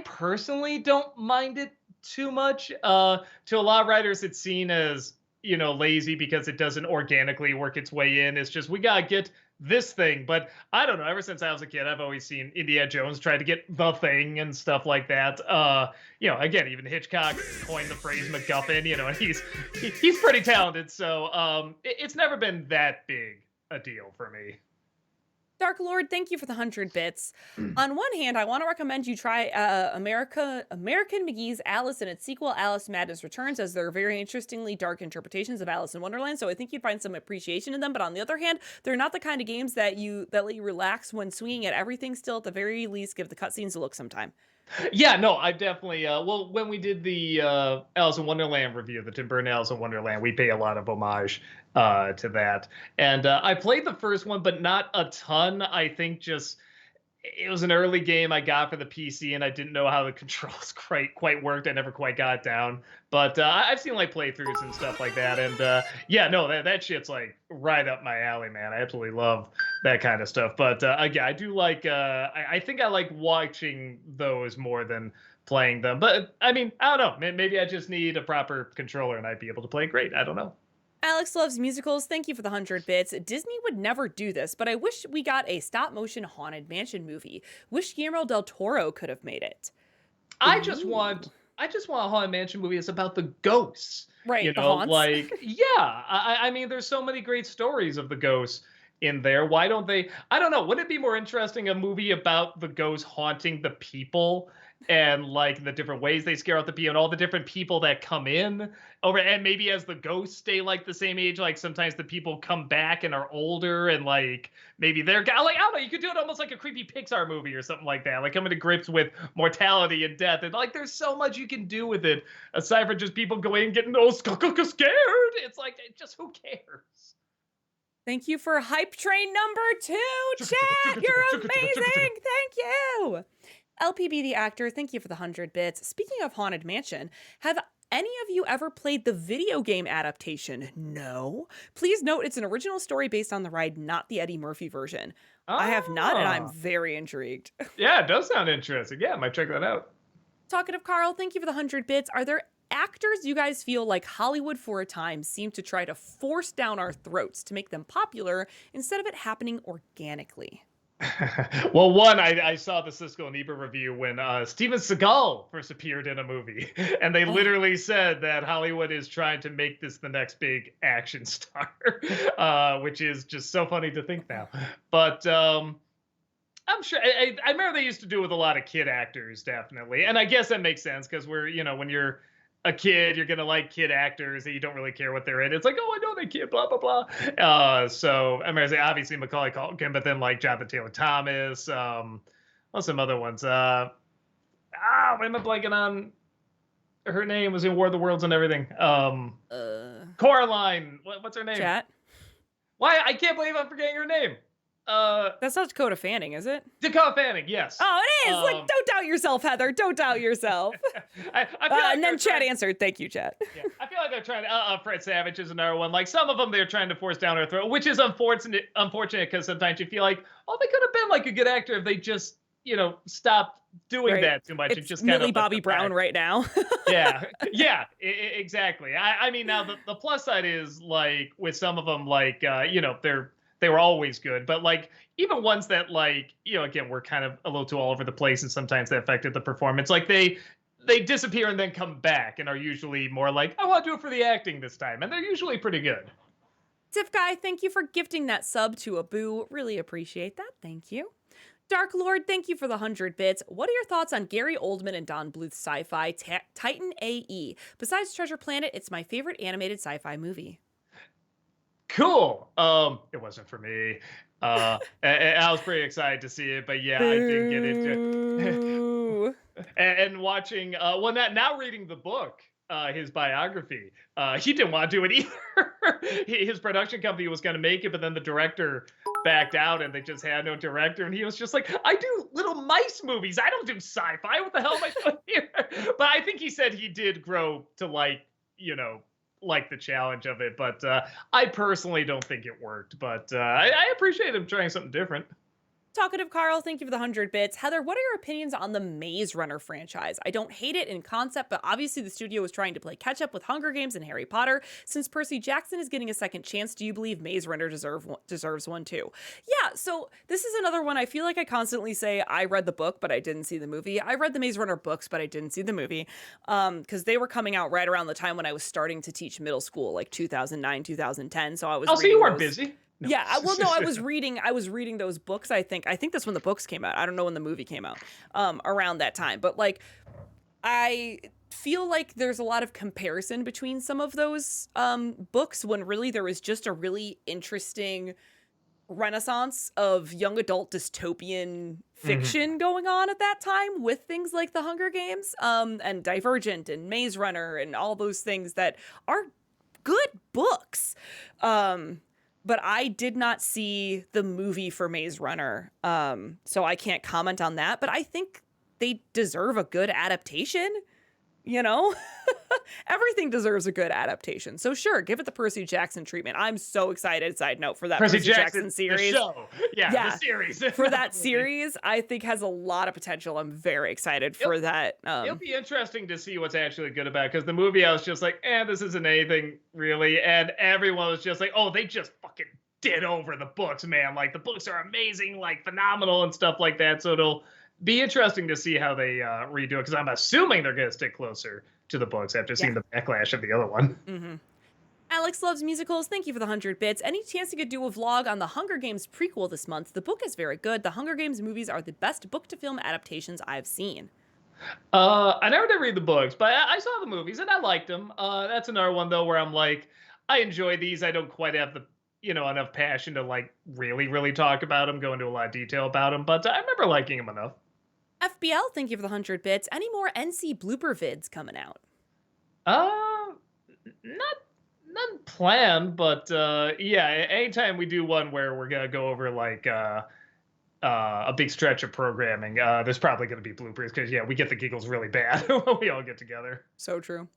personally don't mind it too much. To a lot of writers, it's seen as, lazy because it doesn't organically work its way in. It's just, we gotta get this thing. But I don't know, ever since I was a kid, I've always seen Indiana Jones try to get the thing and stuff like that. Again, even Hitchcock coined the phrase MacGuffin, and he's pretty talented. So it's never been that big a deal for me. Dark Lord, thank you for the 100 bits. On one hand, I want to recommend you try American McGee's Alice and its sequel, Alice Madness Returns, as they're very interestingly dark interpretations of Alice in Wonderland. So I think you'd find some appreciation in them. But on the other hand, they're not the kind of games that let you relax when swinging at everything. Still, at the very least, give the cutscenes a look sometime. Yeah, no, I definitely. When we did the Alice in Wonderland review, the Tim Burton Alice in Wonderland, we pay a lot of homage to that. And I played the first one, but not a ton. I think just it was an early game I got for the PC, and I didn't know how the controls quite worked. I never quite got it down. But I've seen like playthroughs and stuff like that, and that shit's like right up my alley, man. I absolutely love that kind of stuff. But again, I do like. I think I like watching those more than playing them. But I mean, I don't know. Maybe I just need a proper controller, and I'd be able to play great. I don't know. Alex loves musicals. Thank you for the 100 bits. Disney would never do this, but I wish we got a stop-motion Haunted Mansion movie. Wish Guillermo del Toro could have made it. I just want a Haunted Mansion movie that's about the ghosts. Right, the haunts. I mean, there's so many great stories of the ghosts in there. Why don't they? I don't know. Wouldn't it be more interesting a movie about the ghosts haunting the people and like the different ways they scare out the people and all the different people that come in over, and maybe as the ghosts stay like the same age, like sometimes the people come back and are older and like maybe they're like, I don't know, you could do it almost like a creepy Pixar movie or something like that, like coming to grips with mortality and death, and like there's so much you can do with it aside from just people going and getting scared. It's like, just who cares? Thank you for Hype Train number 2, chat. You're amazing. Thank you. LPB the actor, thank you for the 100 bits. Speaking of Haunted Mansion, have any of you ever played the video game adaptation? No. Please note it's an original story based on the ride, not the Eddie Murphy version. I have not, and I'm Ah. very intrigued. Yeah, it does sound interesting. Yeah, I might check that out. Talkative Carl, thank you for the 100 bits. Are there actors you guys feel like Hollywood for a time seemed to try to force down our throats to make them popular instead of it happening organically? Well, one, I saw the Siskel and Ebert review when Steven Seagal first appeared in a movie, and they Oh. literally said that Hollywood is trying to make this the next big action star, which is just so funny to think now. But I'm sure I remember they used to do it with a lot of kid actors, definitely, and I guess that makes sense because when you're a kid, you're gonna like kid actors that you don't really care what they're in. It's like, oh, I know that kid, blah blah blah. So I mean, obviously Macaulay Culkin, but then like Jonathan Taylor Thomas, what's some other ones? Why am I blanking on her name? Was in War of the Worlds and everything. Coraline, what's her name? Chat? Why I can't believe I'm forgetting her name. That's not Dakota Fanning, is it? Dakota Fanning, yes. Oh, it is! Like, don't doubt yourself, Heather. Don't doubt yourself. I feel like And they're then Chat trying- answered. Thank you, Chat. Yeah, I feel like they're trying to. Fred Savage is another one. Like some of them, they're trying to force down our throat, which is unfortunate. Unfortunate because sometimes you feel like, oh, they could have been like a good actor if they just, stopped doing Right. that too much and It's just kind Millie of Bobby Brown right now. yeah, exactly. I mean, now the plus side is like with some of them, like they were always good, but like even ones that like again were kind of a little too all over the place, and sometimes that affected the performance. Like they disappear and then come back and are usually more like, I want to do it for the acting this time, and they're usually pretty good. Tiff Guy, thank you for gifting that sub to Abu. Really appreciate that. Thank you. Dark Lord, thank you for the 100 bits. What are your thoughts on Gary Oldman and Don Bluth's sci-fi Titan AE? Besides Treasure Planet, it's my favorite animated sci-fi movie. Cool. It wasn't for me. I was pretty excited to see it, but yeah, I didn't get into it. Boo. And watching now reading the book, his biography, he didn't want to do it either. His production company was going to make it, but then the director backed out and they just had no director, and he was just like, I do little mice movies, I don't do sci-fi, what the hell am I doing here? But I think he said he did grow to like the challenge of it, but I personally don't think it worked, but I appreciate him trying something different. Talkative Carl, thank you for the 100 bits. Heather, what are your opinions on the Maze Runner franchise? I don't hate it in concept, but obviously the studio is trying to play catch up with Hunger Games and Harry Potter. Since Percy Jackson is getting a second chance, do you believe Maze Runner deserves one too? Yeah, so this is another one. I feel like I constantly say I read the book, but I didn't see the movie. I read the Maze Runner books, but I didn't see the movie because they were coming out right around the time when I was starting to teach middle school, like 2009, 2010. So I was. Oh, so you weren't those. busy? No. Yeah, well, no, I was reading those books. I think that's when the books came out. I don't know when the movie came out, around that time. But like, I feel like there's a lot of comparison between some of those books when really there was just a really interesting renaissance of young adult dystopian fiction going on at that time with things like The Hunger Games, and Divergent and Maze Runner and all those things that are good books. But I did not see the movie for Maze Runner, so I can't comment on that. But I think they deserve a good adaptation, Everything deserves a good adaptation. So sure, give it the Percy Jackson treatment. I'm so excited, side note, for that Percy Jackson series. The show. Yeah, the series. For that series, I think has a lot of potential. I'm very excited for that. It'll be interesting to see what's actually good about it, because the movie I was just like, this isn't anything really. And everyone was just like, oh, they just fucking did over the books, man. Like, the books are amazing, like phenomenal and stuff like that. So it'll be interesting to see how they redo it, because I'm assuming they're going to stick closer to the books after seeing the backlash of the other one. Mm-hmm. Alex loves musicals. Thank you for the 100 bits. Any chance you could do a vlog on the Hunger Games prequel this month? The book is very good. The Hunger Games movies are the best book-to-film adaptations I've seen. I never did read the books, but I saw the movies and I liked them. That's another one though where I'm like, I enjoy these. I don't quite have the enough passion to like really talk about them, go into a lot of detail about them, but I remember liking them enough. FBL, thank you for the 100 bits. Any more NC blooper vids coming out? None planned, but anytime we do one where we're gonna go over like a big stretch of programming, there's probably gonna be bloopers, because we get the giggles really bad when we all get together. So true.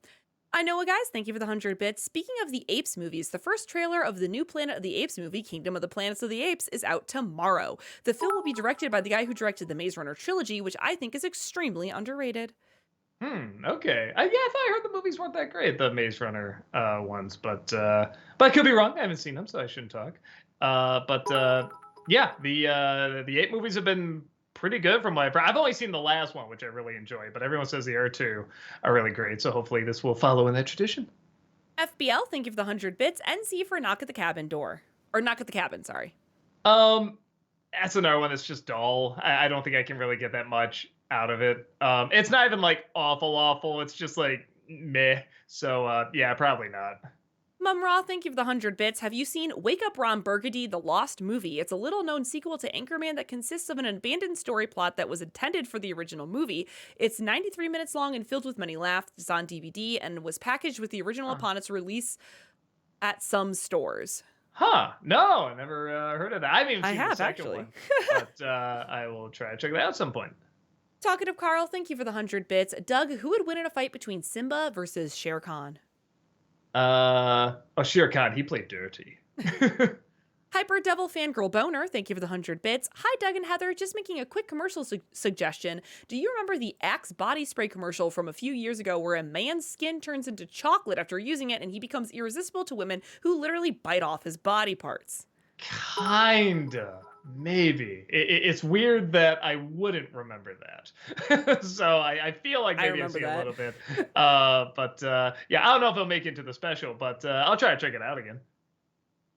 I know, guys. Thank you for the 100 bits. Speaking of the Apes movies, the first trailer of the new Planet of the Apes movie, Kingdom of the Planets of the Apes, is out tomorrow. The film will be directed by the guy who directed the Maze Runner trilogy, which I think is extremely underrated. Okay. Yeah, I thought I heard the movies weren't that great, the Maze Runner ones, but I could be wrong. I haven't seen them, so I shouldn't talk. But yeah, the eight movies have been pretty good from my. I've only seen the last one, which I really enjoy, but everyone says the other two are really great. So hopefully this will follow in that tradition. FBL, thank you for the 100 bits. NC for Knock at the Cabin door. Or Knock at the Cabin, sorry. Um, that's another one that's just dull. I don't think I can really get that much out of it. It's not even like awful. It's just like meh. So yeah, probably not. Mumra, thank you for the 100 bits. Have you seen Wake Up Ron Burgundy, The Lost Movie? It's a little-known sequel to Anchorman that consists of an abandoned story plot that was intended for the original movie. It's 93 minutes long and filled with many laughs. It's on DVD and was packaged with the original upon its release at some stores. Huh? No, I never heard of that. I haven't even seen the second actually. one, but I will try to check that out at some point. Talkative Carl, thank you for the 100 bits. Doug, who would win in a fight between Simba versus Shere Khan? Shere Khan, he played dirty. Hyper Devil Fangirl Boner, thank you for the 100 bits. Hi, Doug and Heather, just making a quick commercial suggestion. Do you remember the Axe body spray commercial from a few years ago where a man's skin turns into chocolate after using it and he becomes irresistible to women who literally bite off his body parts? Kinda. Maybe. It's weird that I wouldn't remember that. So I feel like maybe I've seen a little bit. But yeah, I don't know if it'll make it into the special, but I'll try to check it out again.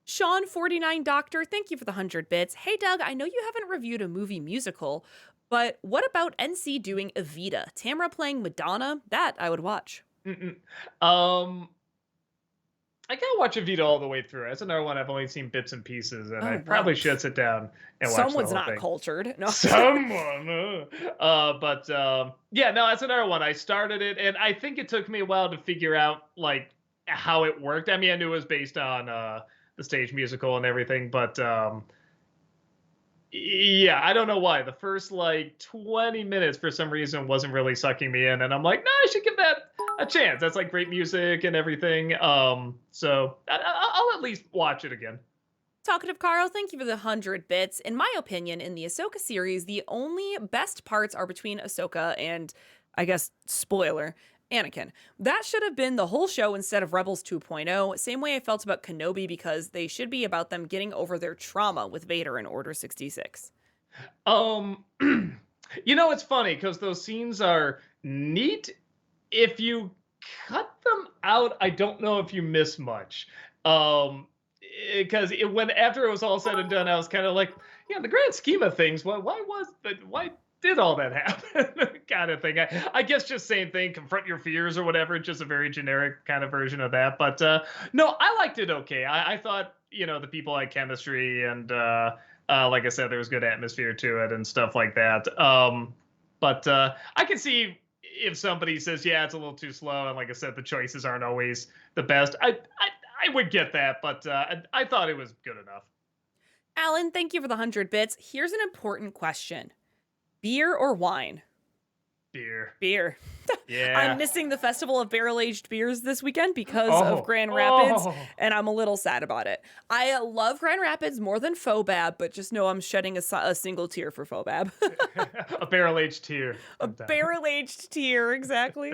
Sean49 Doctor, thank you for the 100 bits. Hey, Doug, I know you haven't reviewed a movie musical, but what about NC doing Evita? Tamra playing Madonna? That I would watch. I can't watch Evita all the way through. That's another one I've only seen bits and pieces, and I probably should sit down and watch Someone's the whole not thing. cultured. No. Someone. But yeah, no, that's another one. I started it, and I think it took me a while to figure out like how it worked. I mean, I knew it was based on the stage musical and everything, but yeah, I don't know why. The first like 20 minutes for some reason wasn't really sucking me in, and I'm like, no, I should give that a chance. That's like great music and everything. So I'll at least watch it again. Talkative Carl, thank you for the 100 bits. In my opinion, in the Ahsoka series, the only best parts are between Ahsoka and, I guess, spoiler, Anakin. That should have been the whole show instead of Rebels 2.0. Same way I felt about Kenobi, because they should be about them getting over their trauma with Vader in Order 66. You know, it's funny because those scenes are neat. If you cut them out, I don't know if you miss much. Because when after it was all said and done, I was kind of like, yeah, in the grand scheme of things, why did all that happen? Kind of thing. I guess just same thing, confront your fears or whatever. Just a very generic kind of version of that. But no, I liked it okay. I thought, you know, the people had chemistry and like I said, there was good atmosphere to it and stuff like that. But I can see if somebody says, yeah, it's a little too slow, and like I said, the choices aren't always the best. I would get that, but I thought it was good enough. Alan, thank you for the 100 bits. Here's an important question. Beer or wine? Beer. Yeah. I'm missing the Festival of Barrel-Aged Beers this weekend because of Grand Rapids, and I'm a little sad about it. I love Grand Rapids more than Fobab, but just know I'm shedding a single tear for Fobab. A barrel-aged tear. A barrel-aged tear, exactly.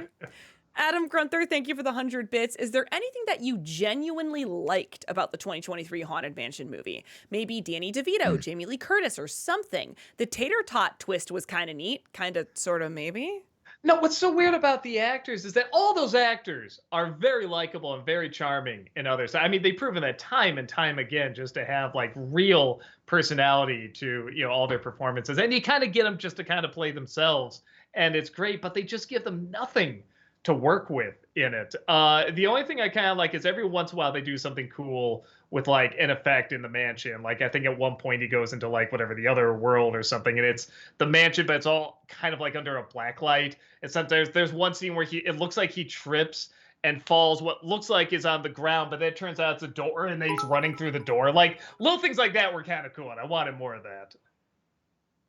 Adam Grunther, thank you for the 100 bits. Is there anything that you genuinely liked about the 2023 Haunted Mansion movie? Maybe Danny DeVito, Jamie Lee Curtis, or something. The tater tot twist was kind of neat. Kind of, sort of, maybe? No, what's so weird about the actors is that all those actors are very likable and very charming in others. I mean, they've proven that time and time again, just to have like real personality to, you know, all their performances. And you kind of get them just to kind of play themselves. And it's great, but they just give them nothing to work with in it. The only thing I kind of like is every once in a while they do something cool with like an effect in the mansion. Like I think at one point he goes into like whatever the other world or something, and it's the mansion, but it's all kind of like under a black light. And sometimes there's one scene where it looks like he trips and falls what looks like is on the ground, but then it turns out it's a door, and then he's running through the door. Like little things like that were kind of cool, and I wanted more of that.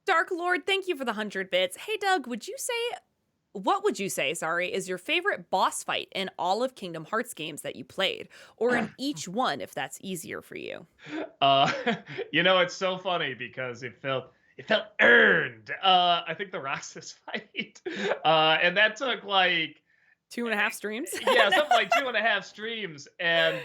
Dark Lord, thank you for the 100 bits. Hey, Doug, would you say What would you say, sorry, is your favorite boss fight in all of Kingdom Hearts games that you played? Or in each one, if that's easier for you? Uh, it's so funny because it felt earned. I think the Roxas fight, and that took like 2.5 streams? yeah, something like 2.5 streams, and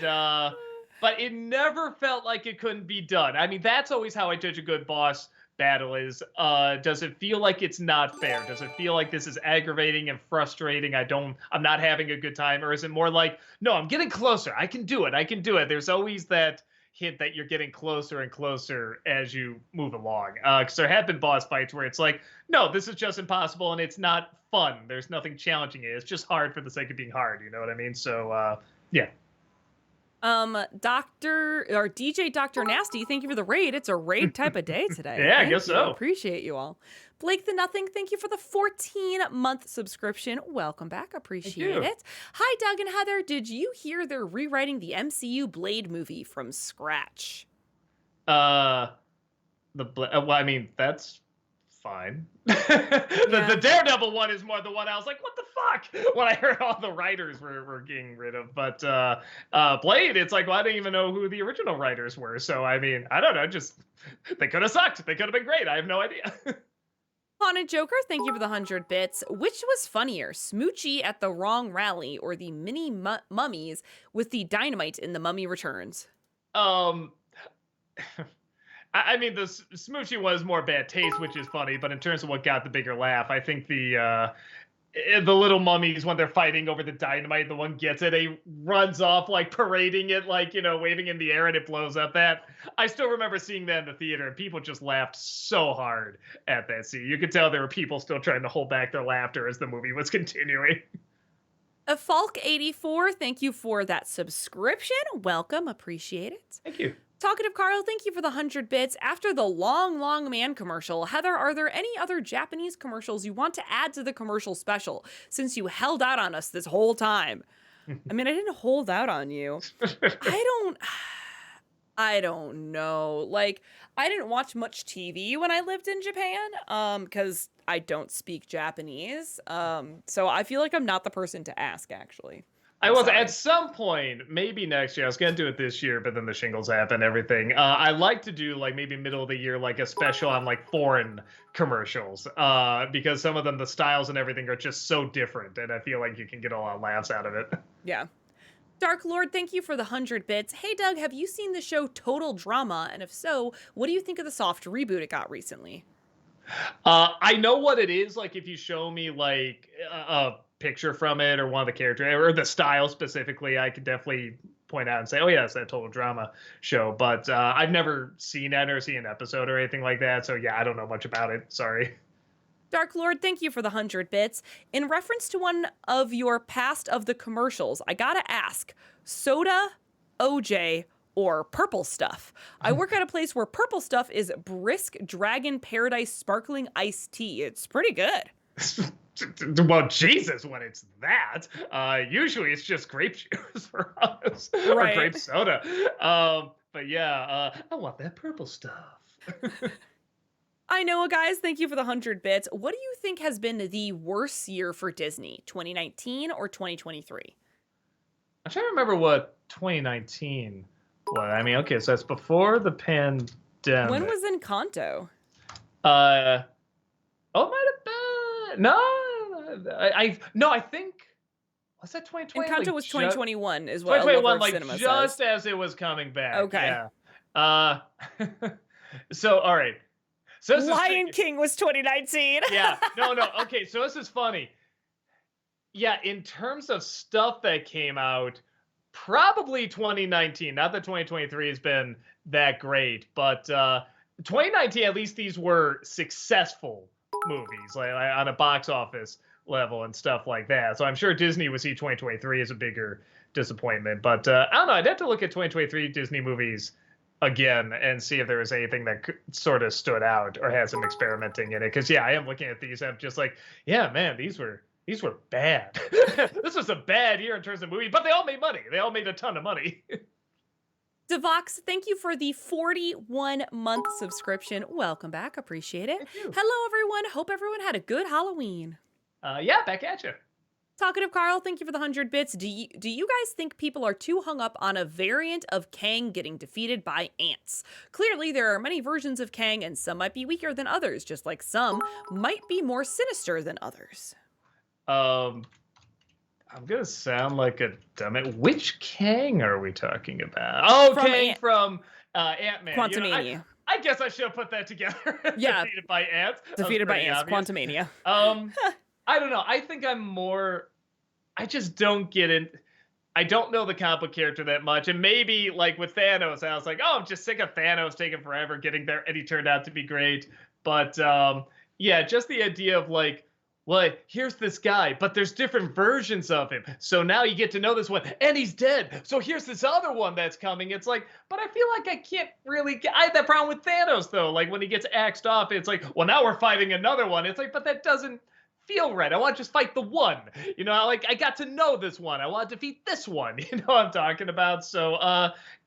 but it never felt like it couldn't be done. I mean, that's always how I judge a good boss battle is does it feel like it's not fair? Does it feel like this is aggravating and frustrating? I'm not having a good time, or is it more like, no, I'm getting closer. I can do it. I can do it. There's always that hint that you're getting closer and closer as you move along. Because there have been boss fights where it's like, no, this is just impossible and it's not fun. There's nothing challenging it. It's just hard for the sake of being hard. You know what I mean? So, yeah. Dr. or DJ Dr. Nasty, thank you for the raid. It's a raid type of day today. Yeah, I Thank guess you. so. Appreciate you all. Blake the Nothing, thank you for the 14-month subscription. Welcome back. Appreciate you. it. Hi, Doug and Heather. Did you hear they're rewriting the MCU Blade movie from scratch? Well, I mean, that's fine. The Daredevil one is more the one I was like, what the fuck? When I heard all the writers were getting rid of. But Blade, it's like, well, I didn't even know who the original writers were. So, I mean, I don't know. Just, they could have sucked. They could have been great. I have no idea. Haunted Joker, thank you for the 100 bits. Which was funnier, Smoochie at the wrong rally or the mini mummies with the dynamite in The Mummy Returns? I mean, the Smoochie was more bad taste, which is funny. But in terms of what got the bigger laugh, I think the little mummies, when they're fighting over the dynamite, the one gets it, he runs off like parading it, like, waving in the air, and it blows up. That I still remember seeing that in the theater, and people just laughed so hard at that scene. You could tell there were people still trying to hold back their laughter as the movie was continuing. Falk84, thank you for that subscription. Welcome, appreciate it. Thank you. Talkative Carl, thank you for the 100 bits. After the long man commercial, Heather, are there any other Japanese commercials you want to add to the commercial special since you held out on us this whole time? I mean, I didn't hold out on you. I don't know. Like, I didn't watch much TV when I lived in Japan, because I don't speak Japanese. So I feel like I'm not the person to ask, actually. I was at some point, maybe next year. I was gonna do it this year, but then the shingles happened, everything. I like to do like maybe middle of the year, like a special on like foreign commercials, because some of them, the styles and everything are just so different, and I feel like you can get a lot of laughs out of it. Yeah. Dark Lord, thank you for the 100 bits. Hey Doug, have you seen the show Total Drama? And if so, what do you think of the soft reboot it got recently? I know what it is. Like if you show me like a picture from it or one of the characters or the style specifically, I could definitely point out and say, oh yeah, it's that Total Drama show. But I've never seen it or seen an episode or anything like that. So yeah, I don't know much about it. Sorry. Dark Lord, thank you for the 100 bits. In reference to one of your past of the commercials, I gotta ask, soda, OJ, or purple stuff? I work at a place where purple stuff is Brisk Dragon Paradise Sparkling Iced Tea. It's pretty good. Well, Jesus, when it's that, usually it's just grape juice for us, right. Or grape soda. But yeah, I want that purple stuff. I know, guys. Thank you for the 100 bits. What do you think has been the worst year for Disney, 2019 or 2023? I'm trying to remember what 2019 was. I mean, okay, so that's before the pandemic. When was Encanto? Oh, it might have been. No, I think. Was that 2020? Encanto like was 2021 is what 2021, like Cinema just says. as it was coming back. Okay. Yeah. So, all right. So Lion King was 2019. Yeah. No. Okay, so this is funny. Yeah, in terms of stuff that came out, probably 2019. Not that 2023 has been that great, but 2019, at least these were successful movies, like on a box office level and stuff like that. So I'm sure Disney would see 2023 as a bigger disappointment. But I don't know. I'd have to look at 2023 Disney movies again and see if there was anything that sort of stood out or had some experimenting in it. Because yeah, I am looking at these. I'm just like, yeah, man, these were bad. This was a bad year in terms of movies, but they all made money. They all made a ton of money. Devox, thank you for the 41-month subscription. Welcome back. Appreciate it. Hello, everyone. Hope everyone had a good Halloween. Yeah, back at you. Talkative Carl, thank you for the 100 bits. Do you guys think people are too hung up on a variant of Kang getting defeated by ants? Clearly, there are many versions of Kang, and some might be weaker than others, just like some might be more sinister than others. Um, I'm gonna sound like a dumbass. Which Kang are we talking about? Oh, From Kang from Ant-Man. Quantumania. I guess I should have put that together. Yeah. Defeated by ants. That was Defeated by pretty ants, obvious. Quantumania. I don't know. I think I'm more. I just don't get in. I don't know the comic book character that much, and maybe like with Thanos, I was like, oh, I'm just sick of Thanos taking forever getting there, and he turned out to be great. But yeah, just the idea of like, well, here's this guy, but there's different versions of him. So now you get to know this one, and he's dead. So here's this other one that's coming. It's like, but I feel like I can't really. I had that problem with Thanos though. Like when he gets axed off, it's like, well, now we're fighting another one. It's like, but that doesn't feel right. I want to just fight the one. You know, like I got to know this one. I want to defeat this one. You know what I'm talking about? So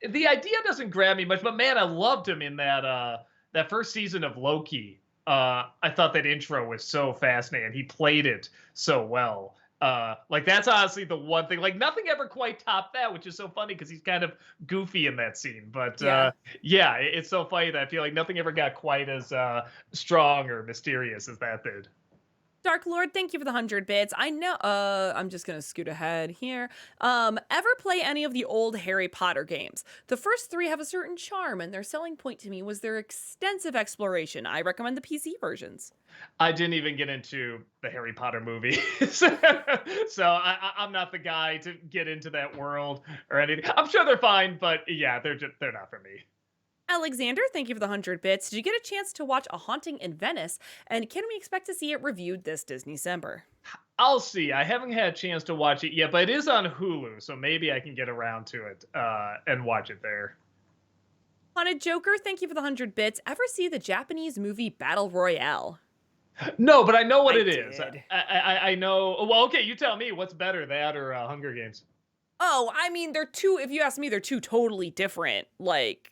the idea doesn't grab me much, but man, I loved him in that first season of Loki. I thought that intro was so fascinating. He played it so well. Like that's honestly the one thing. Like nothing ever quite topped that, which is so funny because he's kind of goofy in that scene. But yeah, it's so funny that I feel like nothing ever got quite as strong or mysterious as that did. Dark Lord, thank you for the 100 bits. I know, I'm just gonna scoot ahead here. Ever play any of the old Harry Potter games? The first three have a certain charm, and their selling point to me was their extensive exploration. I recommend the PC versions. I didn't even get into the Harry Potter movies, so I'm not the guy to get into that world or anything. I'm sure they're fine, but yeah, they're not for me. Alexander, thank you for the 100 bits. Did you get a chance to watch A Haunting in Venice? And can we expect to see it reviewed this Disney December? I'll see. I haven't had a chance to watch it yet, but it is on Hulu, so maybe I can get around to it and watch it there. Haunted Joker, thank you for the 100 bits. Ever see the Japanese movie Battle Royale? No, but I know what it is. did. I know. Well, okay, you tell me what's better, that or Hunger Games? Oh, I mean, they're two, if you ask me, they're two totally different, like,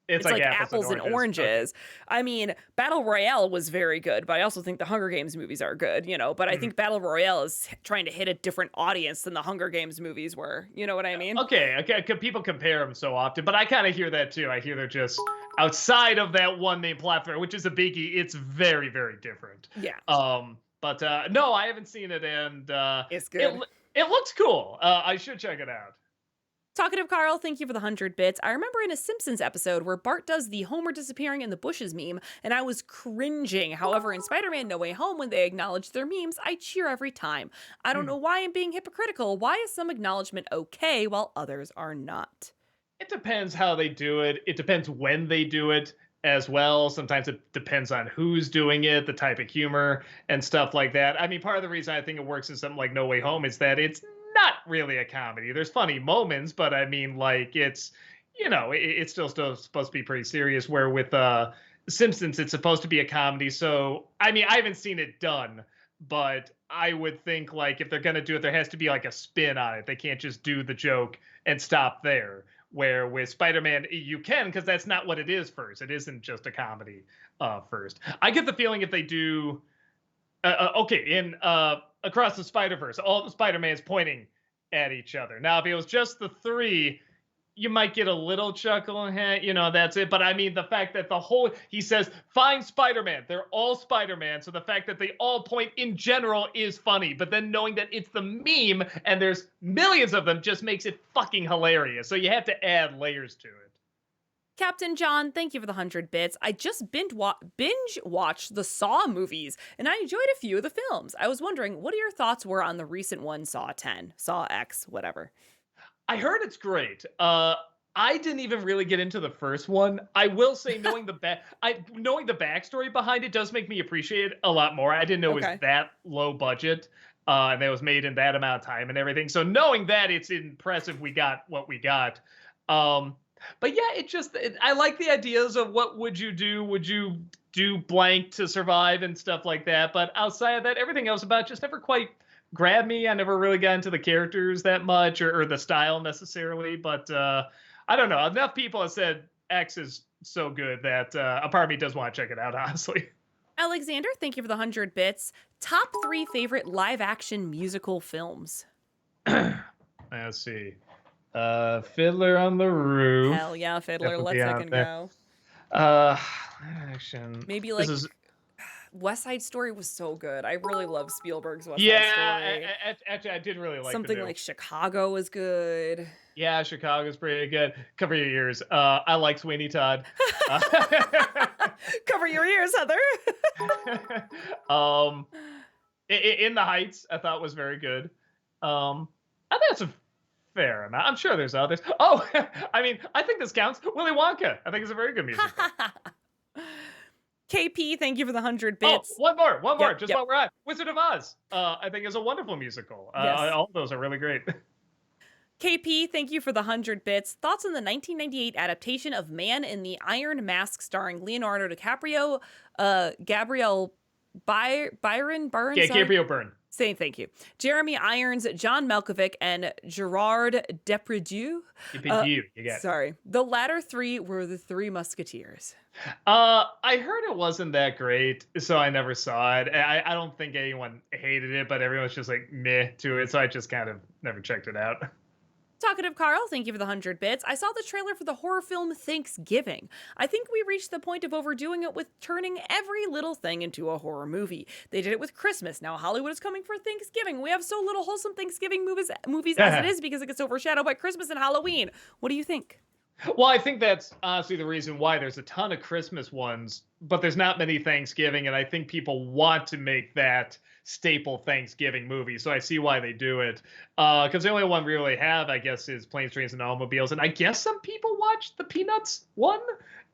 it's like apples and oranges. I mean, Battle Royale was very good, but I also think the Hunger Games movies are good, you know, but I think Battle Royale is trying to hit a different audience than the Hunger Games movies were. You know what I mean? Okay. People compare them so often, but I kind of hear that too. I hear they're just outside of that one main platform, which is a biggie. It's very, very different. Yeah. But no, I haven't seen it, and it's good. It looks cool. I should check it out. Talkative Carl, thank you for the 100 bits. I remember in a Simpsons episode where Bart does the Homer disappearing in the bushes meme, and I was cringing. However, in Spider-Man No Way Home, when they acknowledge their memes, I cheer every time. I don't know why I'm being hypocritical. Why is some acknowledgement okay while others are not? It depends how they do it. It depends when they do it as well. Sometimes it depends on who's doing it, the type of humor and stuff like that. I mean, part of the reason I think it works in something like No Way Home is that it's not really a comedy. There's funny moments, but I mean, like it's, you know, it's still supposed to be pretty serious. Where with Simpsons, it's supposed to be a comedy. So I mean, I haven't seen it done, but I would think like if they're gonna do it, there has to be like a spin on it. They can't just do the joke and stop there. Where with Spider-Man, you can, because that's not what it is first. It isn't just a comedy first. I get the feeling if they do, in Across the Spider-Verse, all the Spider-Mans pointing at each other. Now, if it was just the three, you might get a little chuckle, you know, that's it. But I mean, the fact that he says, find Spider-Man. They're all Spider-Man. So the fact that they all point in general is funny. But then knowing that it's the meme and there's millions of them just makes it fucking hilarious. So you have to add layers to it. Captain John, thank you for the 100 bits. I just binge watched the Saw movies, and I enjoyed a few of the films. I was wondering what your thoughts were on the recent one, Saw 10, Saw X, whatever. I heard it's great. I didn't even really get into the first one. I will say, knowing the backstory behind it does make me appreciate it a lot more. I didn't know it was that low budget, and that it was made in that amount of time and everything. So knowing that, it's impressive we got what we got. But yeah, I like the ideas of what would you do? Would you do blank to survive and stuff like that? But outside of that, everything else about it just never quite grabbed me. I never really got into the characters that much or the style necessarily. But I don't know. Enough people have said X is so good that a part of me does want to check it out, honestly. Alexander, thank you for the 100 bits. Top 3 favorite live action musical films. Let's see. Fiddler on the Roof. Hell yeah, Fiddler. Definitely Let's on second there. go. Action. Maybe This like is West Side Story was so good. I really love Spielberg's West Side yeah. Story. Actually, I did really like the Something new. like Chicago was good. Yeah, Chicago's pretty good. Cover your ears. I like Sweeney Todd. Cover your ears, Heather. In the Heights, I thought was very good. I think that's a fair amount. I'm sure there's others. Oh, I mean, I think this counts. Willy Wonka. I think it's a very good musical. KP, thank you for the 100 Oh, bits. one more. Yep, Just yep. while we're at Wizard of Oz. I think is a wonderful musical. Yes. All of those are really great. KP, thank you for the 100 bits. Thoughts on the 1998 adaptation of Man in the Iron Mask starring Leonardo DiCaprio, Gabrielle Byron? Yeah, Sorry. Gabriel Byrne. Saying thank you. Jeremy Irons, John Malkovich, and Gerard Depardieu. You got it. Sorry. The latter 3 were the 3 Musketeers. I heard it wasn't that great, so I never saw it. I don't think anyone hated it, but everyone's just like meh to it, so I just kind of never checked it out. Talkative Carl, thank you for the 100 bits. I saw the trailer for the horror film Thanksgiving. I think we reached the point of overdoing it with turning every little thing into a horror movie. They did it with Christmas. Now Hollywood is coming for Thanksgiving. We have so little wholesome Thanksgiving movies as it is because it gets overshadowed by Christmas and Halloween. What do you think? Well, I think that's honestly the reason why there's a ton of Christmas ones, but there's not many Thanksgiving, and I think people want to make that staple Thanksgiving movie, so I see why they do it. Because the only one we really have, I guess, is Planes, Trains, and Automobiles, and I guess some people watch the Peanuts one.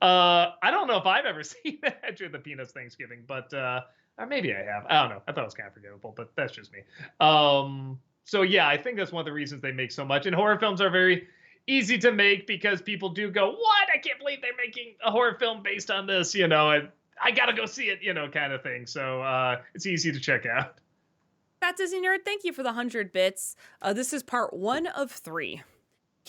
I don't know if I've ever seen that during the Peanuts Thanksgiving, but or maybe I have. I don't know. I thought it was kind of forgettable, but that's just me. So yeah, I think that's one of the reasons they make so much, and horror films are very easy to make because people do go, what? I can't believe they're making a horror film based on this, and I gotta go see it, kind of thing. So it's easy to check out. Fat Disney Nerd, thank you for the 100 bits. This is part 1 of 3.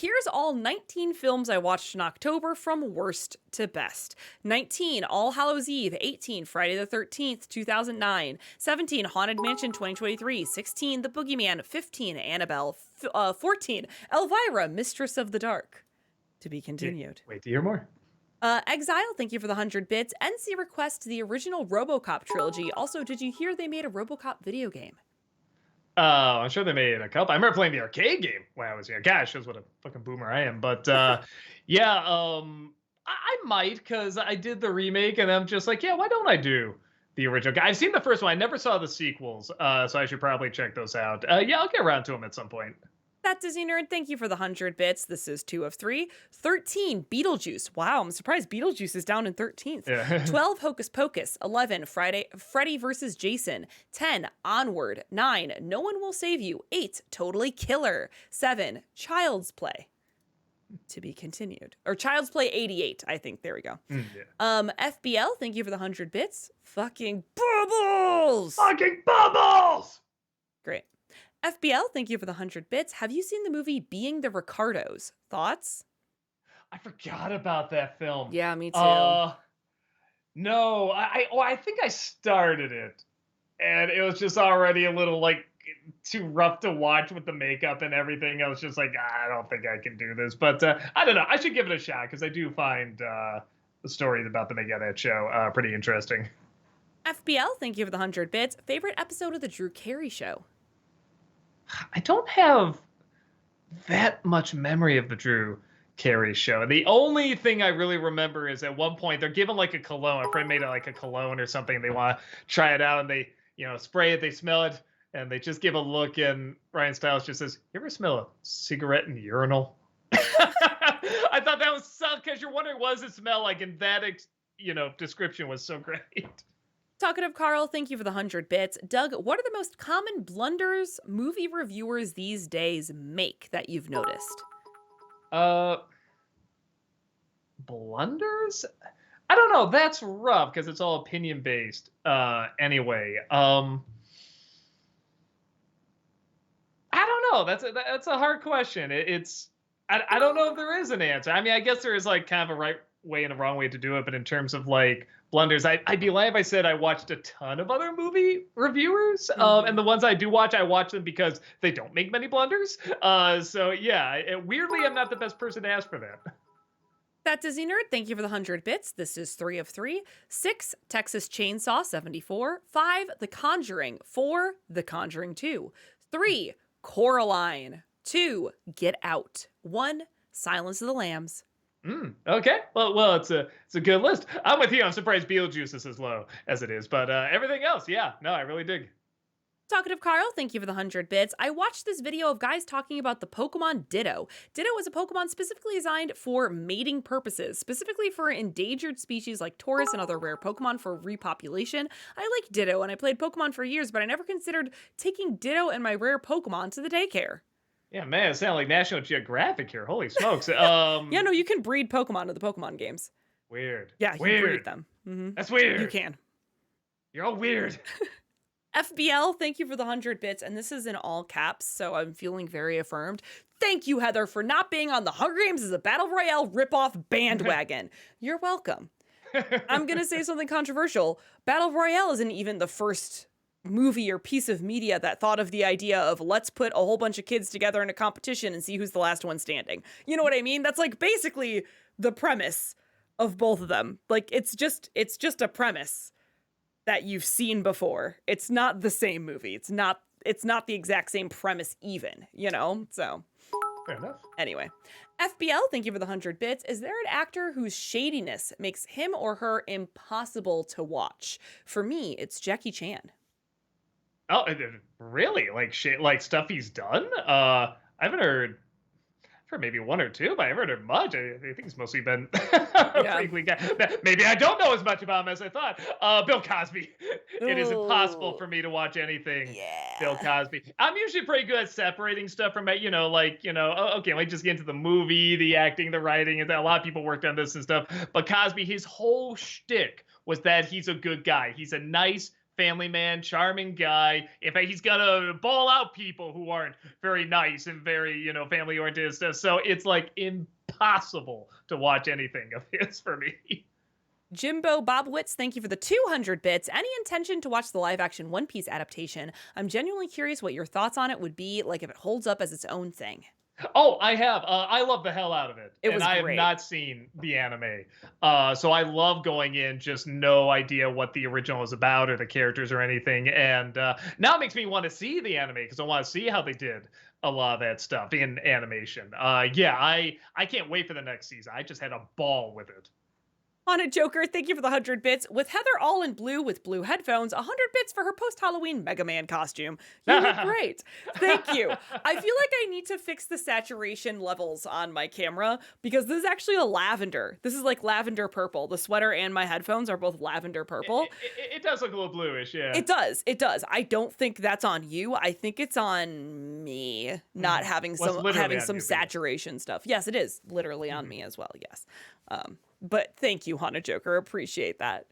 Here's all 19 films I watched in October from worst to best. 19, All Hallows Eve. 18, Friday the 13th, 2009. 17, Haunted Mansion 2023. 16, The Boogeyman. 15, Annabelle. 14, Elvira, Mistress of the Dark. To be continued. Wait to hear more. Exile, thank you for the 100 bits. NC Request, the original RoboCop trilogy. Also, did you hear they made a RoboCop video game? I'm sure they made a couple. I remember playing the arcade game when I was young. Gosh, shows what a fucking boomer I am. But yeah, I might, because I did the remake, and I'm just like, yeah, why don't I do the original? I've seen the first one. I never saw the sequels, so I should probably check those out. Yeah, I'll get around to them at some point. That Disney Nerd, thank you for the 100 bits. This is 2 of 3. 13, Beetlejuice. Wow, I'm surprised Beetlejuice is down in 13th. Yeah. 12, Hocus Pocus. 11, Freddy vs. Jason. 10, Onward. 9, No One Will Save You. 8, Totally Killer. 7, Child's Play. To be continued. Or Child's Play 88, I think. There we go. Yeah. FBL, thank you for the 100 bits. Fucking Bubbles! Fucking Bubbles! Great. FBL, thank you for the 100 bits. Have you seen the movie Being the Ricardos? Thoughts? I forgot about that film. Yeah, me too. No, I think I started it, and it was just already a little too rough to watch with the makeup and everything. I was just like, I don't think I can do this. But I don't know. I should give it a shot because I do find the stories about the making of that show pretty interesting. FBL, thank you for the 100 bits. Favorite episode of the Drew Carey Show? I don't have that much memory of the Drew Carey Show. The only thing I really remember is at one point they're given a cologne. A friend made a cologne or something. And they want to try it out, and they spray it, they smell it, and they just give a look. And Ryan Stiles just says, "You ever smell a cigarette in the urinal?" I thought that was something because you're wondering what does it smell like, and that description was so great. Talkative Carl, thank you for the 100 bits. Doug, what are the most common blunders movie reviewers these days make that you've noticed? Blunders? I don't know. That's rough because it's all opinion based. Anyway, I don't know. That's a hard question. I don't know if there is an answer. I mean, I guess there is kind of a way in the wrong way to do it, but in terms of like blunders, I'd be lying if I said I watched a ton of other movie reviewers. Mhm. And the ones I watch them because they don't make many blunders. So yeah, weirdly, I'm not the best person to ask for that. That Disney Nerd, thank you for the 100 bits. This is 3 of 3. 6, Texas Chainsaw 74. 5, The Conjuring. 4, The Conjuring 2. 3, Coraline. 2, Get Out. 1, Silence of the Lambs. Okay. Well, it's a good list. I'm with you. I'm surprised Beetlejuice is as low as it is, but everything else, yeah, no, I really dig. Talkative Carl, thank you for the 100 bits. I watched this video of guys talking about the Pokemon Ditto. Ditto is a Pokemon specifically designed for mating purposes, specifically for endangered species like Tauros and other rare Pokemon for repopulation. I like Ditto and I played Pokemon for years, but I never considered taking Ditto and my rare Pokemon to the daycare. Yeah, man, it sounds like National Geographic here. Holy smokes. Yeah, no, you can breed Pokemon in the Pokemon games. Weird. Yeah, you weird. breed them. That's weird. You can. You're all weird. FBL, thank you for the 100 bits, and this is in all caps, so I'm feeling very affirmed. Thank you, Heather, for not being on the Hunger Games as a Battle Royale ripoff bandwagon. You're welcome. I'm going to say something controversial. Battle Royale isn't even the first movie or piece of media that thought of the idea of let's put a whole bunch of kids together in a competition and see who's the last one standing. You know what I mean? That's like basically the premise of both of them. Like it's just a premise that you've seen before. It's not the same movie. It's not the exact same premise even, you know? So fair enough. Anyway, FBL, thank you for the 100 bits. Is there an actor whose shadiness makes him or her impossible to watch? For me, it's Jackie Chan. Oh, really? Like stuff he's done? I haven't heard for maybe one or two, but I haven't heard much. I think he's mostly been frankly guy. Maybe I don't know as much about him as I thought. Bill Cosby. It is impossible for me to watch anything Bill Cosby. I'm usually pretty good at separating stuff from it, okay, like just get into the movie, the acting, the writing, and a lot of people worked on this and stuff. But Cosby, his whole shtick was that he's a good guy. He's a nice family man, charming guy. In fact, he's gonna ball out people who aren't very nice and very, family oriented and stuff. So it's like impossible to watch anything of his for me. Jimbo Bobwitz, thank you for the 200 bits. Any intention to watch the live action One Piece adaptation? I'm genuinely curious what your thoughts on it would be, like if it holds up as its own thing. Oh, I have. I love the hell out of it. It was I great. have not seen the anime. So I love going in, just no idea what the original is about or the characters or anything. And now it makes me want to see the anime because I want to see how they did a lot of that stuff in animation. Yeah, I can't wait for the next season. I just had a ball with it. Haunted Joker, thank you for the 100 bits. With Heather all in blue with blue headphones, 100 bits for her post-Halloween Mega Man costume. You look great. Thank you. I feel like I need to fix the saturation levels on my camera because this is actually a lavender. This is like lavender purple. The sweater and my headphones are both lavender purple. It does look a little bluish, yeah. It does. It does. I don't think that's on you. I think it's on me not having some saturation stuff. Yes, it is literally on me as well. Yes. But thank you, Haunted Joker. Appreciate that.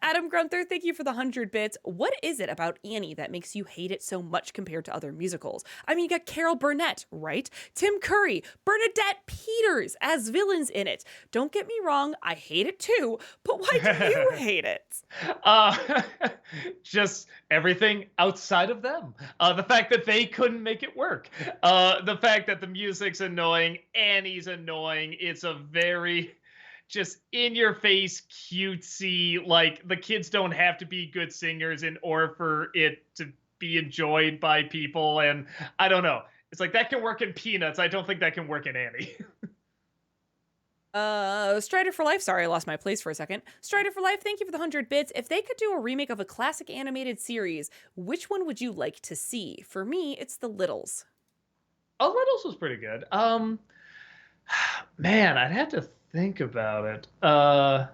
Adam Grunther, thank you for the 100 bits. What is it about Annie that makes you hate it so much compared to other musicals? I mean, you got Carol Burnett, right? Tim Curry, Bernadette Peters as villains in it. Don't get me wrong, I hate it too, but why do you hate it? Just everything outside of them. The fact that they couldn't make it work. The fact that the music's annoying, Annie's annoying. It's a very just in your face, cutesy, like the kids don't have to be good singers in order for it to be enjoyed by people. And I don't know. It's like that can work in Peanuts. I don't think that can work in Annie. Strider for Life. Sorry, I lost my place for a second. Strider for Life, thank you for the 100 bits. If they could do a remake of a classic animated series, which one would you like to see? For me, it's The Littles. Oh, Littles was pretty good. Man, I'd have to think about it. I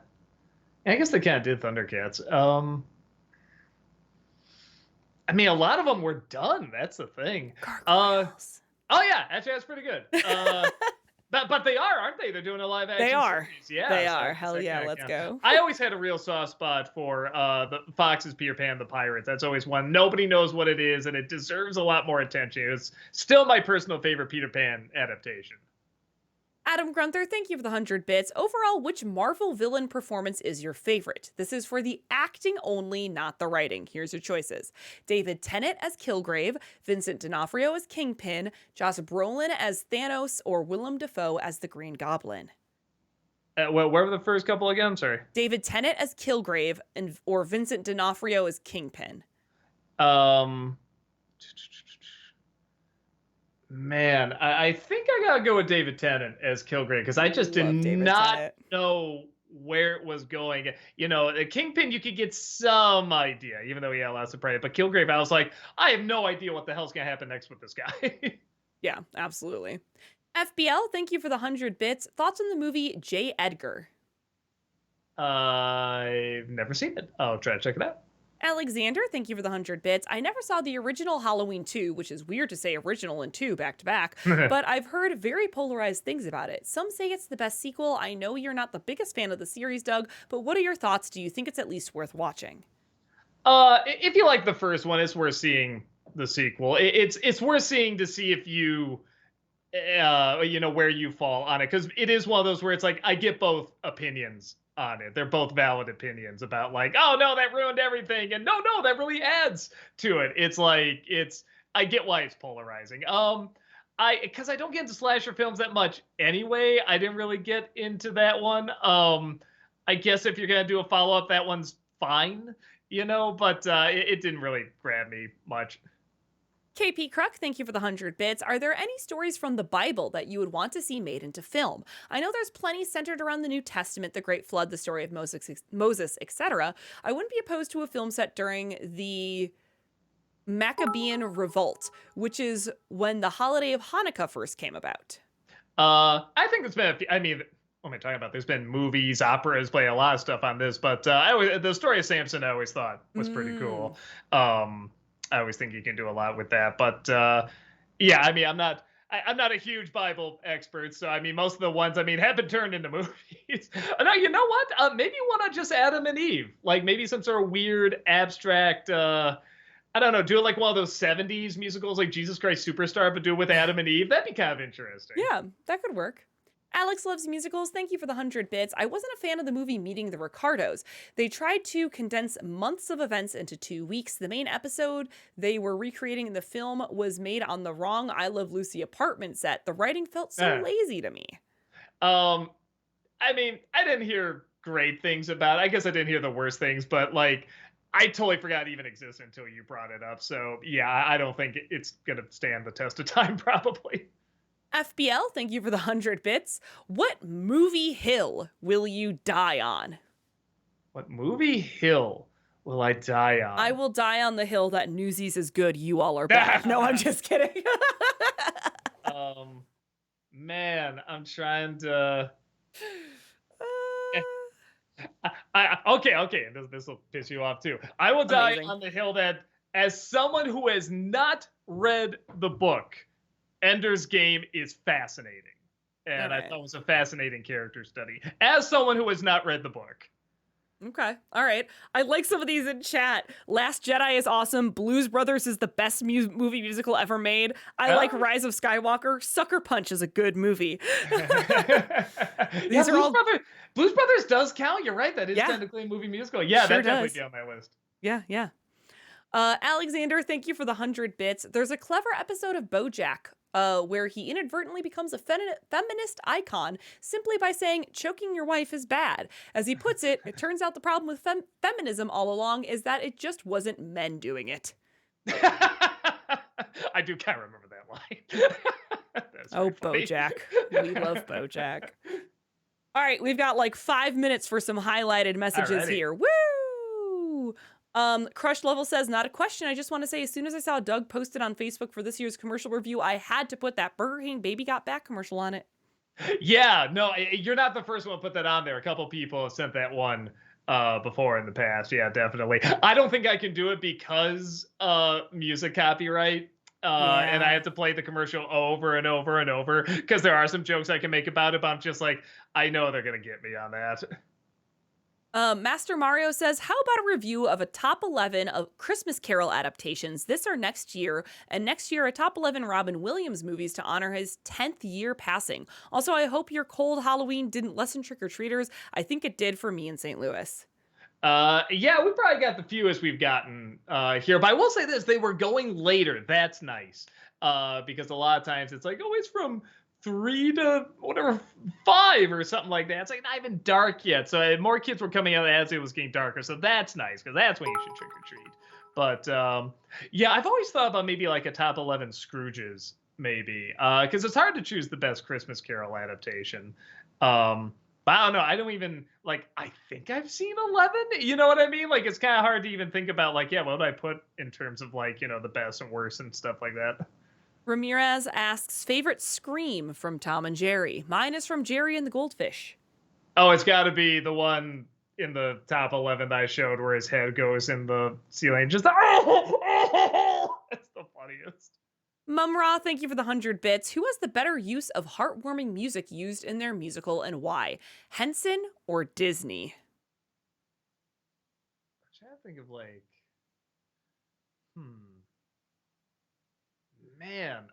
guess they kind of did Thundercats. I mean, a lot of them were done. That's the thing. Gargoyles. Oh yeah, actually that's pretty good. But they are, aren't they? They're doing a live action. They are. Series. Yeah, they so are. Hell yeah, let's go. I always had a real soft spot for the Fox's Peter Pan the Pirates. That's always one. Nobody knows what it is, and it deserves a lot more attention. It's still my personal favorite Peter Pan adaptation. Adam Grunther, thank you for the 100 bits. Overall, which Marvel villain performance is your favorite? This is for the acting only, not the writing. Here's your choices. David Tennant as Kilgrave, Vincent D'Onofrio as Kingpin, Josh Brolin as Thanos, or Willem Dafoe as the Green Goblin. Where were the first couple again? Sorry. David Tennant as Kilgrave or Vincent D'Onofrio as Kingpin. Man, I think I gotta go with David Tennant as Kilgrave because I just did not know where it was going. You know, the Kingpin, you could get some idea, even though he had lots of prey. But Kilgrave, I was like, I have no idea what the hell's gonna happen next with this guy. Yeah, absolutely. FBL, thank you for the 100 bits. Thoughts on the movie J. Edgar? I've never seen it. I'll try to check it out. Alexander, thank you for the 100 bits. I never saw the original Halloween 2, which is weird to say original and 2 back to back, but I've heard very polarized things about it. Some say it's the best sequel. I know you're not the biggest fan of the series, Doug, but what are your thoughts? Do you think it's at least worth watching? If you like the first one, it's worth seeing the sequel. It's worth seeing to see if you where you fall on it, because it is one of those where it's like I get both opinions on it. They're both valid opinions about like, oh no, that ruined everything, and no, that really adds to it. It's like I get why it's polarizing. Because I don't get into slasher films that much anyway. I didn't really get into that one. I guess if you're gonna do a follow up, that one's fine, but it didn't really grab me much. KP Kruk, thank you for the 100 bits. Are there any stories from the Bible that you would want to see made into film? I know there's plenty centered around the New Testament, the Great Flood, the story of Moses, etc. I wouldn't be opposed to a film set during the Maccabean Revolt, which is when the holiday of Hanukkah first came about. I think it's been, what am I talking about? There's been movies, operas, play a lot of stuff on this, but the story of Samson I always thought was pretty cool. I always think you can do a lot with that, but I'm not a huge Bible expert, so most of the ones have been turned into movies. No, you know what? Maybe one on just Adam and Eve, like maybe some sort of weird abstract. I don't know, do it like one of those 70s musicals, like Jesus Christ Superstar, but do it with Adam and Eve. That'd be kind of interesting. Yeah, that could work. Alex loves musicals. Thank you for the 100 bits. I wasn't a fan of the movie Meeting the Ricardos. They tried to condense months of events into 2 weeks. The main episode they were recreating in the film was made on the wrong I Love Lucy apartment set. The writing felt so lazy to me. I didn't hear great things about it. I guess I didn't hear the worst things, but I totally forgot it even existed until you brought it up. So yeah, I don't think it's going to stand the test of time, probably. FBL, thank you for the 100 bits. What movie hill will you die on? What movie hill will I die on? I will die on the hill that Newsies is good, you all are bad. No, I'm just kidding. Man, I'm trying to... Okay. This will piss you off too. I will die on the hill that, as someone who has not read the book, Ender's Game is fascinating. And I thought it was a fascinating character study, as someone who has not read the book. Okay. All right. I like some of these in chat. Last Jedi is awesome. Blues Brothers is the best movie musical ever made. I like Rise of Skywalker. Sucker Punch is a good movie. These are all... Blues Brothers does count. You're right. That is technically a movie musical. Yeah, sure, that definitely be on my list. Yeah. Alexander, thank you for the 100 bits. There's a clever episode of BoJack where he inadvertently becomes a feminist icon simply by saying choking your wife is bad. As he puts it, it turns out the problem with feminism all along is that it just wasn't men doing it. I do kind of remember that line. Oh, BoJack. We love BoJack. All right, we've got like 5 minutes for some highlighted messages here. Woo! Crush Level says, not a question. I just want to say, as soon as I saw Doug posted on Facebook for this year's commercial review, I had to put that Burger King Baby Got Back commercial on it. Yeah, no, you're not the first one to put that on there. A couple people have sent that one before in the past. Yeah, definitely. I don't think I can do it because music copyright. And I have to play the commercial over and over and over because there are some jokes I can make about it, but I'm just like, I know they're going to get me on that. Master Mario says, how about a review of a top 11 of Christmas Carol adaptations this or next year, and next year a top 11 Robin Williams movies to honor his 10th year passing. Also, I hope your cold Halloween didn't lessen trick-or-treaters. I think it did for me in St. Louis. Yeah, we probably got the fewest we've gotten here, but I will say this: they were going later. That's nice, because a lot of times it's like, oh, it's from 3 to whatever 5 or something like that. It's like not even dark yet, so more kids were coming out as it was getting darker. So that's nice because that's when you should trick or treat. But yeah, I've always thought about maybe like a top 11 Scrooges, maybe, because it's hard to choose the best Christmas Carol adaptation. But I don't know. I don't even like. I think I've seen 11. You know what I mean? Like it's kind of hard to even think about. Like, yeah, what would I put in terms of like the best and worst and stuff like that. Ramirez asks, favorite Scream from Tom and Jerry. Mine is from Jerry and the Goldfish. Oh, it's got to be the one in the top 11 that I showed where his head goes in the ceiling. Just it's the funniest. Mumra, thank you for the 100 bits. Who has the better use of heartwarming music used in their musical and why? Henson or Disney? I'm trying to think of like, man,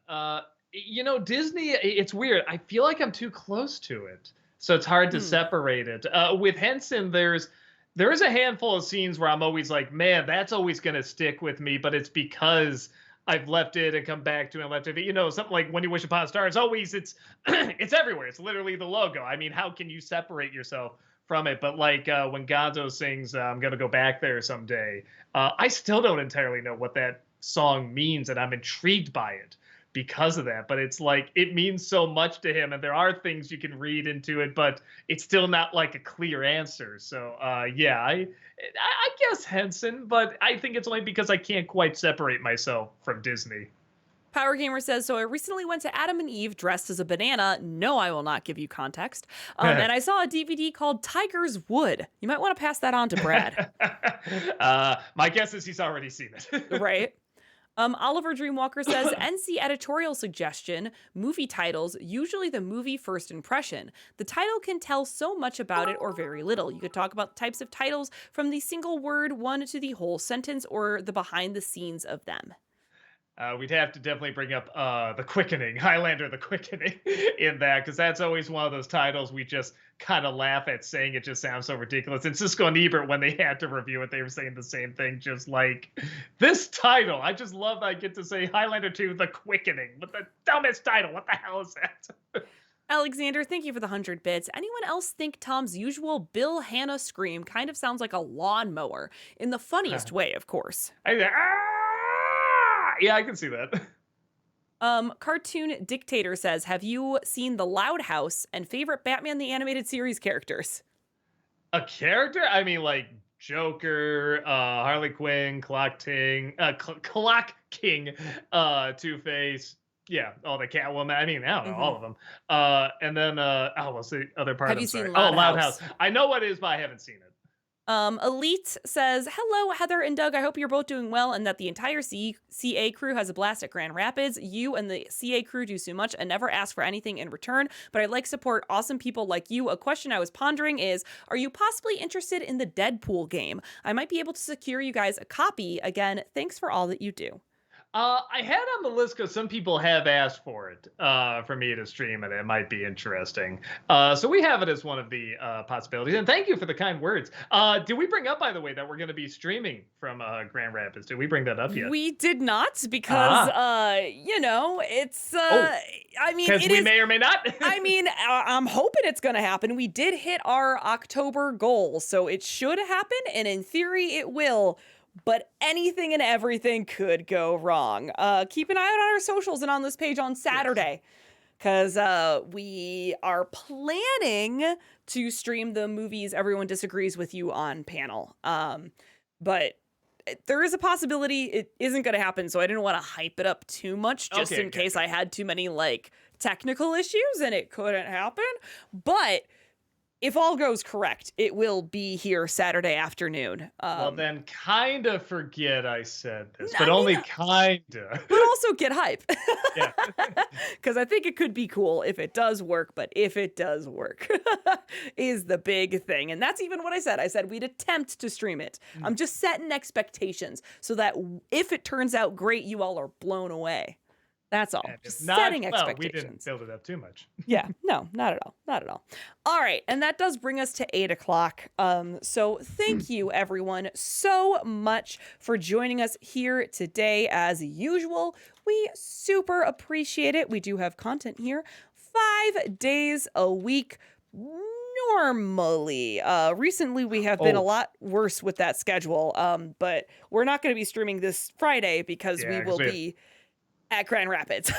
Disney. It's weird. I feel like I'm too close to it, so it's hard to separate it. With Henson, there is a handful of scenes where I'm always like, man, that's always gonna stick with me, but it's because I've left it and come back to it and left it. Something like When You Wish Upon a Star. It's always it's everywhere. It's literally the logo. I mean, how can you separate yourself from it? But like when Gonzo sings, "I'm gonna go back there someday," I still don't entirely know what that song means, and I'm intrigued by it because of that. But it's like it means so much to him, and there are things you can read into it, but it's still not like a clear answer. So yeah, I guess Henson, but I think it's only because I can't quite separate myself from Disney. Power Gamer says, so I recently went to Adam and Eve dressed as a banana. No, I will not give you context. And I saw a DVD called Tiger's Wood. You might want to pass that on to Brad. My guess is he's already seen it. Right. Oliver Dreamwalker says, NC editorial suggestion, movie titles, usually the movie first impression. The title can tell so much about it or very little. You could talk about types of titles from the single word one to the whole sentence or the behind the scenes of them. We'd have to definitely bring up The Quickening, Highlander The Quickening in that, because that's always one of those titles we just kind of laugh at saying it just sounds so ridiculous. And Siskel and Ebert, when they had to review it, they were saying the same thing, just like, this title, I just love that I get to say Highlander 2 The Quickening, but the dumbest title, what the hell is that? Alexander, thank you for the 100 bits. Anyone else think Tom's usual Bill Hannah scream kind of sounds like a lawnmower? In the funniest way, of course. Yeah, I can see that. Cartoon Dictator says, have you seen The Loud House and favorite Batman the Animated Series characters? A character? I mean, like Joker, Harley Quinn, Clock King, Two-Face. Yeah, the Catwoman. I mean, I don't know, all of them. And then, what's the other part? Have you seen Loud Loud House? I know what it is, but I haven't seen it. Elite says, hello, Heather and Doug. I hope you're both doing well and that the entire CA crew has a blast at Grand Rapids. You and the CA crew do so much and never ask for anything in return, but I like support awesome people like you. A question I was pondering is, are you possibly interested in the Deadpool game? I might be able to secure you guys a copy. Again, thanks for all that you do. I had on the list because some people have asked for it for me to stream it. It might be interesting. So we have it as one of the possibilities. And thank you for the kind words. Did we bring up, by the way, that we're going to be streaming from Grand Rapids? Did we bring that up yet? We did not because, it's, I mean, because we may or may not. I mean, I'm hoping it's going to happen. We did hit our October goal, so it should happen. And in theory, it will. But anything and everything could go wrong. Keep an eye out on our socials and on this page on Saturday, because we are planning to stream the movies Everyone Disagrees with You on panel. But there is a possibility it isn't going to happen, so I didn't want to hype it up too much just in case I had too many technical issues and it couldn't happen. But if all goes correct, it will be here Saturday afternoon. Well, then kind of forget I said this, but I mean, only kind of. but also get hype. Yeah. Because I think it could be cool if it does work, but if it does work is the big thing. And that's even what I said. I said we'd attempt to stream it. I'm just setting expectations so that if it turns out great, you all are blown away. That's all. And if Just not, setting well, we didn't expectations. build it up too much. Yeah, no, not at all. Not at all. All right. And that does bring us to 8 o'clock. So thank you, everyone, so much for joining us here today. As usual, we super appreciate it. We do have content here 5 days a week. Normally, recently we have been a Oh. lot worse with that schedule. But we're not going to be streaming this Friday because we Yeah, 'cause will we have- be at Grand Rapids.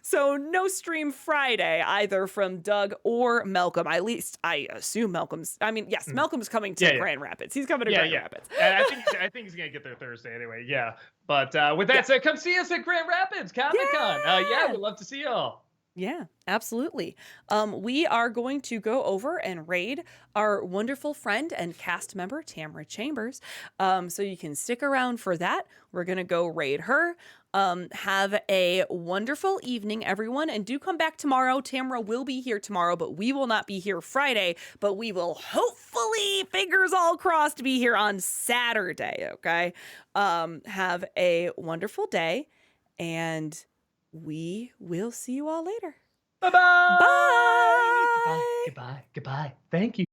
So no stream Friday either from Doug or Malcolm. At least I assume Malcolm's. I mean, yes, Malcolm's coming to Yeah, yeah. Grand Rapids. He's coming to Yeah, Grand yeah. Rapids. And I think he's gonna get there Thursday anyway. Yeah. But with that said, come see us at Grand Rapids Comic Con. Yeah. Yeah, we'd love to see y'all. Yeah, absolutely. We are going to go over and raid our wonderful friend and cast member, Tamara Chambers. So you can stick around for that. We're going to go raid her. Have a wonderful evening, everyone. And do come back tomorrow. Tamara will be here tomorrow, but we will not be here Friday. But we will hopefully, fingers all crossed, be here on Saturday. Okay. Have a wonderful day. And we will see you all later. Bye-bye. Bye. Goodbye. Goodbye. Goodbye. Thank you.